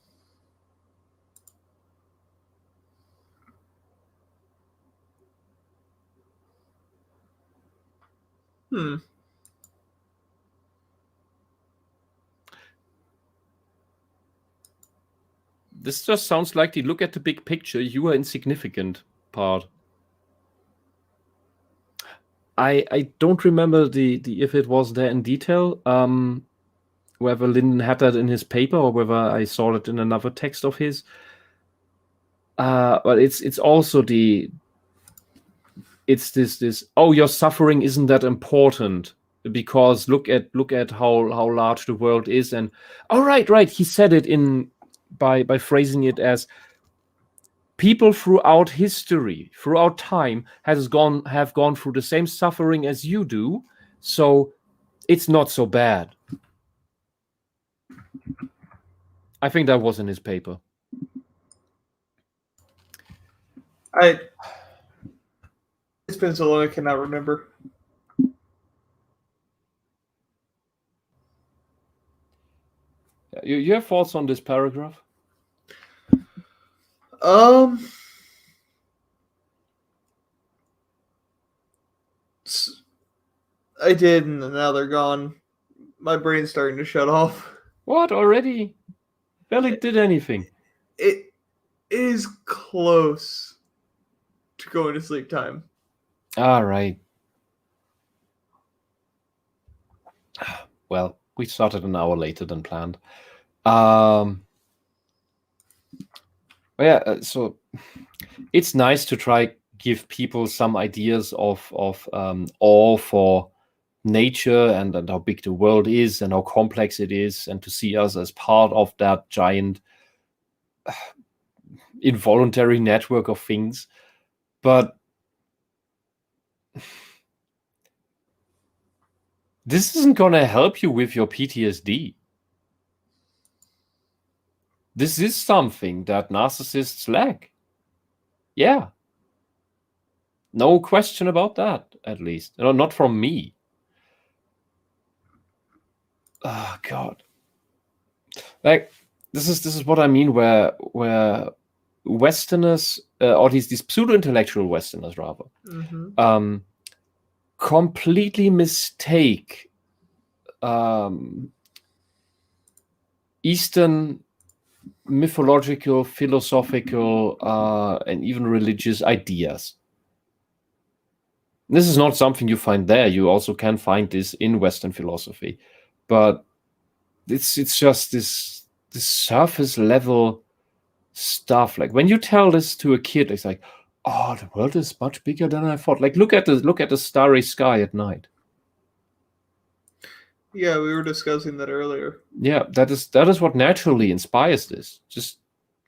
This just sounds like the look at the big picture, you are insignificant part. I don't remember the if it was there in detail, whether Linden had that in his paper or whether I saw it in another text of his. But it's also this oh, your suffering isn't that important because look at how large the world is. And right, he said it in by phrasing it as people throughout history, throughout time, have gone through the same suffering as you do, so it's not so bad. I think that was in his paper. It's been so long I cannot remember. You have thoughts on this paragraph? I did, and now they're gone. My brain's starting to shut off. What, already? Barely did anything. It is close to going to sleep time. All right. Well, we started an hour later than planned. So it's nice to try give people some ideas of awe for nature and how big the world is and how complex it is, and to see us as part of that giant involuntary network of things. But this isn't going to help you with your PTSD. This is something that narcissists lack. Yeah. No question about that, at least. No, not from me. Oh, God. Like, this is what I mean, where Westerners, or these pseudo-intellectual Westerners, rather, completely mistake Eastern mythological, philosophical, and even religious ideas. This is not something you find there. You also can find this in Western philosophy, but it's just this surface level stuff. Like when you tell this to a kid, it's like, oh, the world is much bigger than I thought. Like look at the starry sky at night. Yeah, we were discussing that earlier. Yeah, that is what naturally inspires this. Just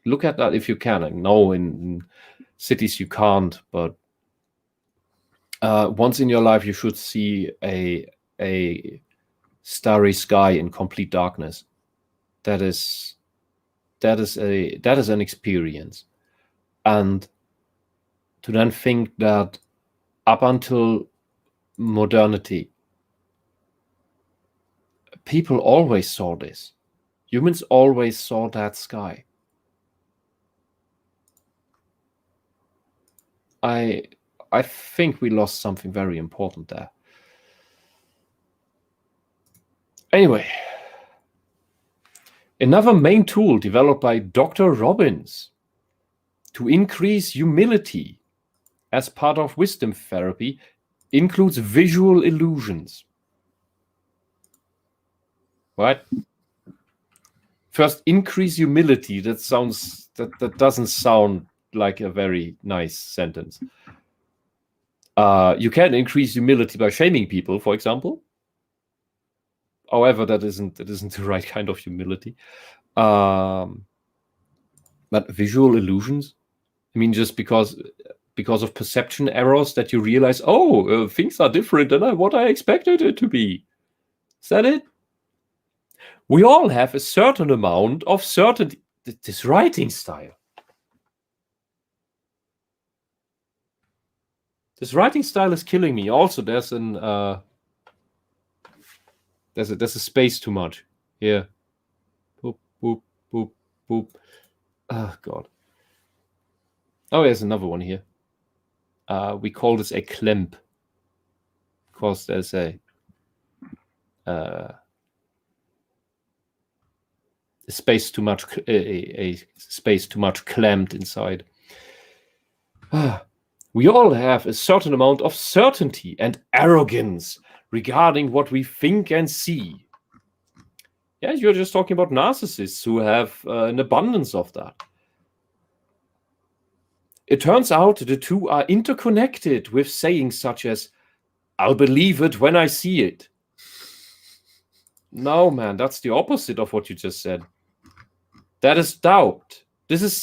look at that if you can. I know in cities you can't, but once in your life you should see a starry sky in complete darkness. That is an experience. And to then think that up until modernity, people always saw this. Humans always saw that sky. I think we lost something very important there. Anyway, another main tool developed by Dr. Robbins to increase humility as part of wisdom therapy includes visual illusions. What? First, increase humility. That doesn't sound like a very nice sentence. You can increase humility by shaming people, for example. However, that isn't the right kind of humility. But visual illusions, I mean, just because of perception errors that you realize, things are different than what I expected it to be. Is that it? We all have a certain amount of certainty. This writing style. This writing style is killing me. Also, there's a space too much here. Boop, boop, boop, boop. Oh, God. Oh, there's another one here. We call this a clamp because there's a space too much clamped inside. We all have a certain amount of certainty and arrogance regarding what we think and see. Yeah, you're just talking about narcissists who have an abundance of that. It turns out the two are interconnected with sayings such as, "I'll believe it when I see it." No, man, that's the opposite of what you just said. That is doubt. This is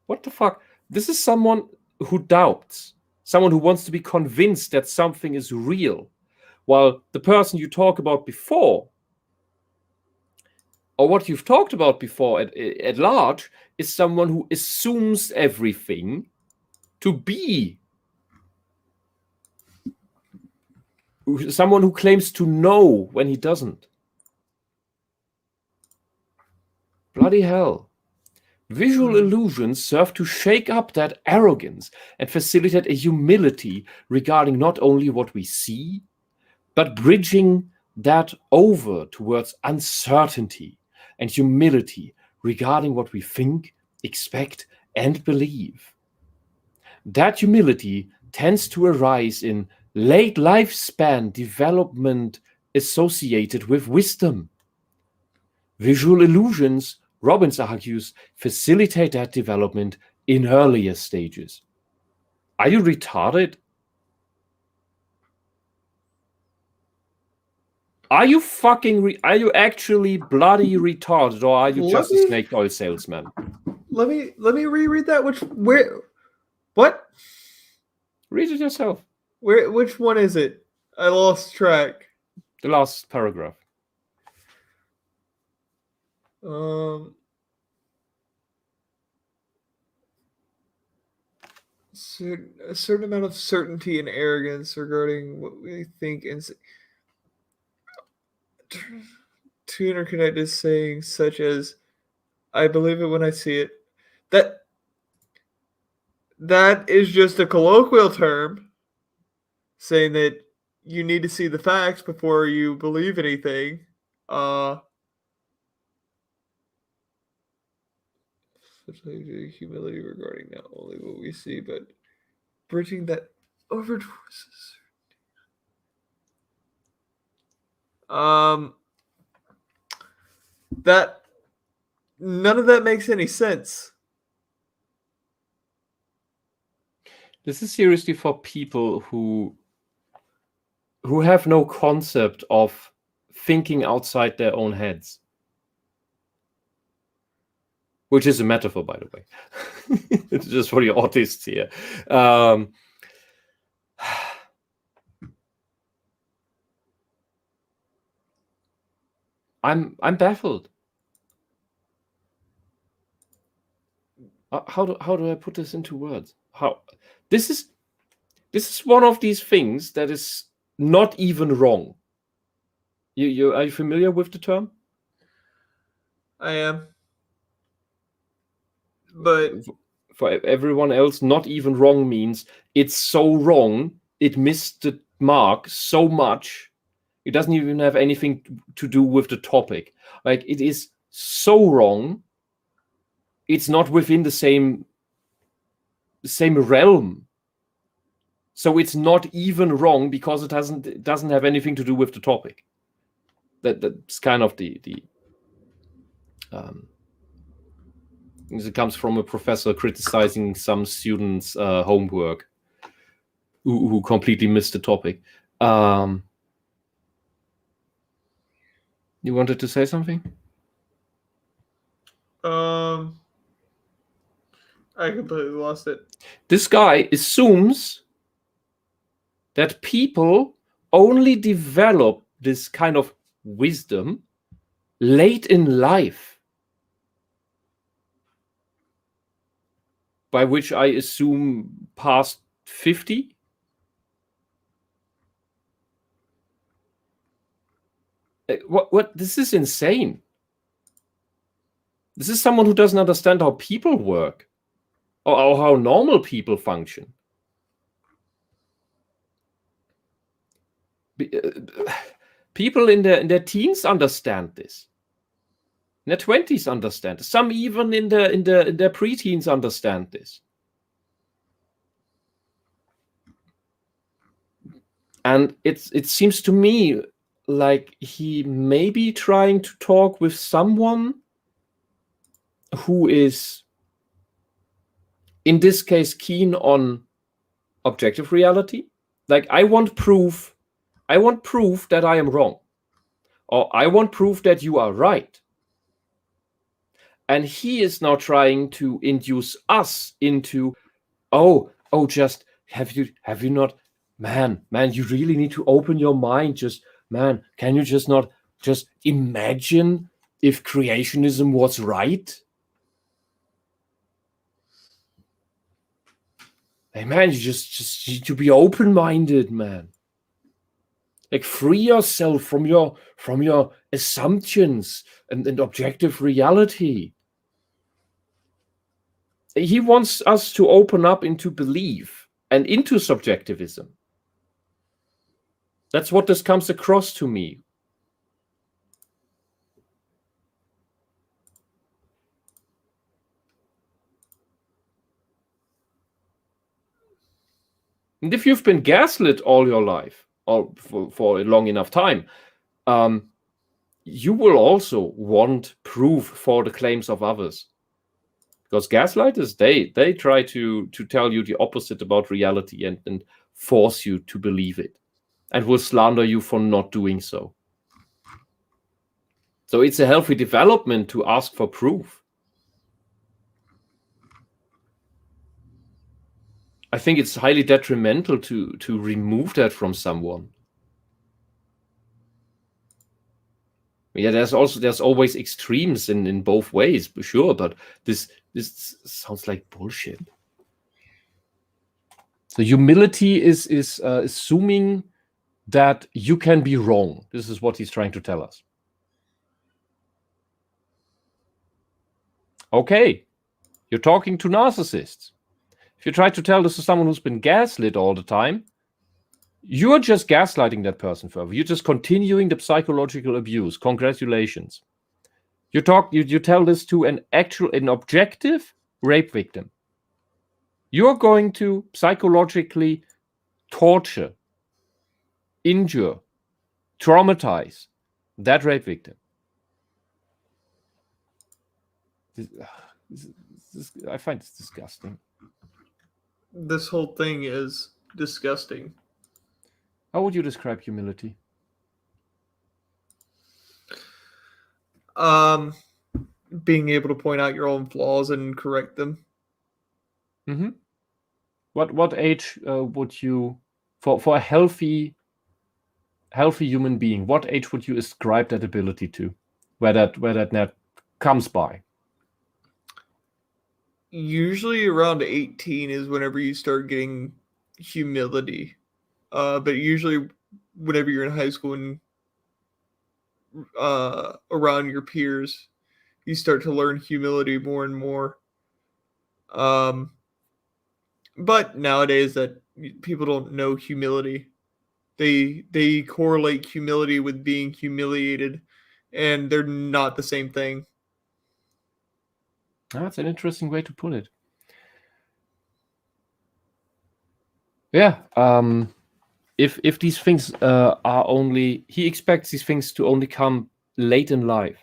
what the fuck? This is someone who doubts, someone who wants to be convinced that something is real, while the person you talk about before, or what you've talked about before at large, is someone who assumes everything to be. Someone who claims to know when he doesn't. Bloody hell. Visual illusions serve to shake up that arrogance and facilitate a humility regarding not only what we see, but bridging that over towards uncertainty and humility regarding what we think, expect, and believe. That humility tends to arise in late lifespan development associated with wisdom. Visual illusions, Robbins argues, facilitate that development in earlier stages. Are you retarded? Are you actually bloody retarded, or are you just a snake oil salesman? Let me reread that. What? Read it yourself. Which one is it? I lost track. The last paragraph. A certain amount of certainty and arrogance regarding what we think and to interconnected sayings such as, "I believe it when I see it." That is just a colloquial term saying that you need to see the facts before you believe anything. Humility regarding not only what we see, but bridging that over towards that none of that makes any sense. This is seriously for people who have no concept of thinking outside their own heads. Which is a metaphor, by the way. It's just for the autists here. I'm baffled. How do I put this into words? This is one of these things that is not even wrong. Are you familiar with the term? I am. But for everyone else, not even wrong means it's so wrong, it missed the mark so much, It doesn't even have anything to do with the topic. Like, it is so wrong. It's not within the same realm. So it's not even wrong because it doesn't have anything to do with the topic. That's kind of the it comes from a professor criticizing some students' homework who completely missed the topic. You wanted to say something? I completely lost it. This guy assumes that people only develop this kind of wisdom late in life, by which I assume past 50. What? This is insane. This is someone who doesn't understand how people work or how normal people function. People in their teens understand this. In their 20s understand this. Some even in their preteens understand this. And it seems to me like he may be trying to talk with someone who is, in this case, keen on objective reality. Like, I want proof that I am wrong, or I want proof that you are right. And he is now trying to induce us into, just have you not, man, you really need to open your mind. Just, man, can you just not just imagine if creationism was right? Hey, man, you just need to be open-minded, man. Like, free yourself from your assumptions and objective reality. He wants us to open up into belief and into subjectivism. That's what this comes across to me. And if you've been gaslit all your life, or for a long enough time, you will also want proof for the claims of others. Because gaslighters, they try to tell you the opposite about reality and force you to believe it, and will slander you for not doing so. So it's a healthy development to ask for proof. I think it's highly detrimental to remove that from someone. Yeah, there's always extremes in both ways, for sure, but this sounds like bullshit. So humility is assuming that you can be wrong. This is what he's trying to tell us. Okay, you're talking to narcissists. If you try to tell this to someone who's been gaslit all the time, you're just gaslighting that person further. You're just continuing the psychological abuse. Congratulations. You tell this to an objective rape victim. You're going to psychologically torture, injure, traumatize that rape victim. I find this disgusting. This whole thing is disgusting. How would you describe humility? Being able to point out your own flaws and correct them. Mm-hmm. What age would you, for a healthy human being, what age would you ascribe that ability to, where that net comes by? Usually around 18 is whenever you start getting humility. But usually whenever you're in high school and around your peers, you start to learn humility more and more. But nowadays that people don't know humility. They correlate humility with being humiliated, and they're not the same thing. That's an interesting way to put it. Yeah. If these things are only, he expects these things to only come late in life.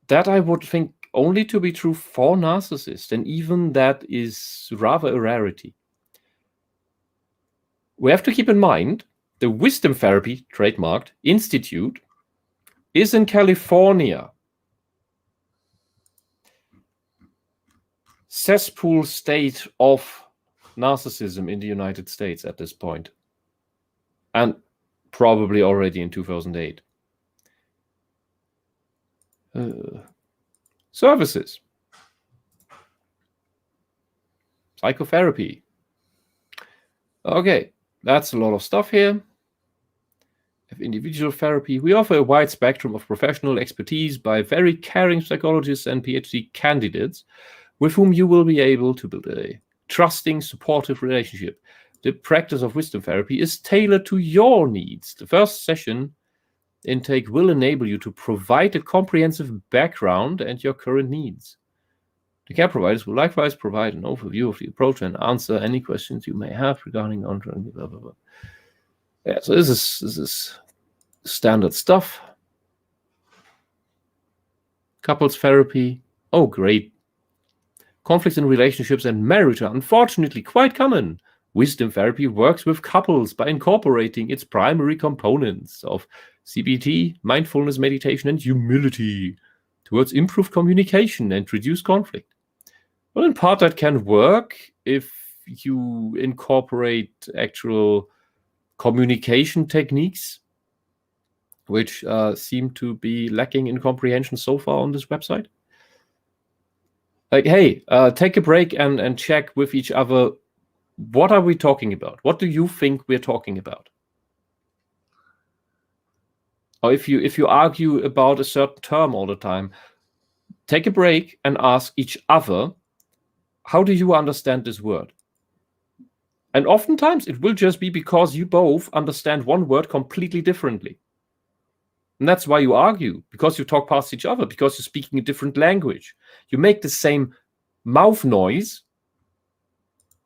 That I would think only to be true for narcissists, and even that is rather a rarity. We have to keep in mind the Wisdom Therapy, trademarked, Institute is in California. Cesspool state of narcissism in the United States at this point. And probably already in 2008. Services. Psychotherapy. Okay, that's a lot of stuff here. Of individual therapy. We offer a wide spectrum of professional expertise by very caring psychologists and PhD candidates with whom you will be able to build a trusting, supportive relationship. The practice of wisdom therapy is tailored to your needs. The first session intake will enable you to provide a comprehensive background and your current needs. The care providers will likewise provide an overview of the approach and answer any questions you may have regarding ongoing blah, blah, blah. Yeah, so this is standard stuff. Couples therapy. Oh, great. Conflicts in relationships and marriage are unfortunately quite common. Wisdom therapy works with couples by incorporating its primary components of CBT, mindfulness, meditation, and humility towards improved communication and reduce conflict. Well, in part that can work if you incorporate actual communication techniques, which seem to be lacking in comprehension so far on this website. Like, hey, take a break and check with each other, what are we talking about? What do you think we're talking about? Or if you argue about a certain term all the time, take a break and ask each other, how do you understand this word? And oftentimes it will just be because you both understand one word completely differently. And that's why you argue, because you talk past each other, because you're speaking a different language. You make the same mouth noise,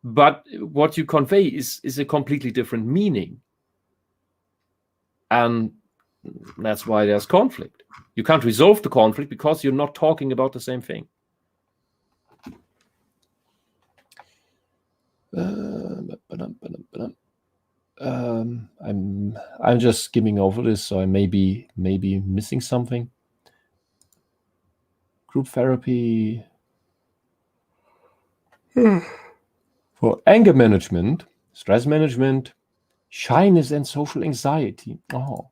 but what you convey is a completely different meaning. And that's why there's conflict. You can't resolve the conflict because you're not talking about the same thing. I'm just skimming over this, so I may be missing something. Group therapy for anger management, stress management, shyness and social anxiety. Oh,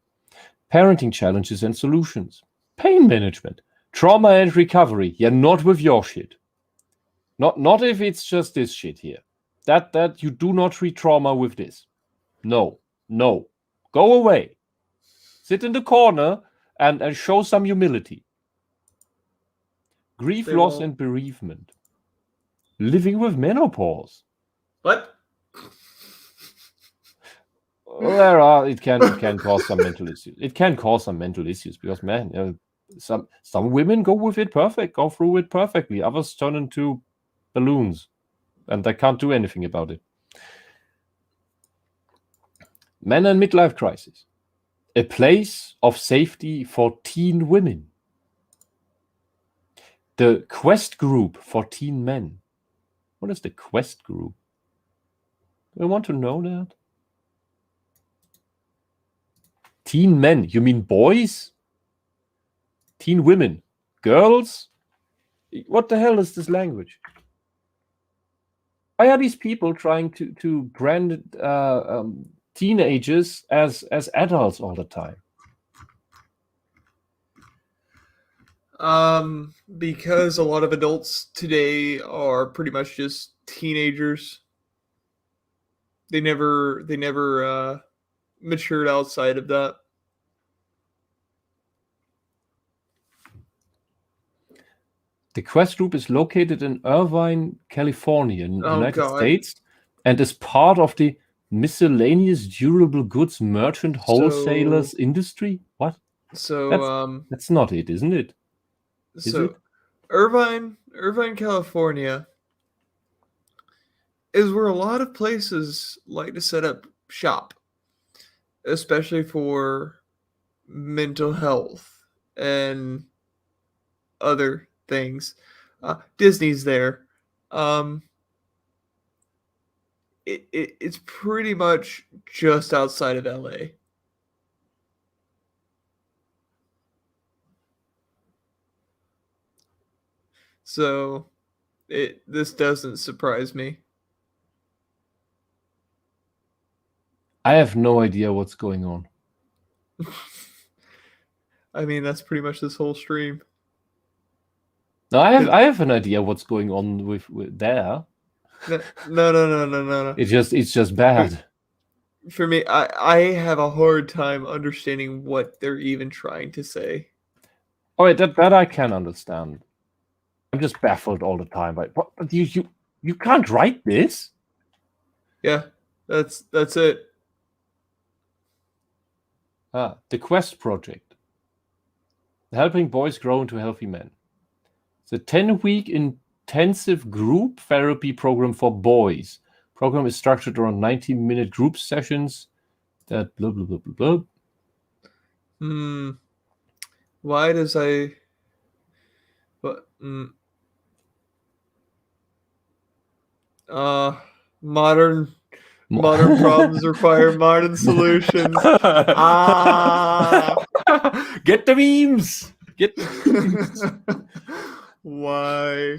parenting challenges and solutions, pain management, trauma and recovery. Yeah, not with your shit. Not if it's just this shit here. That you do not treat trauma with this. No. Go away. Sit in the corner and show some humility. Grief, loss, and bereavement. Living with menopause. What? Well, it can cause some mental issues. It can cause some mental issues because, man, some women go with it perfect, go through it perfectly. Others turn into balloons, and they can't do anything about it. Men and midlife crisis. A place of safety for teen women. The Quest Group for teen men. What is the Quest Group? Do I want to know that? Teen men, you mean boys? Teen women, girls? What the hell is this language? Why are these people trying to brand teenagers as adults all the time? Because a lot of adults today are pretty much just teenagers. They never matured outside of that. The Quest Group is located in Irvine, California, in the United States, and is part of the Miscellaneous durable goods merchant wholesalers industry? What? So That's not it, isn't it? Is it? Irvine, California is where a lot of places like to set up shop, especially for mental health and other things. Disney's there. It's pretty much just outside of LA. So this doesn't surprise me. I have no idea what's going on. I mean, that's pretty much this whole stream. No, I have an idea what's going on with there. No. It's just bad. For me, I have a hard time understanding what they're even trying to say. Oh, that I can understand. I'm just baffled all the time. Like, what? You can't write this? Yeah, that's it. The Quest Project. Helping boys grow into healthy men. It's a 10-week intensive group therapy program for boys. Program is structured around 90-minute group sessions. That blah blah blah blah blah. Why does modern problems require modern solutions. Get the memes. Get the memes. Why?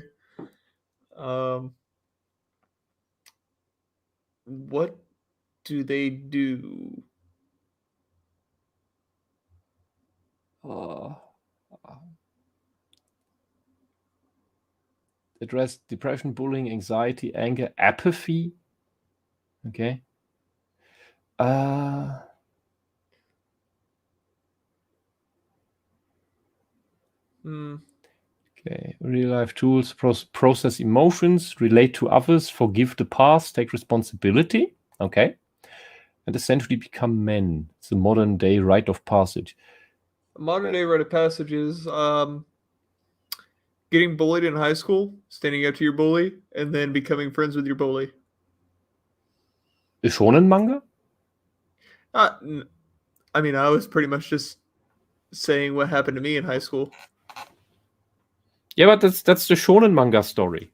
What do they do? Address depression, bullying, anxiety, anger, apathy. Okay. Okay. Real life tools, process emotions, relate to others, forgive the past, take responsibility. Okay. And essentially become men. It's a modern day rite of passage. A modern day rite of passage is getting bullied in high school, standing up to your bully, and then becoming friends with your bully. A shonen manga? I mean, I was pretty much just saying what happened to me in high school. Yeah, but that's the shonen manga story.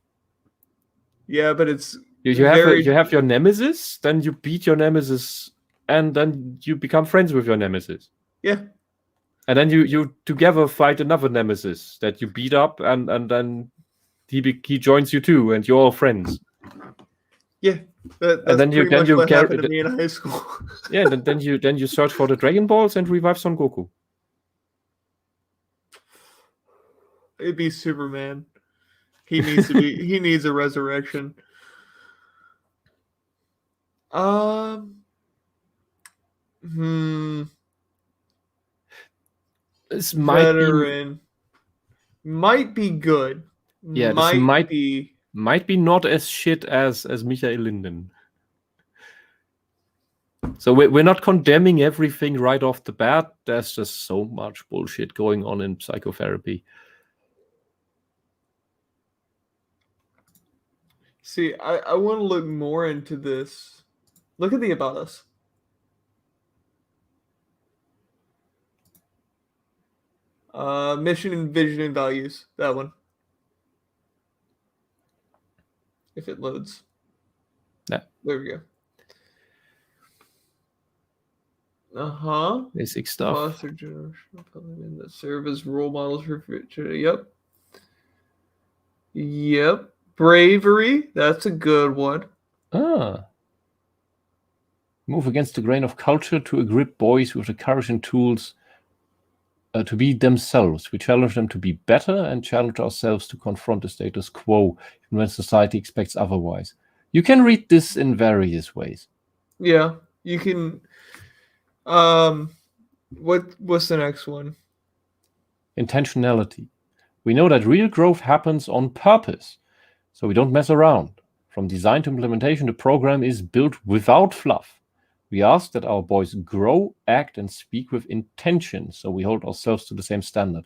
Yeah, but it's you have your nemesis, then you beat your nemesis, and then you become friends with your nemesis. Yeah. And then you together fight another nemesis that you beat up, and then he joins you too, and you're all friends. Yeah, that's and then pretty much what happened to me in high school. Yeah, then you search for the Dragon Balls and revive Son Goku. It'd be Superman. He needs to be. He needs a resurrection. This veteran might be good. Yeah, might be not as shit as Michael Linden. So we're not condemning everything right off the bat. There's just so much bullshit going on in psychotherapy. See, I want to look more into this. Look at the About Us. Mission and vision and values. That one. If it loads. Yeah. There we go. Uh-huh. Basic stuff. Foster generational public that serve as role models for future. Yep. Bravery. That's a good one. Move against the grain of culture to equip boys with the courage and tools to be themselves. We challenge them to be better and challenge ourselves to confront the status quo even when society expects otherwise. You can read this in various ways. Yeah, you can. What's the next one? Intentionality. We know that real growth happens on purpose, so we don't mess around. From design to implementation, the program is built without fluff. We ask that our boys grow, act, and speak with intention, so we hold ourselves to the same standard.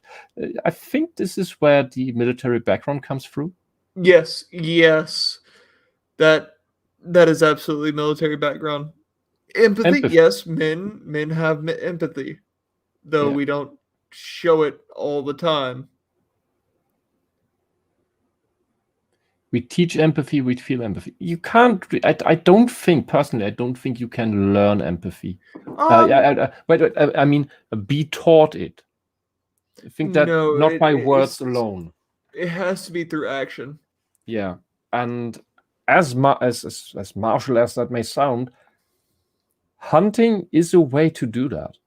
I think this is where the military background comes through. Yes. That is absolutely military background. Empathy. Yes, men have empathy, though we don't show it all the time. We teach empathy, we feel empathy. You can't. I don't think personally. I don't think you can learn empathy. I mean, be taught it. I think that not by words alone. It has to be through action. Yeah, and as martial as that may sound, hunting is a way to do that.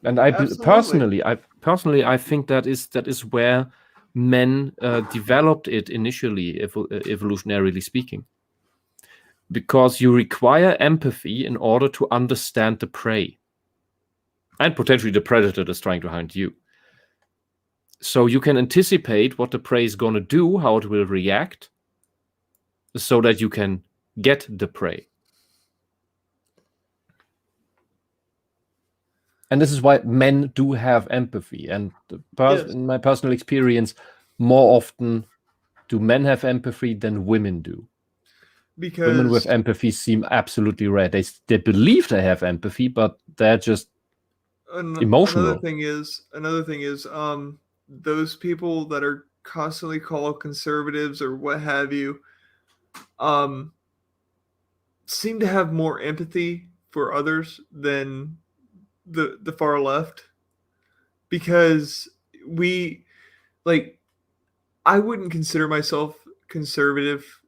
And I personally, I think that is where men developed it initially, evolutionarily speaking, because you require empathy in order to understand the prey and potentially the predator that's trying to hunt you. So you can anticipate what the prey is going to do, how it will react, so that you can get the prey. And this is why men do have empathy. And in my personal experience, more often do men have empathy than women do. Because women with empathy seem absolutely rare. They believe they have empathy, but they're just emotional. Another thing is, those people that are constantly called conservatives or what have you, seem to have more empathy for others than the far left, because I wouldn't consider myself conservative,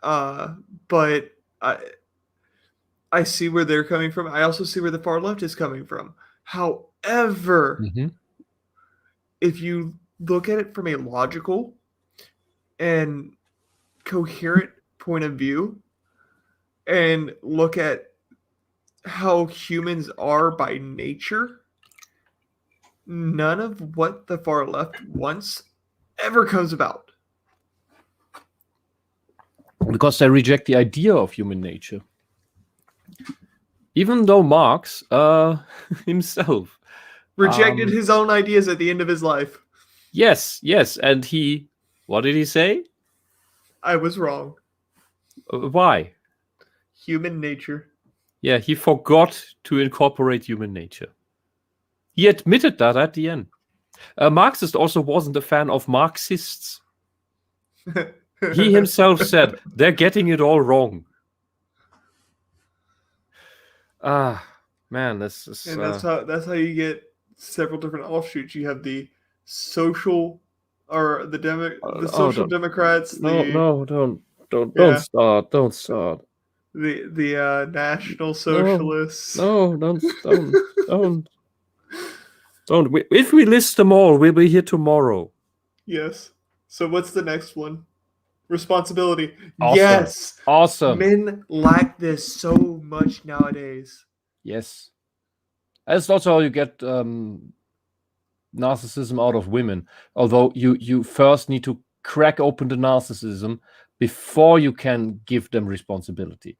but I see where they're coming from. I also see where the far left is coming from. However, if you look at it from a logical and coherent point of view and look at how humans are by nature, none of what the far left wants ever comes about. Because they reject the idea of human nature. Even though Marx himself rejected his own ideas at the end of his life. Yes. And what did he say? I was wrong. Why? Human nature. Yeah, he forgot to incorporate human nature. He admitted that at the end. Marxist also wasn't a fan of Marxists. He himself said, they're getting it all wrong. Man, this is... And that's how you get several different offshoots. You have the social, or the social democrats. Don't start. The National Socialists. No, don't. Don't. If we list them all, we'll be here tomorrow. Yes. So what's the next one? Responsibility. Awesome. Yes. Awesome. Men lack this so much nowadays. Yes. That's also how you get narcissism out of women. Although you first need to crack open the narcissism before you can give them responsibility.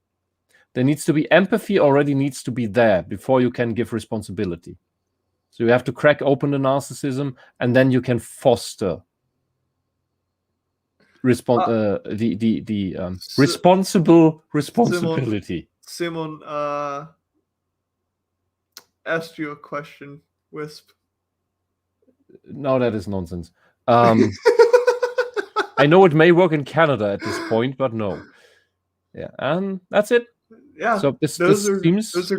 There needs to be empathy, already needs to be there before you can give responsibility. So you have to crack open the narcissism, and then you can foster responsible responsibility. Simon asked you a question, Wisp. No, that is nonsense. I know it may work in Canada at this point, but no. Yeah, and that's it. Yeah, so those are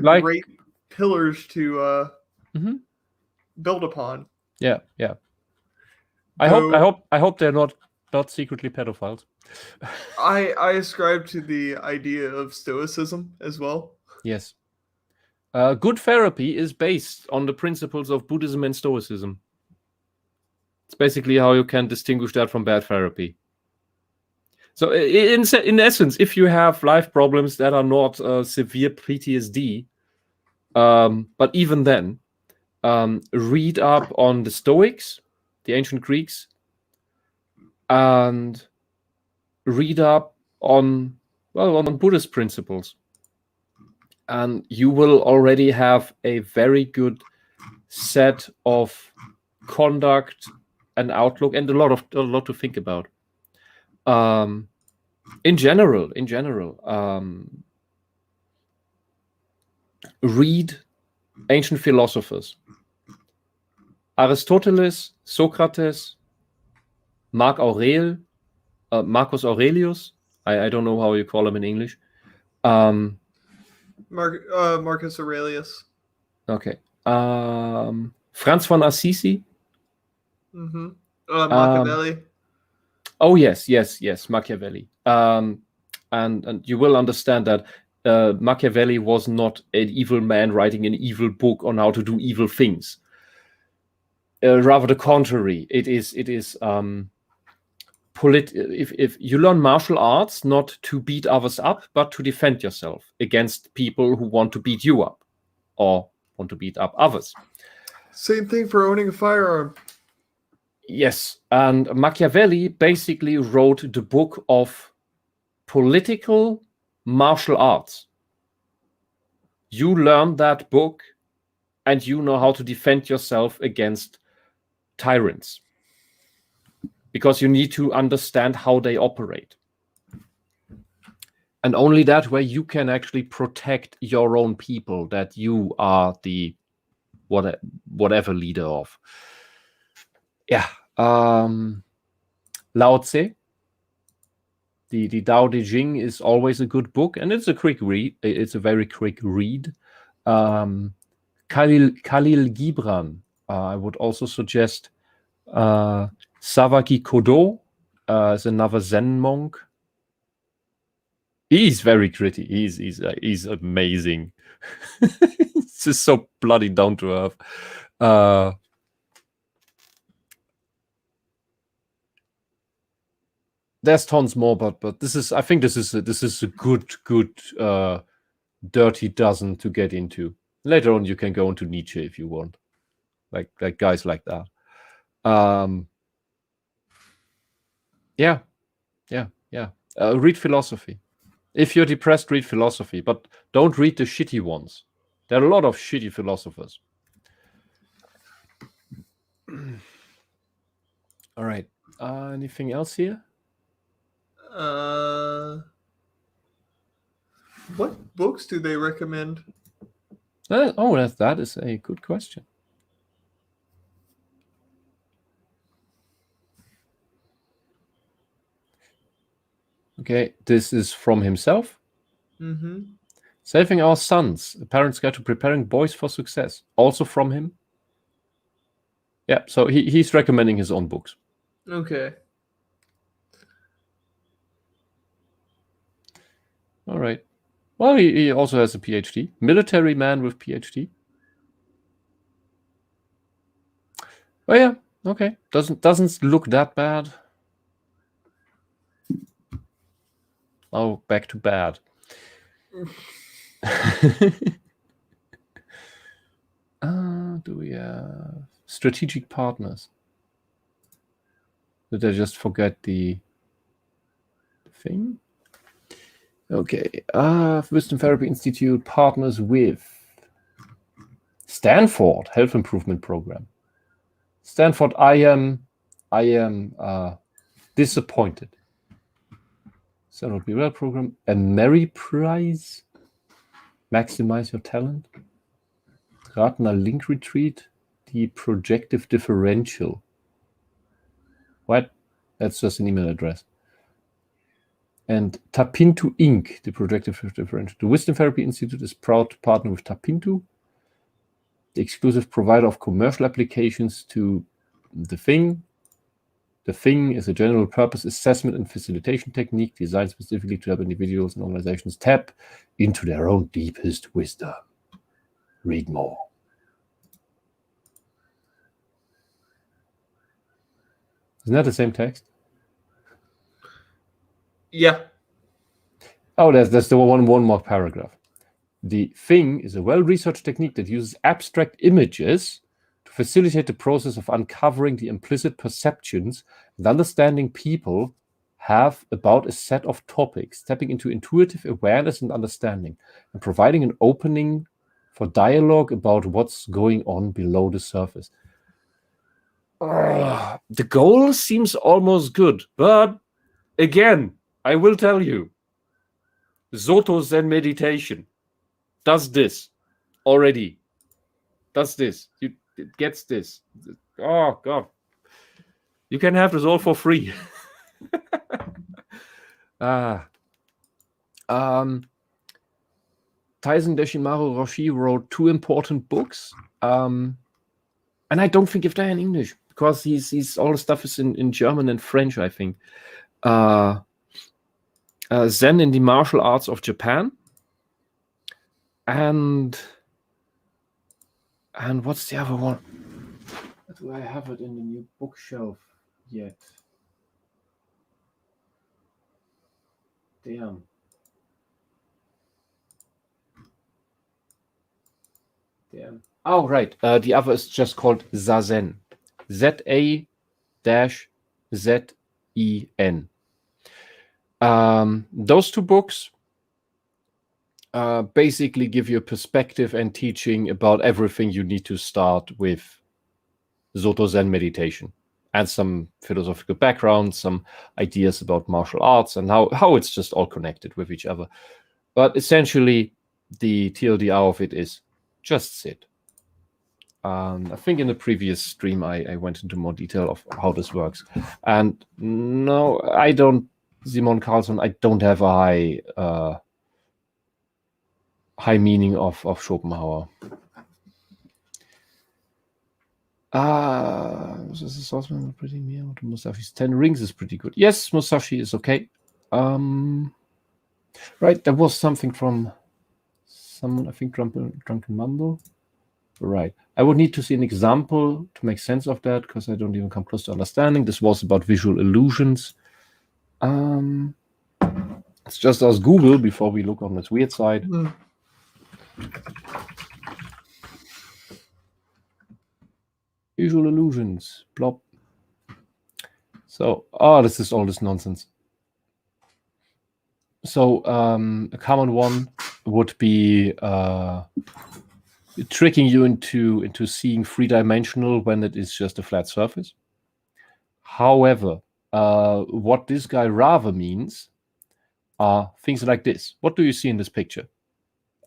like great pillars to build upon. Yeah. I hope they're not secretly pedophiles. I ascribe to the idea of stoicism as well. Yes. Good therapy is based on the principles of Buddhism and Stoicism. It's basically how you can distinguish that from bad therapy. So in essence, if you have life problems that are not severe PTSD, but even then, read up on the Stoics, the ancient Greeks, and read up on Buddhist principles. And you will already have a very good set of conduct and outlook, and a lot to think about. In general, read ancient philosophers. Aristoteles, Socrates, Marcus Aurelius. I don't know how you call him in English. Marcus Aurelius. Okay. Franz von Assisi. Mm-hmm. Machiavelli. Oh yes, Machiavelli. And you will understand that Machiavelli was not an evil man writing an evil book on how to do evil things. Rather the contrary. It is. If you learn martial arts not to beat others up, but to defend yourself against people who want to beat you up or want to beat up others. Same thing for owning a firearm. Yes, and Machiavelli basically wrote the book of political martial arts. You learn that book and you know how to defend yourself against tyrants, because you need to understand how they operate. And only that way you can actually protect your own people that you are the whatever leader of. Yeah. Lao Tse, the Tao Te Ching is always a good book, and it's a quick read. It's a very quick read. Khalil Gibran, I would also suggest. Savaki Kodo is another Zen monk. He's very gritty. He's amazing. It's just so bloody down to earth. There's tons more, but I think this is a good dirty dozen to get into. Later on, you can go into Nietzsche if you want, like guys like that. Yeah. Read philosophy. If you're depressed, read philosophy, but don't read the shitty ones. There are a lot of shitty philosophers. All right. Anything else here? What books do they recommend? That is a good question. Okay, this is from himself. Mm-hmm. Saving Our Sons, A Parent's Guide to Preparing Boys for Success. Also from him. Yeah, so he's recommending his own books. Okay. All right. Well, he also has a PhD. Military man with PhD. Oh yeah, okay. Doesn't look that bad. Oh, back to bad. Do we have strategic partners? Did I just forget the thing? Okay. Wisdom Therapy Institute partners with Stanford Health Improvement Program. Stanford, I am disappointed. Stanford Be Well Program, a Mary Prize, Maximize Your Talent, Ratner Link Retreat, the Projective Differential. What? That's just an email address. And Tapintu Inc., the Projective Differential. The Wisdom Therapy Institute is proud to partner with Tapintu, the exclusive provider of commercial applications to The Thing. The Thing is a general purpose assessment and facilitation technique designed specifically to help individuals and organizations tap into their own deepest wisdom. Read more. Isn't that the same text? Yeah. Oh, there's the one more paragraph. The Thing is a well-researched technique that uses abstract images to facilitate the process of uncovering the implicit perceptions and understanding people have about a set of topics, tapping into intuitive awareness and understanding, and providing an opening for dialogue about what's going on below the surface. The goal seems almost good, but again, I will tell you, Soto Zen meditation does this already. Does this. It gets this. Oh, God. You can have this all for free. Taizen Deshimaru Roshi wrote 2 important books. And I don't think if they're in English, because he's all the stuff is in German and French, I think. Zen in the Martial Arts of Japan. And what's the other one? Do I have it in the new bookshelf yet? Damn. Oh, right. The other is just called Zazen. Z-A-Z-E-N. Those 2 books basically give you a perspective and teaching about everything you need to start with Soto Zen meditation, and some philosophical background, some ideas about martial arts and how it's just all connected with each other. But essentially, the TLDR of it is just sit. I think in the previous stream I went into more detail of how this works. And no, I don't, Simon Carlson, I don't have a high meaning of Schopenhauer. This is also pretty near to Musashi's 10 Rings is pretty good. Yes, Musashi is okay. Right, there was something from someone, I think Drunken Mumble. Right. I would need to see an example to make sense of that, because I don't even come close to understanding. This was about visual illusions. Let's just ask Google before we look on this weird side. Visual illusions. Plop. So, this is all this nonsense. So, a common one would be tricking you into seeing 3-dimensional when it is just a flat surface. However, what this guy rather means are things like this. What do you see in this picture?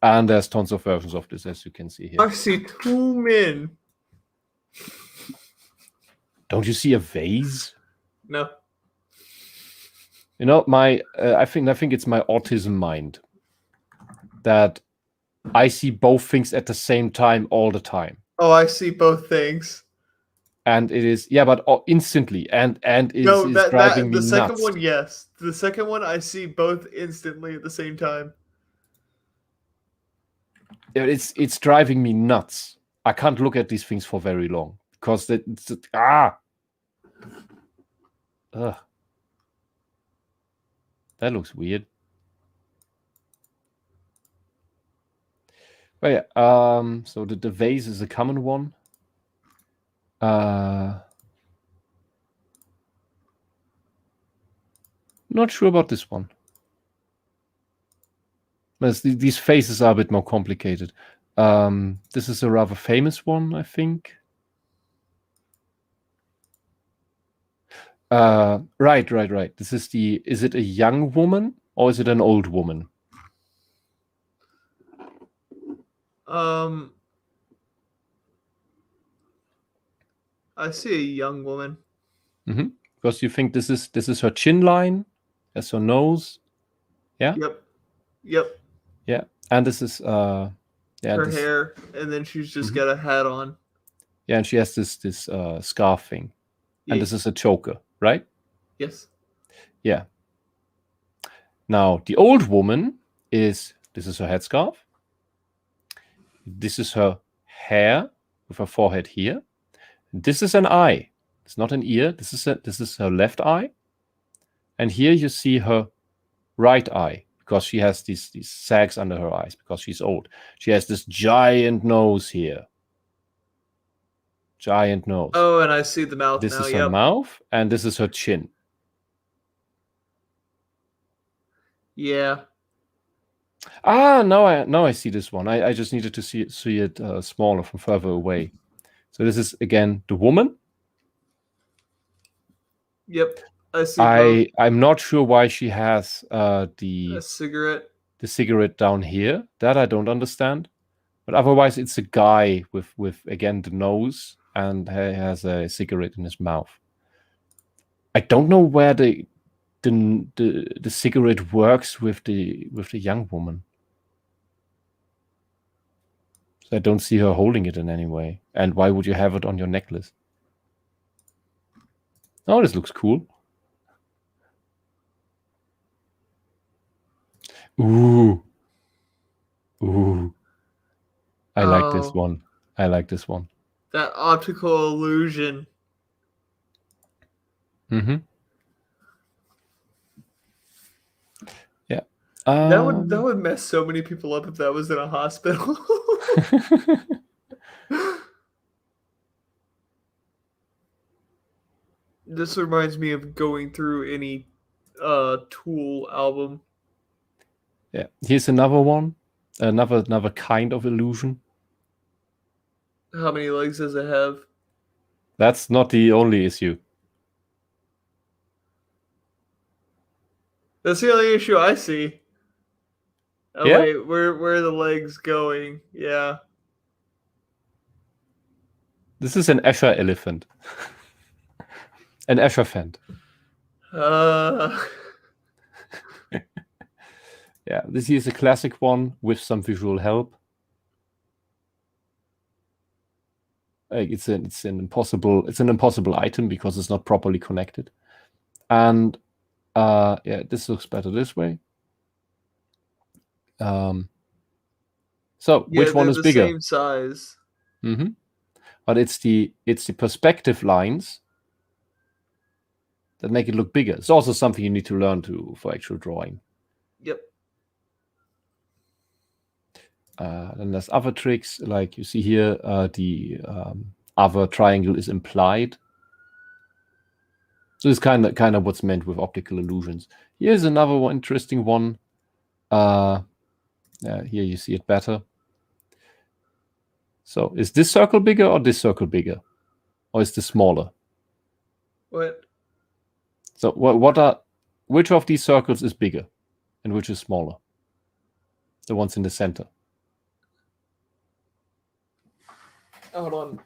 And there's tons of versions of this, as you can see here. I see 2 men. Don't you see a vase? No. You know, I think it's my autism mind that I see both things at the same time all the time. Oh, I see both things. And it is, yeah, but instantly, and is driving me nuts. The second one, yes. The second one, I see both instantly at the same time. It's driving me nuts. I can't look at these things for very long because that looks weird. Oh yeah. So the vase is a common one. Not sure about this one. These faces are a bit more complicated. This is a rather famous one, I think. Right. This is is it a young woman or is it an old woman? I see a young woman. Mm-hmm. Because you think this is her chin line, that's her nose. Yeah. Yep. Yeah, and this is her hair, and then she's just got a hat on. Yeah, and she has this scarf thing, and this is a choker, right? Yes. Yeah. Now the old woman this is her headscarf. This is her hair with her forehead here. This is an eye. It's not an ear. This is her left eye, and here you see her right eye. Because she has these sags under her eyes because she's old. She has this giant nose here. giant nose. Oh, and I see the mouth This now. is her mouth, and this is her chin. Yeah. Now I see this one. I just needed to see it smaller from further away. So this is again the woman. Yep. I see. I'm not sure why she has a cigarette. The cigarette down here. That I don't understand. But otherwise, it's a guy with again the nose, and he has a cigarette in his mouth. I don't know where the cigarette works with the young woman. So I don't see her holding it in any way. And why would you have it on your necklace? Oh, this looks cool. Ooh. I like this one. That optical illusion. Mm-hmm. Yeah. That would mess so many people up if that was in a hospital. This reminds me of going through any Tool album. Yeah. Here's another one. Another kind of illusion. How many legs does it have? That's not the only issue. That's the only issue I see. Oh, yeah? Wait, where are the legs going? Yeah. This is an Escher elephant. An Escher-Fant. Yeah, this is a classic one with some visual help. It's an impossible item because it's not properly connected. And yeah, this looks better this way. So which one is bigger? Same size. Mm-hmm. But it's the perspective lines that make it look bigger. It's also something you need to learn for actual drawing. Yep. Then there's other tricks, like you see here, the other triangle is implied. So it's kind of what's meant with optical illusions. Here's another one, interesting one. Here you see it better. So is this circle bigger or this circle bigger? Or is this smaller? What? So which of these circles is bigger and which is smaller? The ones in the center. Hold on.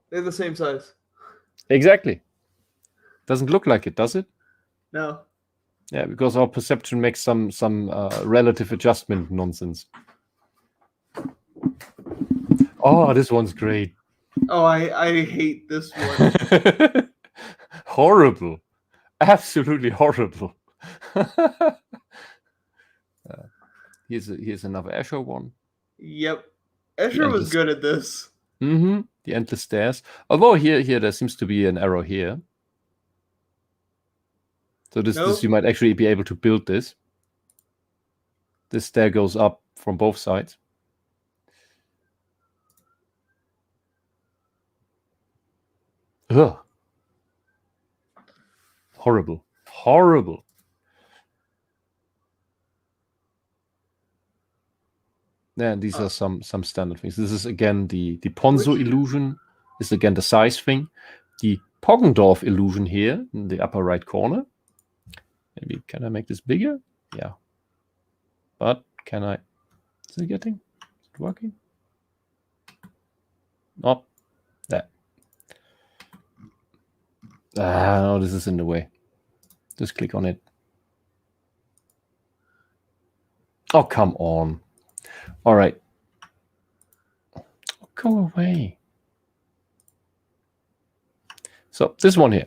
They're the same size. Exactly. Doesn't look like it, does it? No. Yeah, because our perception makes some relative adjustment nonsense. Oh, this one's great. Oh, I hate this one. Horrible. Absolutely horrible. Here's another Escher one. Yep. Escher was good at this. Mm-hmm. The endless stairs. Although here there seems to be an error here. So this you might actually be able to build this. This stair goes up from both sides. Ugh. Horrible. Horrible. Yeah, and these are some standard things. This is again the Ponzo illusion. This is again the size thing. The Poggendorf illusion here in the upper right corner. Maybe can I make this bigger? Yeah. But can I? Is it getting? Is it working? Not that. No, this is in the way. Just click on it. Oh, come on. All right. Go away. So this one here.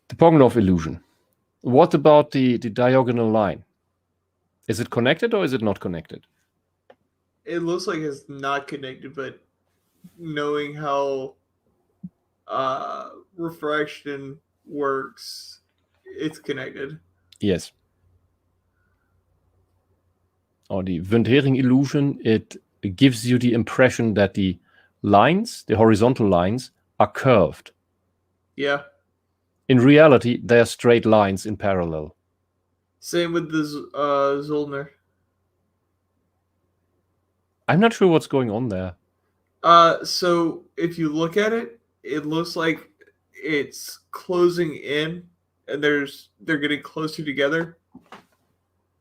The Poggendorf illusion. What about the diagonal line? Is it connected or is it not connected? It looks like it's not connected, but knowing how refraction works, it's connected. Yes. or the Wendering illusion, it gives you the impression that the lines, the horizontal lines, are curved. Yeah. In reality, they are straight lines in parallel. Same with the Zollner. I'm not sure what's going on there. So if you look at it, it looks like it's closing in, and they're getting closer together,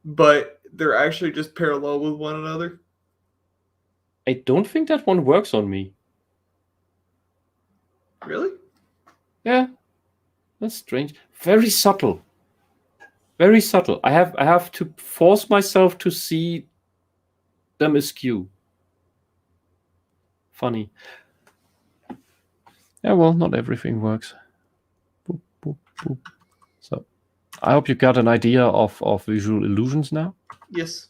but they're actually just parallel with one another. I don't think that one works on me. Really? Yeah, that's strange. Very subtle. Very subtle. I have to force myself to see them askew. Funny. Yeah, well, not everything works. Boop, boop, boop. So, I hope you got an idea of visual illusions now. Yes.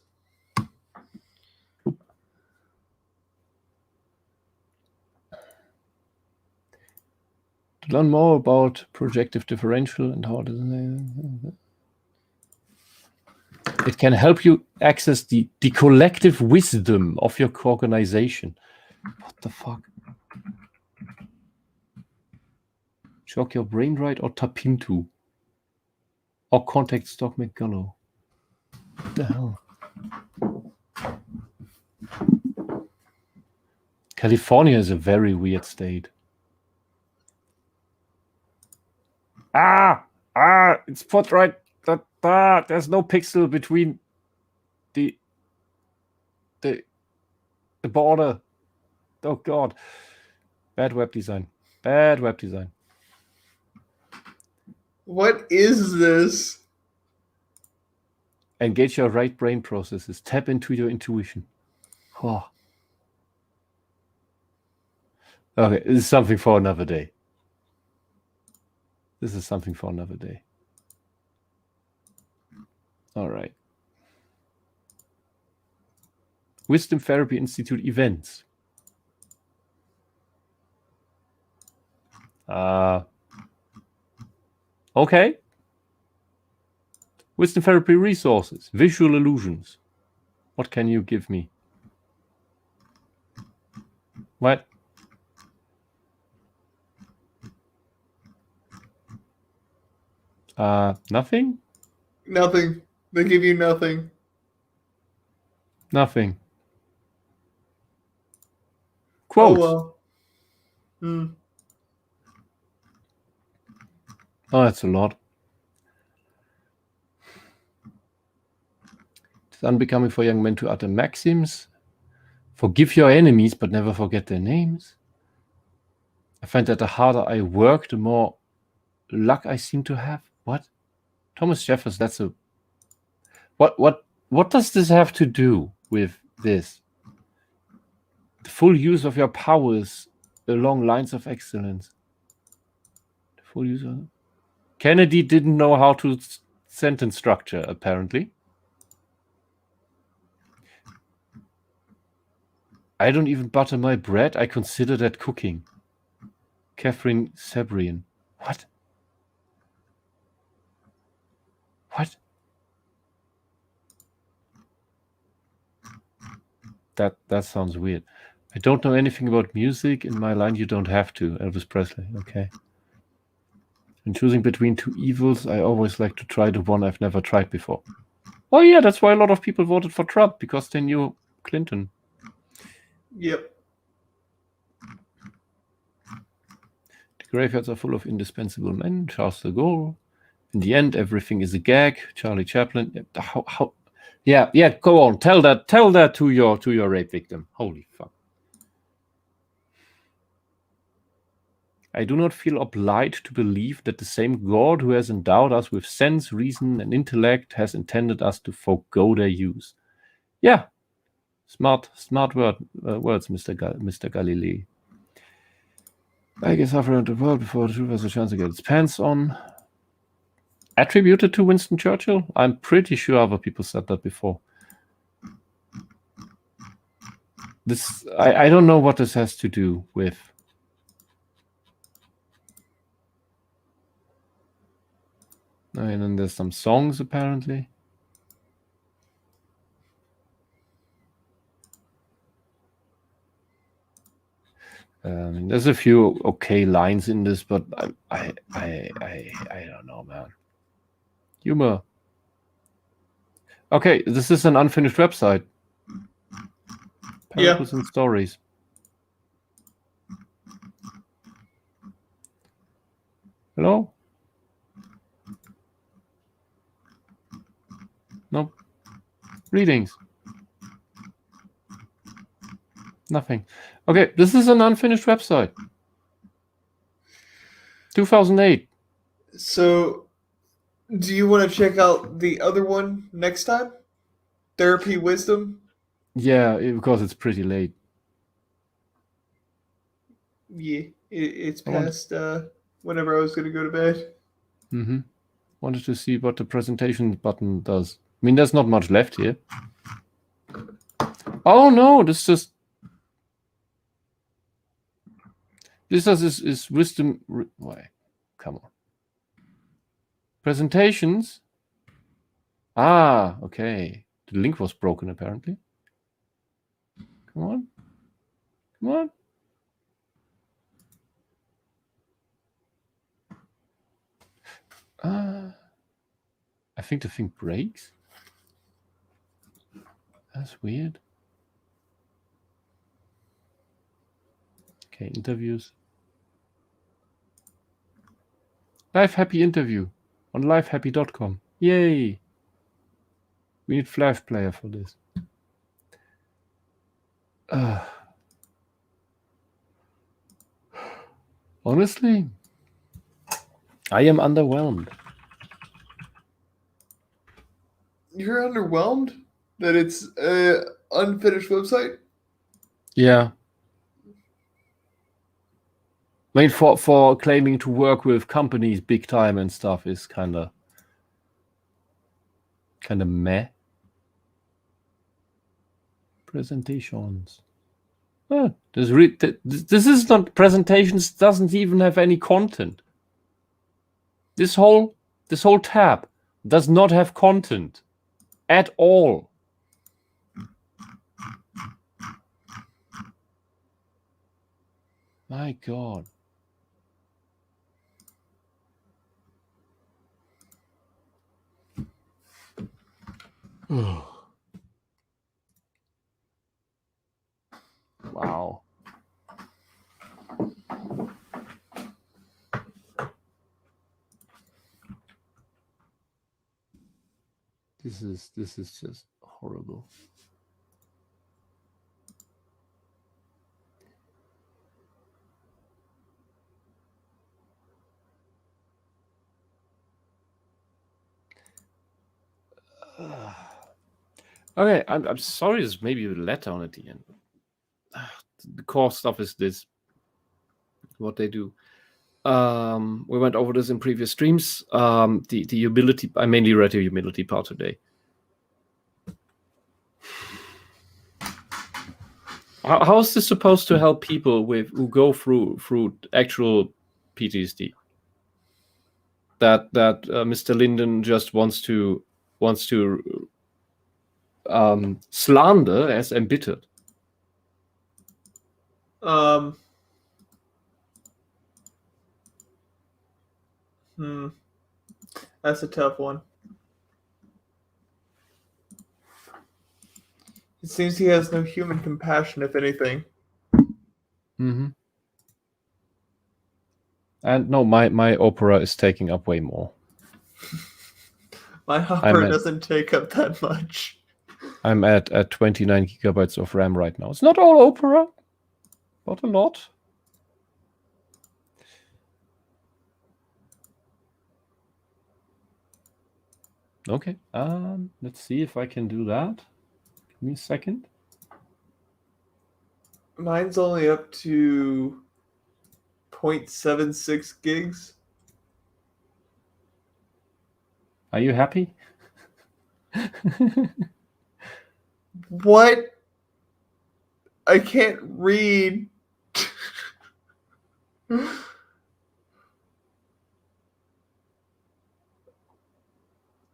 To learn more about projective differential and how it can help you access the collective wisdom of your organization. What the fuck? Shock your brain right or tap into? Or contact Stock McGullow? What the hell? California is a very weird state. It's put right. There's no pixel between the border. Oh god. Bad web design. Bad web design. What is this? Engage your right brain processes. Tap into your intuition. Oh. Okay, this is something for another day. This is something for another day. All right. Wisdom Therapy Institute events. Okay. Wisdom Therapy resources. Visual illusions. What can you give me? What? Nothing? Nothing. They give you nothing. Nothing. Quotes. Oh, well. Oh, that's a lot. It's unbecoming for young men to utter maxims. Forgive your enemies, but never forget their names. I find that the harder I work, the more luck I seem to have. What? Thomas Jefferson, that's a... What does this have to do with this? The full use of your powers along lines of excellence. The full use of... Kennedy didn't know how to sentence structure, apparently. I don't even butter my bread. I consider that cooking. Catherine Sabrian. What? What? That sounds weird. I don't know anything about music. In my line, you don't have to. Elvis Presley. Okay. In choosing between two evils, I always like to try the one I've never tried before. Oh yeah, that's why a lot of people voted for Trump, because they knew Clinton. Yep. The graveyards are full of indispensable men. Charles de Gaulle. In the end, everything is a gag. Charlie Chaplin. How? Yeah. Go on. Tell that to your rape victim. Holy fuck. I do not feel obliged to believe that the same God who has endowed us with sense, reason, and intellect has intended us to forego their use. Yeah. Smart words, Mr. Galilei. I guess I've learned the world before the truth has a chance to get its pants on. Attributed to Winston Churchill? I'm pretty sure other people said that before. This I don't know what this has to do with. And then there's some songs apparently. There's a few okay lines in this, but I don't know, man. Humor. Okay, this is an unfinished website. Parables and stories. Hello? Nope. Readings. Nothing. Okay, this is an unfinished website. 2008. So, do you want to check out the other one next time? Therapy Wisdom? Yeah, because it's pretty late. Yeah, it's past whenever I was going to go to bed. Mm-hmm. Wanted to see what the presentation button does. I mean, there's not much left here. Oh no, this is wisdom. Why? Come on. Presentations. Ah, okay. The link was broken apparently. Come on. Come on. I think the thing breaks. That's weird. Okay, interviews. Live Happy interview on livehappy.com. Yay! We need Flash Player for this. Honestly, I am underwhelmed. You're underwhelmed that it's an unfinished website? Yeah. I mean, for claiming to work with companies big time and stuff is kind of meh. Presentations. Oh, this is not presentations. Doesn't even have any content. This whole tab does not have content at all. My God. Wow. This is just horrible. Okay, I'm sorry. There's maybe a letdown at the end. The core stuff is this. What they do. We went over this in previous streams. The humility. I mainly read the humility part today. How is this supposed to help people who go through actual PTSD? That Mr. Linden just wants to slander as embittered. That's a tough one. It seems he has no human compassion, if anything. Mm-hmm. And no, my opera is taking up way more. My opera doesn't take up that much. I'm at 29 gigabytes of RAM right now. It's not all opera, but a lot. Okay, let's see if I can do that. Give me a second. Mine's only up to 0.76 gigs. Are you happy? What? I can't read.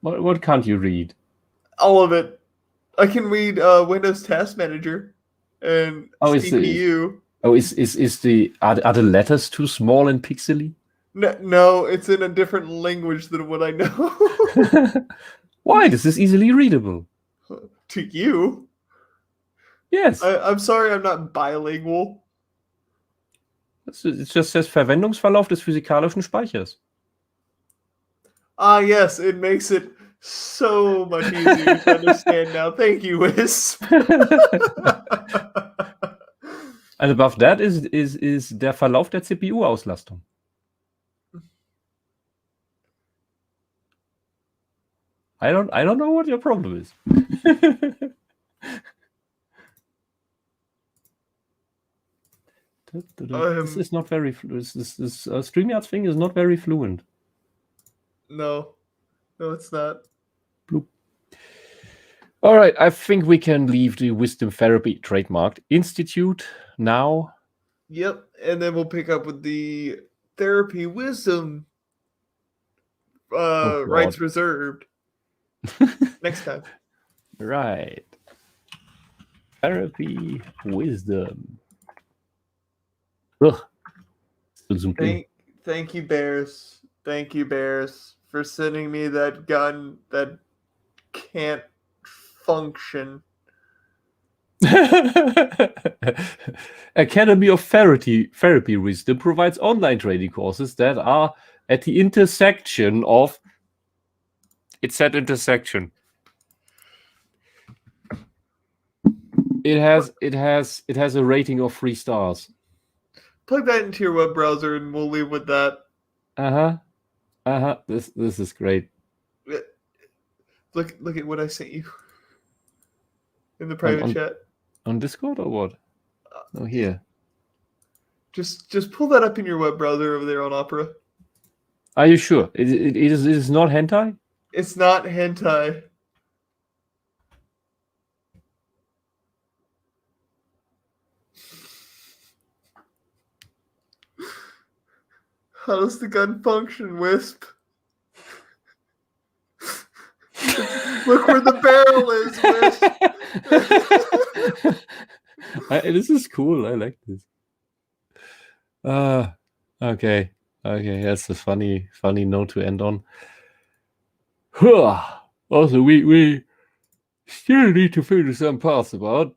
What can't you read? All of it. I can read Windows Task Manager and CPU. Oh, are the letters too small and pixely? No, it's in a different language than what I know. Why? This is easily readable. To you? Yes. I'm sorry I'm not bilingual. It just says Verwendungsverlauf des physikalischen Speichers. Ah, yes, it makes it so much easier to understand now. Thank you, Wisp. And above that is der Verlauf der CPU-Auslastung. I don't know what your problem is. This is not very. This StreamYard thing is not very fluent. No, it's not. Bloop. All right, I think we can leave the Wisdom Therapy Trademarked Institute now. Yep, and then we'll pick up with the Therapy Wisdom rights reserved next time. Right. Therapy Wisdom. Ugh. Thank you, Bears. Thank you, Bears, for sending me that gun that can't function. Academy of Therapy Wisdom provides online training courses that are at the intersection of. It's that intersection. It has a rating of 3 stars. Plug that into your web browser, and we'll leave with that. This is great. Look at what I sent you in the private chat. On Discord or what? Oh, here. Just pull that up in your web browser over there on Opera. Are you sure? It is not hentai? It's not hentai. How does the gun function, Wisp? Look where the barrel is, Wisp. This is cool. I like this. Okay. That's a funny note to end on. Also, we still need to figure some parts about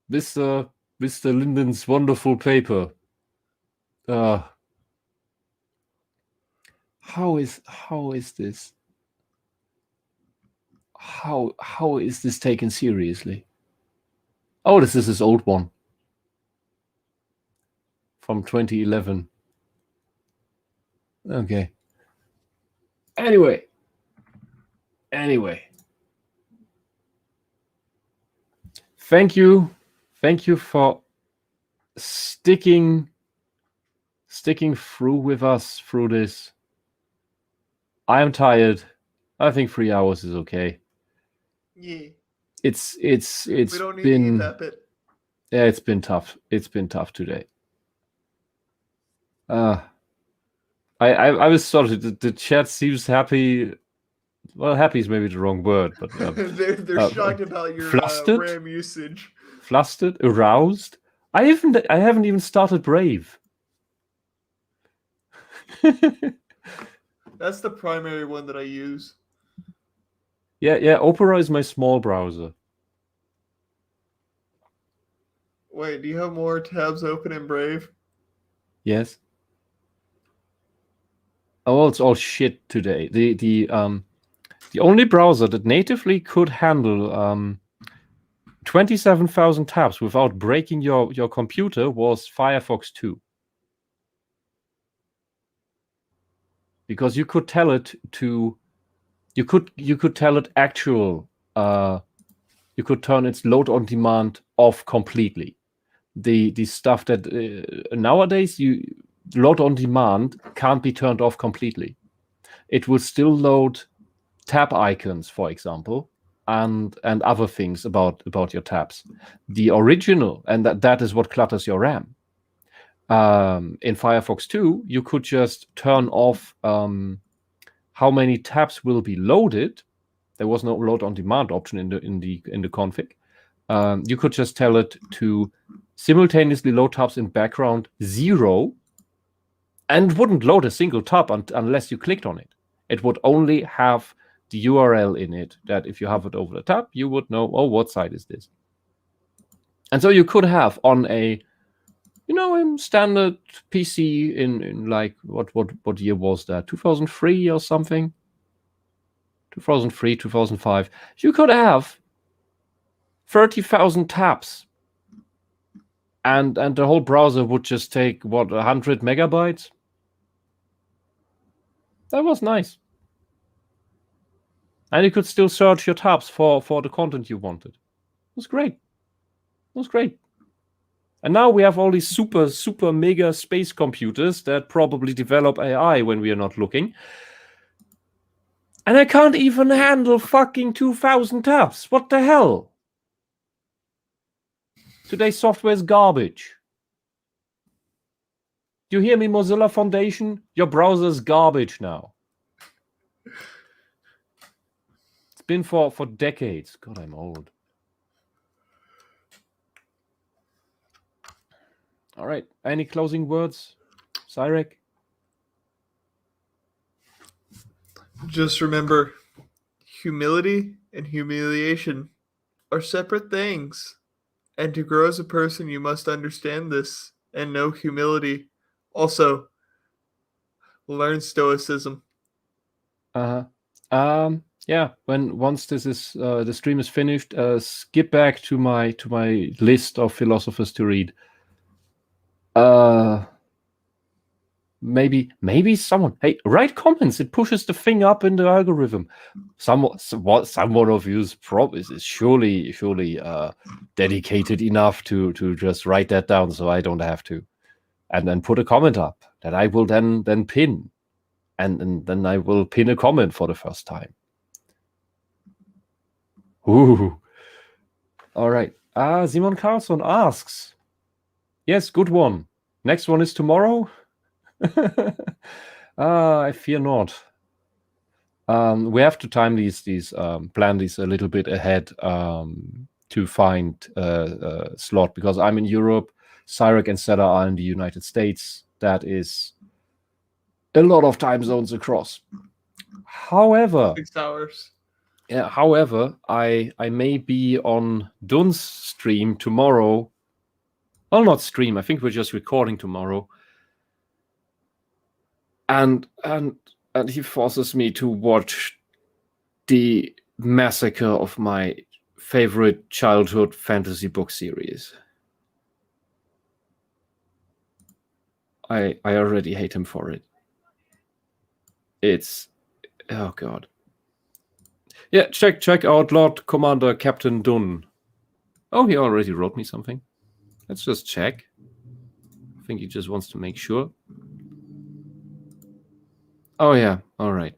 Mr. Linden's wonderful paper. How is this? How is this taken seriously? Oh, this is his old one from 2011. Okay. Anyway. Thank you for sticking through with us through this. I am tired. I think 3 hours is okay. Yeah. It's we don't need been to eat that bit. Yeah, it's been tough. It's been tough today. I was sort of the chat seems happy. Well, happy is maybe the wrong word, but they're shocked about your flustered? RAM usage. Flustered, aroused. I haven't even started Brave. That's the primary one that I use. Yeah. Opera is my small browser. Wait, do you have more tabs open in Brave? Yes. Oh, it's all shit today. The only browser that natively could handle 27,000 tabs without breaking your computer was Firefox 2. Because you could tell it to, you could tell it actual, you could turn its load on demand off completely. The stuff that nowadays load on demand can't be turned off completely. It will still load tab icons, for example, and other things about your tabs. The original, and that is what clutters your RAM. In Firefox 2, you could just turn off how many tabs will be loaded. There was no load on demand option in the config. You could just tell it to simultaneously load tabs in background 0, and wouldn't load a single tab unless you clicked on it. It would only have the URL in it that if you hovered over the tab, you would know, oh, what site is this? And so you could have on a, standard PC in like, what year was that? 2003 or something? 2003, 2005. You could have 30,000 tabs. And the whole browser would just take, 100 megabytes? That was nice. And you could still search your tabs for the content you wanted. It was great. And now we have all these super, super mega space computers that probably develop AI when we are not looking. And I can't even handle fucking 2,000 tabs. What the hell? Today's software is garbage. Do you hear me, Mozilla Foundation? Your browser's garbage now. It's been for decades. God, I'm old. All right. Any closing words, Cyrek? Just remember, humility and humiliation are separate things. And to grow as a person, you must understand this and know humility. Also, learn stoicism. Yeah. Once this is the stream is finished, skip back to my list of philosophers to read. Maybe someone. Hey, write comments. It pushes the thing up in the algorithm. Someone of you is surely dedicated enough to just write that down, so I don't have to, and then put a comment up that I will then pin, and then I will pin a comment for the first time. Ooh. All right. Simon Carlson asks. Yes, good one. Next one is tomorrow. I fear not. We have to time these plan these a little bit ahead to find a slot, because I'm in Europe, Cyrek and Seda are in the United States. That is a lot of time zones across. However, 6 hours. Yeah. However, I may be on Dun's stream tomorrow. Well, not stream. I think we're just recording tomorrow. And he forces me to watch the massacre of my favorite childhood fantasy book series. I already hate him for it. It's, oh god. Yeah, check out Lord Commander Captain Dun. Oh, he already wrote me something. Let's just check. I think he just wants to make sure. Oh yeah, all right.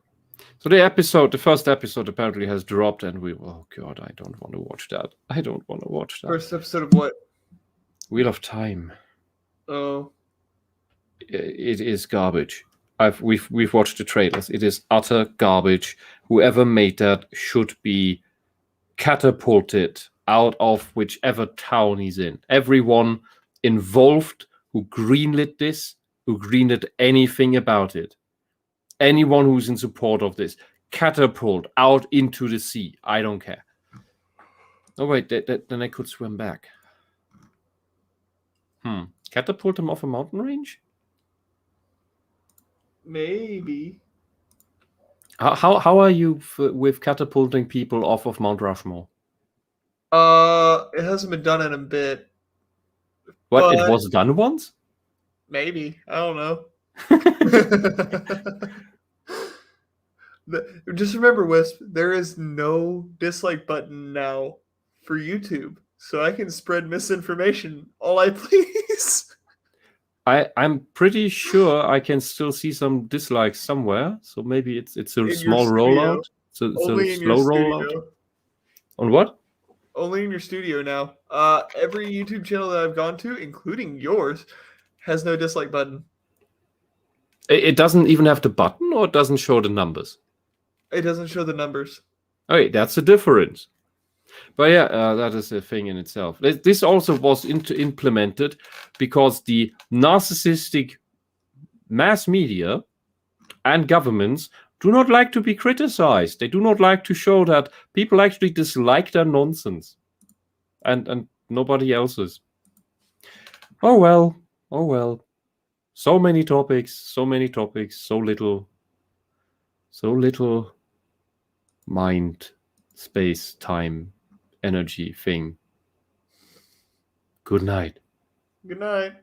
So the first episode apparently has dropped, and oh god, I don't want to watch that. First episode of what? Wheel of Time. Oh. It is garbage. We've watched the trailers. It is utter garbage. Whoever made that should be catapulted out of whichever town he's in. Everyone involved who greenlit this, who greenlit anything about it, anyone who's in support of this, catapult out into the sea. I don't care. Oh wait, then I could swim back. Catapult them off a mountain range? Maybe. How are you with catapulting people off of Mount Rushmore? It hasn't been done in a bit. What, it was done once? Maybe. I don't know. Just remember, Wisp, there is no dislike button now for YouTube, so I can spread misinformation all I please. I'm pretty sure I can still see some dislikes somewhere, so maybe it's a small rollout. So it's a slow rollout. On what? Only in your studio now. Every YouTube channel that I've gone to, including yours, has no dislike button. It doesn't even have the button, or it doesn't show the numbers? It doesn't show the numbers. Okay, that's the difference. But yeah, that is a thing in itself. This also was implemented because the narcissistic mass media and governments do not like to be criticized. They do not like to show that people actually dislike their nonsense, and nobody else's. Oh well, oh well. So many topics, so little mind, space, time, energy thing. Good night. Good night.